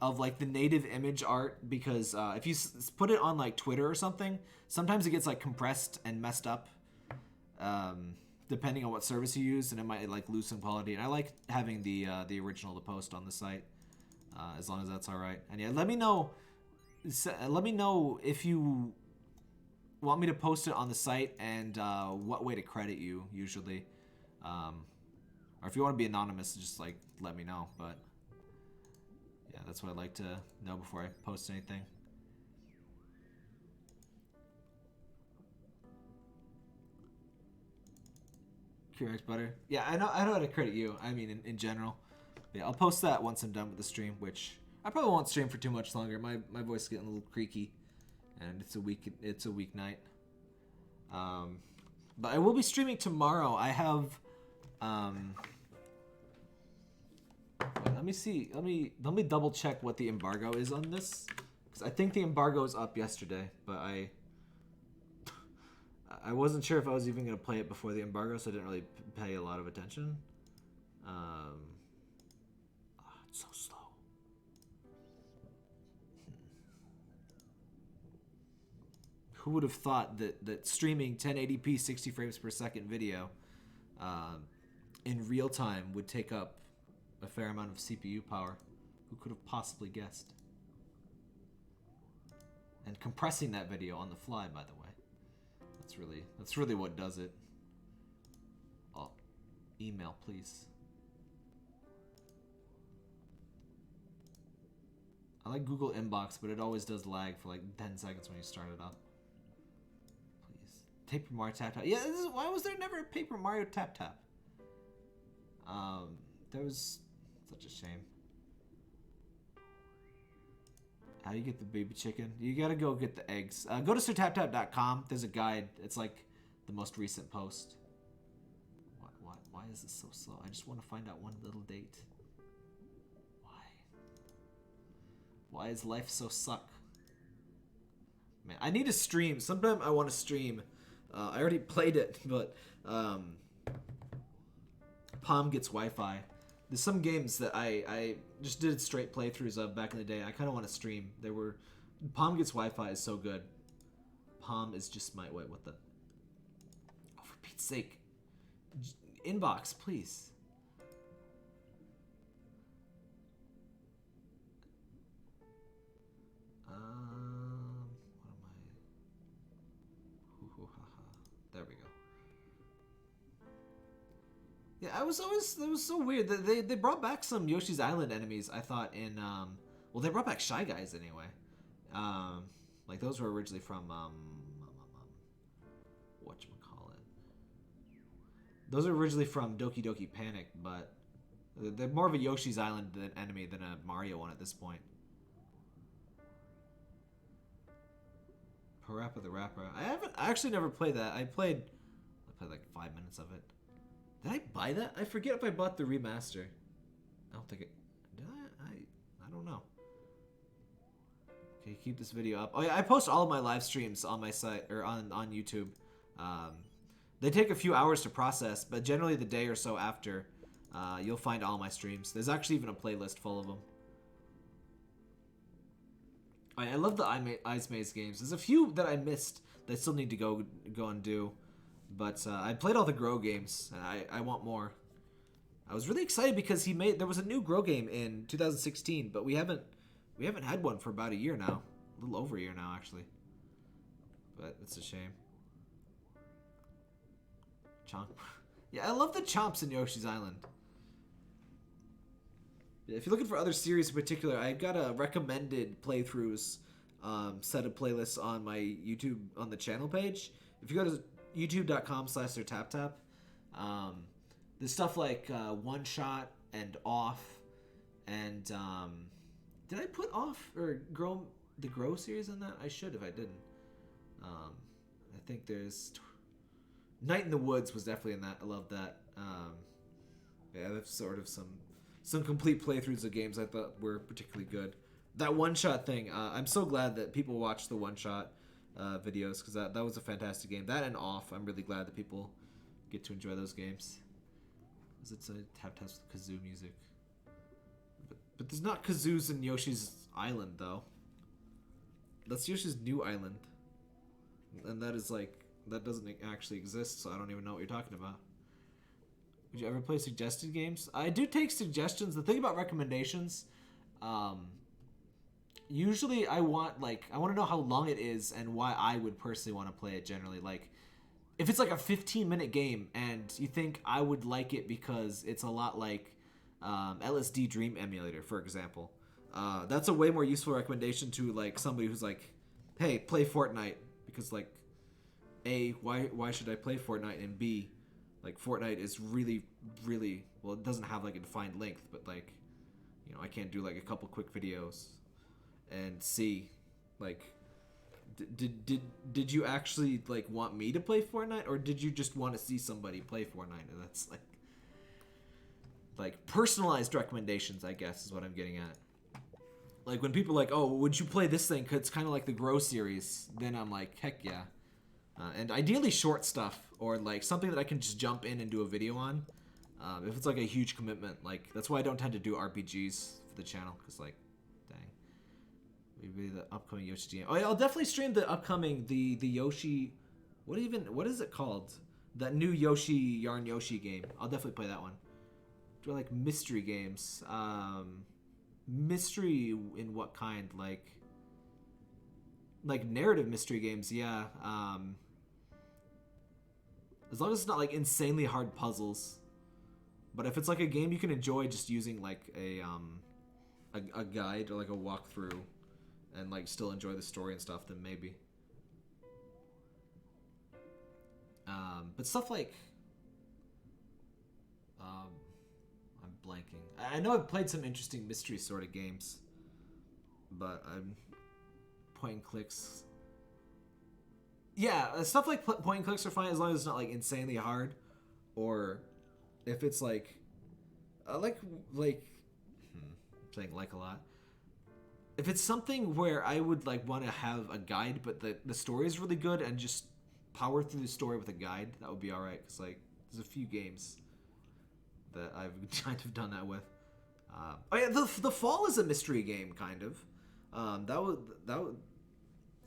Speaker 1: of like the native image art, because if you put it on like Twitter or something, sometimes it gets like compressed and messed up depending on what service you use, and it might like lose some quality. And I like having the original to post on the site, as long as that's all right. And yeah, let me know if you want me to post it on the site, and what way to credit you usually, or if you want to be anonymous, just like let me know. But yeah, that's what I'd like to know before I post anything. Curex butter. Yeah, I know how to credit you. I mean, in general. But yeah, I'll post that once I'm done with the stream, which I probably won't stream for too much longer. My voice is getting a little creaky, and it's a weeknight. But I will be streaming tomorrow. I have let me see. Let me double check what the embargo is on this, because I think the embargo is up yesterday, but I wasn't sure if I was even gonna play it before the embargo, so I didn't really pay a lot of attention. It's so slow. Who would have thought that streaming 1080p 60 frames per second video in real time would take up a fair amount of CPU power? Who could have possibly guessed? And compressing that video on the fly, by the way. That's really what does it. Oh, email, please. I like Google Inbox, but it always does lag for like 10 seconds when you start it up. Please. Paper Mario Tap Tap. Yeah, why was there never a Paper Mario Tap Tap? That was such a shame. How do you get the baby chicken? You gotta go get the eggs. Go to SirTapTap.com. There's a guide. It's like the most recent post. Why is this so slow? I just want to find out one little date. Why is life so suck? Man, I need to stream. Sometime I want to stream. I already played it, but Palm gets Wi-Fi. There's some games that I just did straight playthroughs of back in the day. I kind of want to stream. Palm gets Wi-Fi is so good. Palm is just my... Wait, what the... Oh, for Pete's sake. Inbox, please. What am I... There we go. Yeah, it was so weird. They brought back some Yoshi's Island enemies, I thought, in... Well, they brought back Shy Guys, anyway. Like, those were originally from, whatchamacallit. Those are originally from Doki Doki Panic, but they're more of a Yoshi's Island enemy than a Mario one at this point. Parappa the Rapper. I actually never played that. I played like 5 minutes of it. Did I buy that? I forget if I bought the remaster. I don't think it... Did I don't know. Okay, keep this video up. Oh yeah, I post all of my live streams on my site, or on YouTube. They take a few hours to process, but generally the day or so after, you'll find all my streams. There's actually even a playlist full of them. I love the Ice Maze games. There's a few that I missed that I still need to go and do. But I played all the Grow games, and I want more. I was really excited because there was a new Grow game in 2016, but we haven't had one for about a year now. A little over a year now, actually. But it's a shame. Chomp. Yeah, I love the chomps in Yoshi's Island. If you're looking for other series in particular, I've got a recommended playthroughs set of playlists on my YouTube, on the channel page. If you go to youtube.com/SirTapTap, there's stuff like One Shot and Off, and did I put Off or the Grow series on that? I should if I didn't. I think there's Night in the Woods was definitely in that. I love that. Yeah, that's sort of some complete playthroughs of games I thought were particularly good. That One Shot thing, I'm so glad that people watch the One Shot videos, because that was a fantastic game. That and Off, I'm really glad that people get to enjoy those games. It's a tap with kazoo music. But there's not kazoos in Yoshi's Island, though. That's Yoshi's New Island. And that is like, that doesn't actually exist, so I don't even know what you're talking about. Would you ever play suggested games? I do take suggestions. The thing about recommendations, usually I want to know how long it is and why I would personally want to play it generally. Like, if it's like a 15-minute game and you think I would like it because it's a lot like LSD Dream Emulator, for example, that's a way more useful recommendation to like somebody who's like, hey, play Fortnite, because like, A, why should I play Fortnite, and B, like, Fortnite is really, really, well, it doesn't have like a defined length, but like, you know, I can't do like a couple quick videos. And C, like, did you actually like want me to play Fortnite, or did you just want to see somebody play Fortnite? And that's like personalized recommendations, I guess, is what I'm getting at. Like when people are like, oh, would you play this thing? 'Cause it's kind of like the Grow series. Then I'm like, heck yeah. And ideally short stuff, or like something that I can just jump in and do a video on. If it's like a huge commitment, like that's why I don't tend to do RPGs for the channel, because like, dang. Maybe the upcoming Yoshi game. Oh yeah, I'll definitely stream the upcoming the Yoshi. What is it called? That new Yoshi Yarn Yoshi game. I'll definitely play that one. Do I like mystery games? Mystery in what kind? Like narrative mystery games, yeah. As long as it's not like insanely hard puzzles. But if it's like a game you can enjoy just using like a guide or like a walkthrough and like still enjoy the story and stuff, then maybe. But stuff like I'm blanking. I know I've played some interesting mystery sort of games, but I'm point and clicks. Yeah, stuff like point and clicks are fine as long as it's not like insanely hard, or if it's like I'm saying like a lot. If it's something where I would like want to have a guide, but the story is really good and just power through the story with a guide, that would be all right. 'Cause like
Speaker 2: There's a few games that I've kind of done that with. Oh yeah, the Fall is a mystery game, kind of.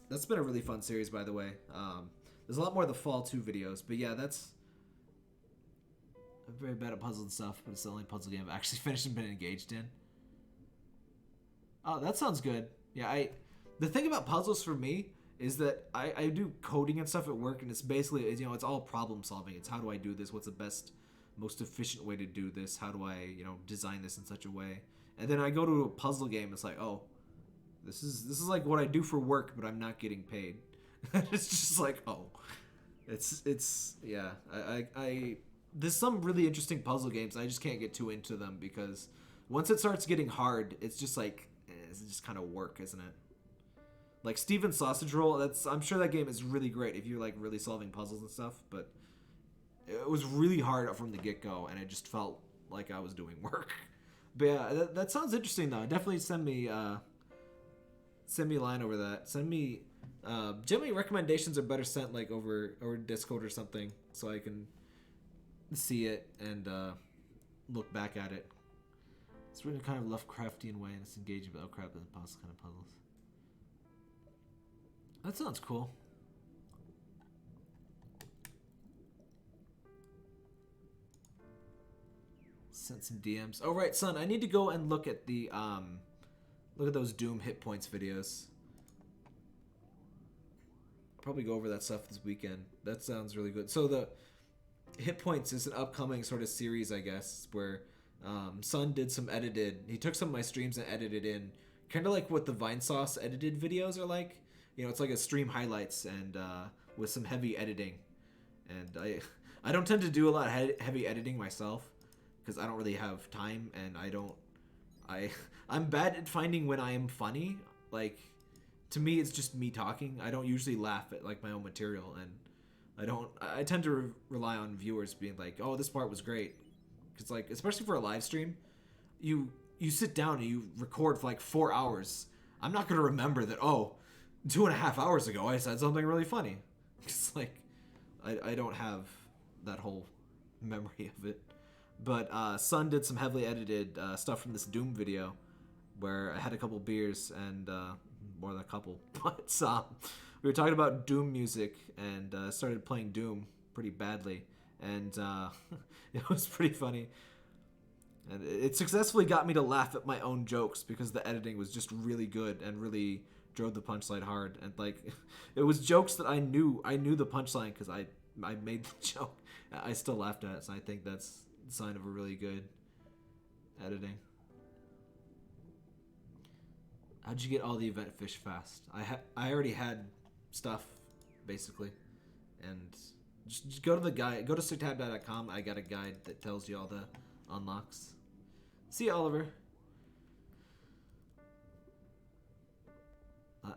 Speaker 2: That's been a really fun series, by the way. There's a lot more of the Fall 2 videos, but yeah, that's... I'm very bad at puzzle and stuff, but it's the only puzzle game I've actually finished and been engaged in. Oh, that sounds good. Yeah, the thing about puzzles for me is that I do coding and stuff at work, and it's basically, you know, it's all problem solving. It's how do I do this? What's the best, most efficient way to do this? How do I, you know, design this in such a way? And then I go to a puzzle game, it's like, oh, this is like what I do for work, but I'm not getting paid. It's just like, oh, it's yeah. I there's some really interesting puzzle games. I just can't get too into them because once it starts getting hard, it's just like it's just kind of work, isn't it? Like Steven's Sausage Roll, I'm sure that game is really great if you're like really solving puzzles and stuff, but it was really hard from the get-go, and it just felt like I was doing work. But yeah, that sounds interesting though. Definitely send me a line over that. Send me generally recommendations are better sent like over Discord or something, so I can see it and look back at it. It's written in kind of Lovecraftian way, and it's engaging with Lovecraft and kind of puzzles. That sounds cool. Sent some DMs. Oh right, son, I need to go and look at the look at those Doom hit points videos. I'll probably go over that stuff this weekend. That sounds really good. So the hit points is an upcoming sort of series, I guess, where Son did some edited. He took some of my streams and edited in, kind of like what the Vinesauce edited videos are like. You know, it's like a stream highlights and with some heavy editing. And I don't tend to do a lot of heavy editing myself because I don't really have time, and I'm bad at finding when I am funny. Like, to me, it's just me talking. I don't usually laugh at like my own material, and I tend to rely on viewers being like, oh, this part was great. Because like, especially for a live stream, you sit down and you record for like 4 hours. I'm not going to remember that, oh, 2.5 hours ago I said something really funny. It's like, I don't have that whole memory of it. But Sun did some heavily edited stuff from this Doom video where I had a couple beers and more than a couple. But we were talking about Doom music and started playing Doom pretty badly. And it was pretty funny. And it successfully got me to laugh at my own jokes because the editing was just really good and really drove the punchline hard. And like, it was jokes that I knew the punchline because I made the joke. I still laughed at it, so I think that's a sign of a really good editing. How'd you get all the event fish fast? I already had stuff, basically. And just go to the guide, go to sirtab.com. I got a guide that tells you all the unlocks. See you, Oliver.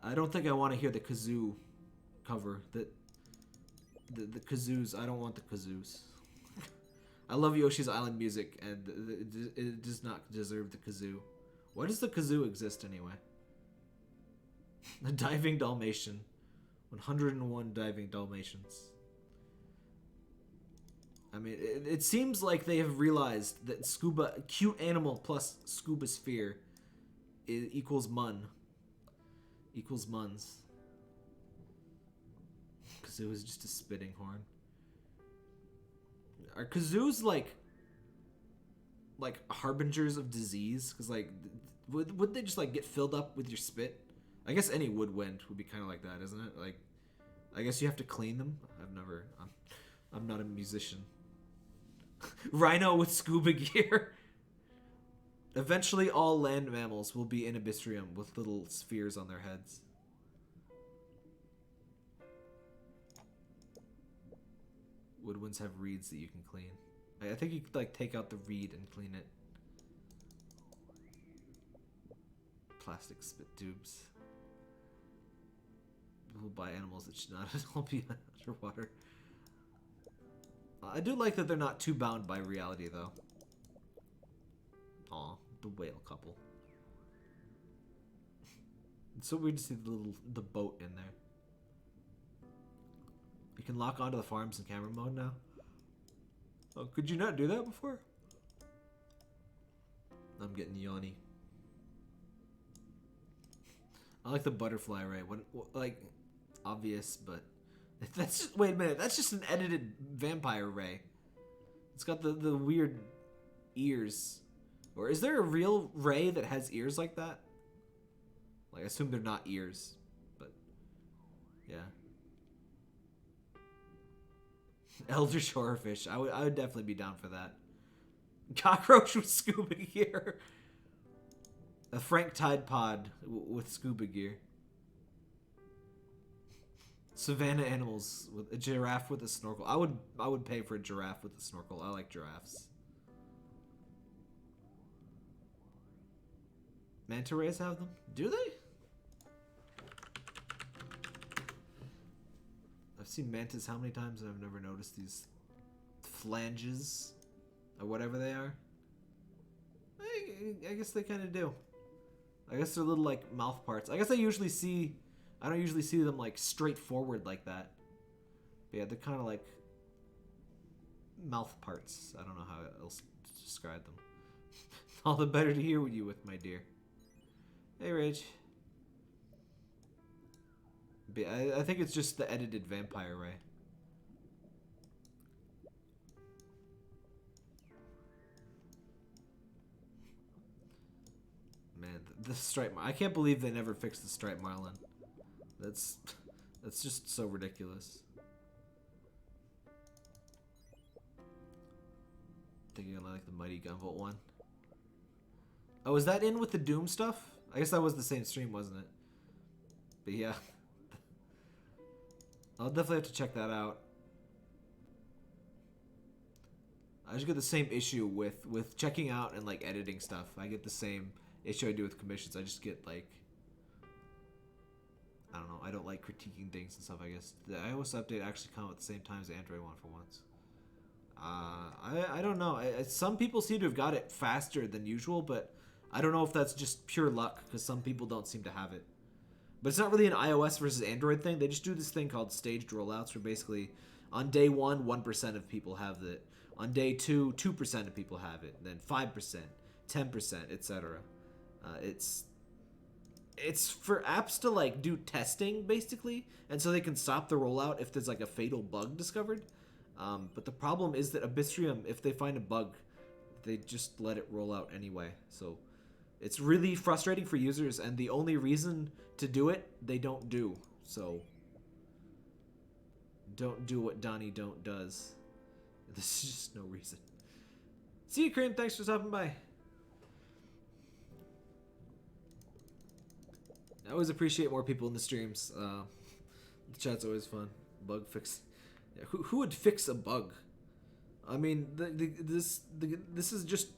Speaker 2: I don't think I want to hear the kazoo cover. The kazoos. I don't want the kazoos. I love Yoshi's Island music, and it does not deserve the kazoo. Why does the kazoo exist anyway? The diving Dalmatian. 101 diving Dalmatians. I mean, it seems like they have realized that scuba, cute animal plus scuba sphere equals mun. Equals muns. Kazoo is just a spitting horn. Are kazoos like harbingers of disease? Because like, would they just like get filled up with your spit? I guess any woodwind would be kind of like that, isn't it? Like, I guess you have to clean them. I'm not a musician. Rhino with scuba gear. Eventually, all land mammals will be in AbyssRium with little spheres on their heads. Woodwinds have reeds that you can clean. I think you could like take out the reed and clean it. Plastic spit tubes. People buy animals that should not all be underwater. I do like that they're not too bound by reality, though. Aw, the whale couple. It's so weird to see the boat in there. You can lock onto the farms in camera mode now. Oh, could you not do that before? I'm getting yawny. I like the butterfly ray. What like, obvious, but that's just, wait a minute. That's just an edited vampire ray. It's got the weird ears. Or is there a real ray that has ears like that? Like, I assume they're not ears, but yeah. Elder shorefish. I would definitely be down for that. Cockroach with scuba gear. A Frank Tide Pod with scuba gear. Savannah Animals with a giraffe with a snorkel. I would pay for a giraffe with a snorkel. I like giraffes. Manta Rays have them? Do they? I've seen mantas how many times and I've never noticed these flanges or whatever they are. I guess they kind of do. I guess they're little like mouth parts. I guess I don't usually see them like straight forward like that. But yeah, they're kind of like mouth parts. I don't know how else to describe them. All the better to hear what you with, my dear. Hey, Rage. But I think it's just the edited vampire ray. Man, the stripe. I can't believe they never fixed the striped marlin. That's just so ridiculous. I think you're gonna like the Mighty Gunvolt one. Oh, is that in with the Doom stuff? I guess that was the same stream, wasn't it? But yeah. I'll definitely have to check that out. I just get the same issue with checking out and like editing stuff. I get the same issue I do with commissions. I just get like, I don't know. I don't like critiquing things and stuff. I guess the iOS update actually come at the same time as the Android one for once. I don't know. Some people seem to have got it faster than usual, but I don't know if that's just pure luck because some people don't seem to have it. But it's not really an iOS versus Android thing. They just do this thing called staged rollouts where basically on day 1, 1% of people have it. On day 2, 2% of people have it. And then 5%, 10%, etc. It's for apps to like do testing basically, and so they can stop the rollout if there's like a fatal bug discovered. But the problem is that AbyssRium, if they find a bug, they just let it roll out anyway. So it's really frustrating for users, and the only reason to do it, they don't do. So don't do what Donnie don't does. This is just no reason. See you, Cream. Thanks for stopping by. I always appreciate more people in the streams. The chat's always fun. Bug fix. Yeah, who would fix a bug? I mean, this is just.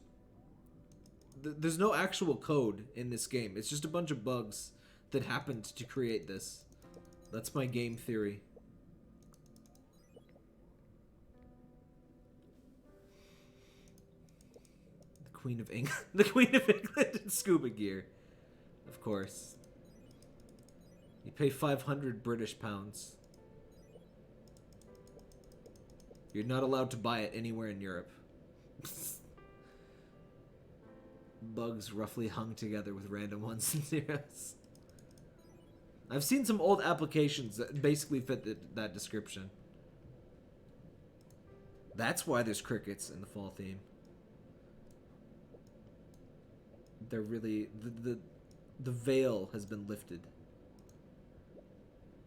Speaker 2: There's no actual code in this game. It's just a bunch of bugs that happened to create this. That's my game theory. The Queen of England. The Queen of England in scuba gear. Of course. You pay 500 British pounds. You're not allowed to buy it anywhere in Europe. Bugs roughly hung together with random ones and zeros. I've seen some old applications that basically fit that description. That's why there's crickets in the fall theme. They're really... The veil has been lifted.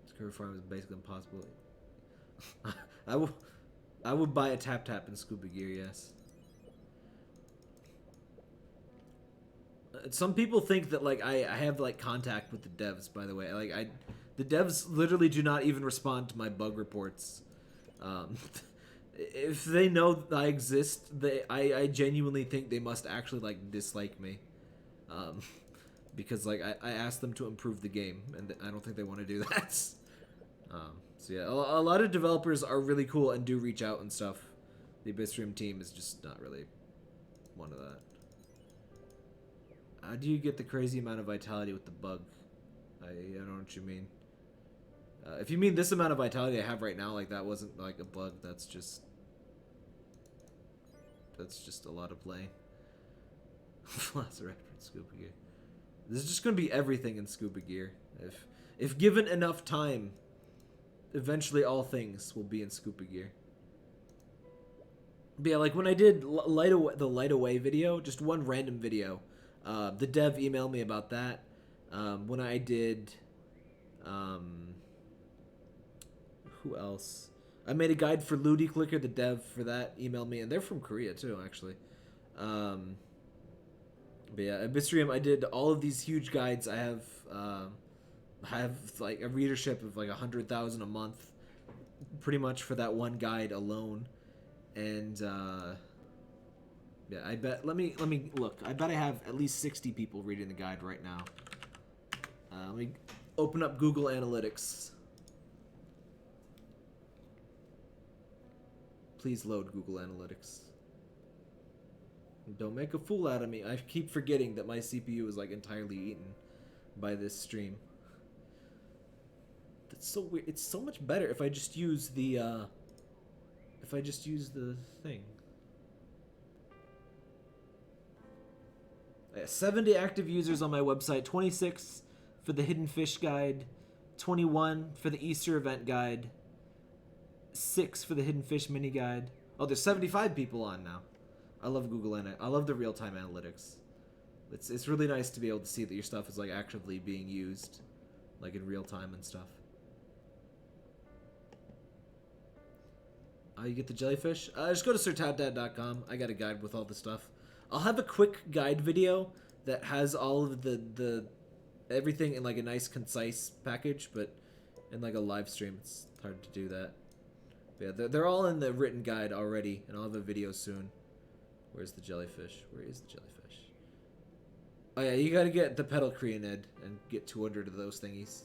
Speaker 2: Scuba farm is basically impossible. I would buy a tap in scuba gear, yes. Some people think that like I have like contact with the devs, by the way. Like the devs literally do not even respond to my bug reports. If they know that I exist, I genuinely think they must actually like dislike me. Because like I asked them to improve the game, and I don't think they want to do that. So yeah, a lot of developers are really cool and do reach out and stuff. The AbyssRium team is just not really one of that. How do you get the crazy amount of vitality with the bug? I don't know what you mean. If you mean this amount of vitality I have right now, like that wasn't like a bug. That's just That's just a lot of playing. Velociraptor and scuba gear. This is just gonna be everything in scuba gear. If given enough time, eventually all things will be in scuba gear. But yeah, like when I did the light away video, just one random video, the dev emailed me about that. When I did, who else? I made a guide for Ludi Clicker, the dev for that emailed me, and they're from Korea too, actually. But yeah, AbyssRium, I did all of these huge guides. I have like a readership of like 100,000 a month, pretty much for that one guide alone. And yeah, I bet. Let me look. I bet I have at least 60 people reading the guide right now. Let me open up Google Analytics. Please load Google Analytics. Don't make a fool out of me. I keep forgetting that my CPU is like entirely eaten by this stream. That's so weird. It's so much better if I just use the thing. 70 active users on my website, 26 for the Hidden Fish Guide, 21 for the Easter event guide, 6 for the Hidden Fish mini guide. Oh, there's 75 people on now. I love Google Analytics. I love the real-time analytics. It's really nice to be able to see that your stuff is like actively being used, like in real time and stuff. You get the jellyfish? Just go to sirtadad.com. I got a guide with all the stuff. I'll have a quick guide video that has all of the everything in like a nice concise package, but in like a live stream it's hard to do that. But yeah, they're all in the written guide already, and I'll have a video soon. Where's the jellyfish? Where is the jellyfish? Oh yeah, you gotta get the pedal creonid and get 200 of those thingies.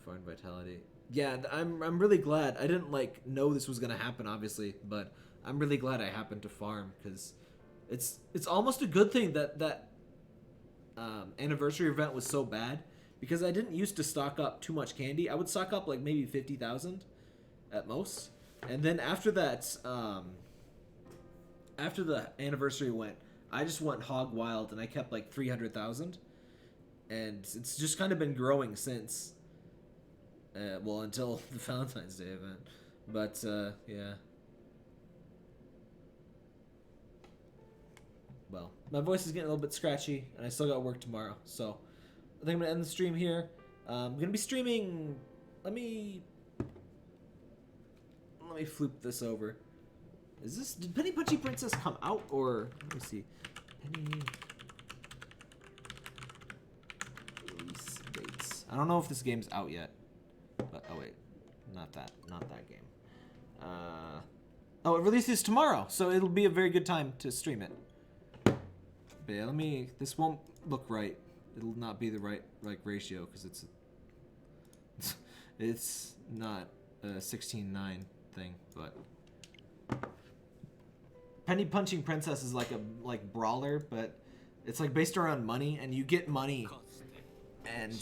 Speaker 2: Foreign vitality. Yeah, I'm really glad. I didn't like know this was gonna happen, obviously, but I'm really glad I happened to farm, because it's almost a good thing that anniversary event was so bad, because I didn't used to stock up too much candy. I would stock up like maybe 50,000 at most, and then after that, after the anniversary went, I just went hog wild and I kept like 300,000, and it's just kind of been growing since. Well, until the Valentine's Day event. But, yeah. Well, my voice is getting a little bit scratchy, and I still got work tomorrow. So, I think I'm going to end the stream here. I'm going to be streaming... Let me flip this over. Did Penny Punchy Princess come out, or... Let me see. Penny... Release dates. I don't know if this game's out yet. But, oh wait, not that game. Oh, it releases tomorrow, so it'll be a very good time to stream it. But yeah, this won't look right. It'll not be the right like ratio, because it's not a 16:9 thing. But Penny Punching Princess is like a brawler, but it's like based around money, and you get money, and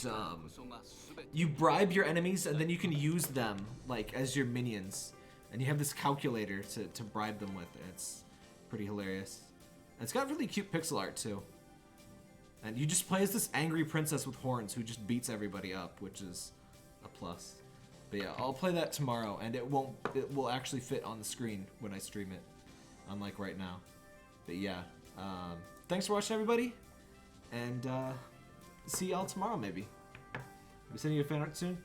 Speaker 2: you bribe your enemies, and then you can use them like as your minions, and you have this calculator to bribe them with. It's pretty hilarious. And it's got really cute pixel art too, and you just play as this angry princess with horns who just beats everybody up, which is a plus. But yeah, I'll play that tomorrow, and it will actually fit on the screen when I stream it, unlike right now. But yeah, thanks for watching, everybody, and see y'all tomorrow maybe. We sending you a fan art soon?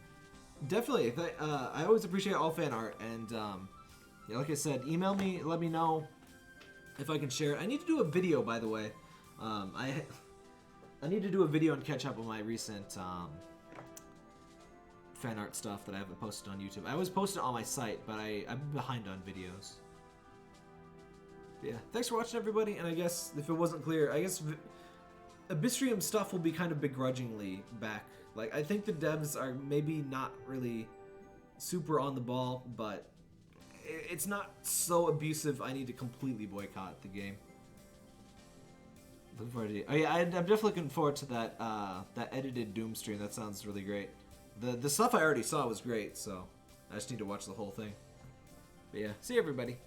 Speaker 2: Definitely. I always appreciate all fan art, and yeah, like I said, email me, let me know if I can share it. I need to do a video, by the way. I need to do a video and catch up on my recent fan art stuff that I haven't posted on YouTube. I always post it on my site, but I'm behind on videos. But yeah, thanks for watching, everybody, and I guess if it wasn't clear, I guess AbyssRium stuff will be kind of begrudgingly back. Like, I think the devs are maybe not really super on the ball, but it's not so abusive I need to completely boycott the game. Looking forward to it. Oh yeah, I'm definitely looking forward to that that edited Doom stream. That sounds really great. The stuff I already saw was great, so I just need to watch the whole thing. But yeah, see everybody.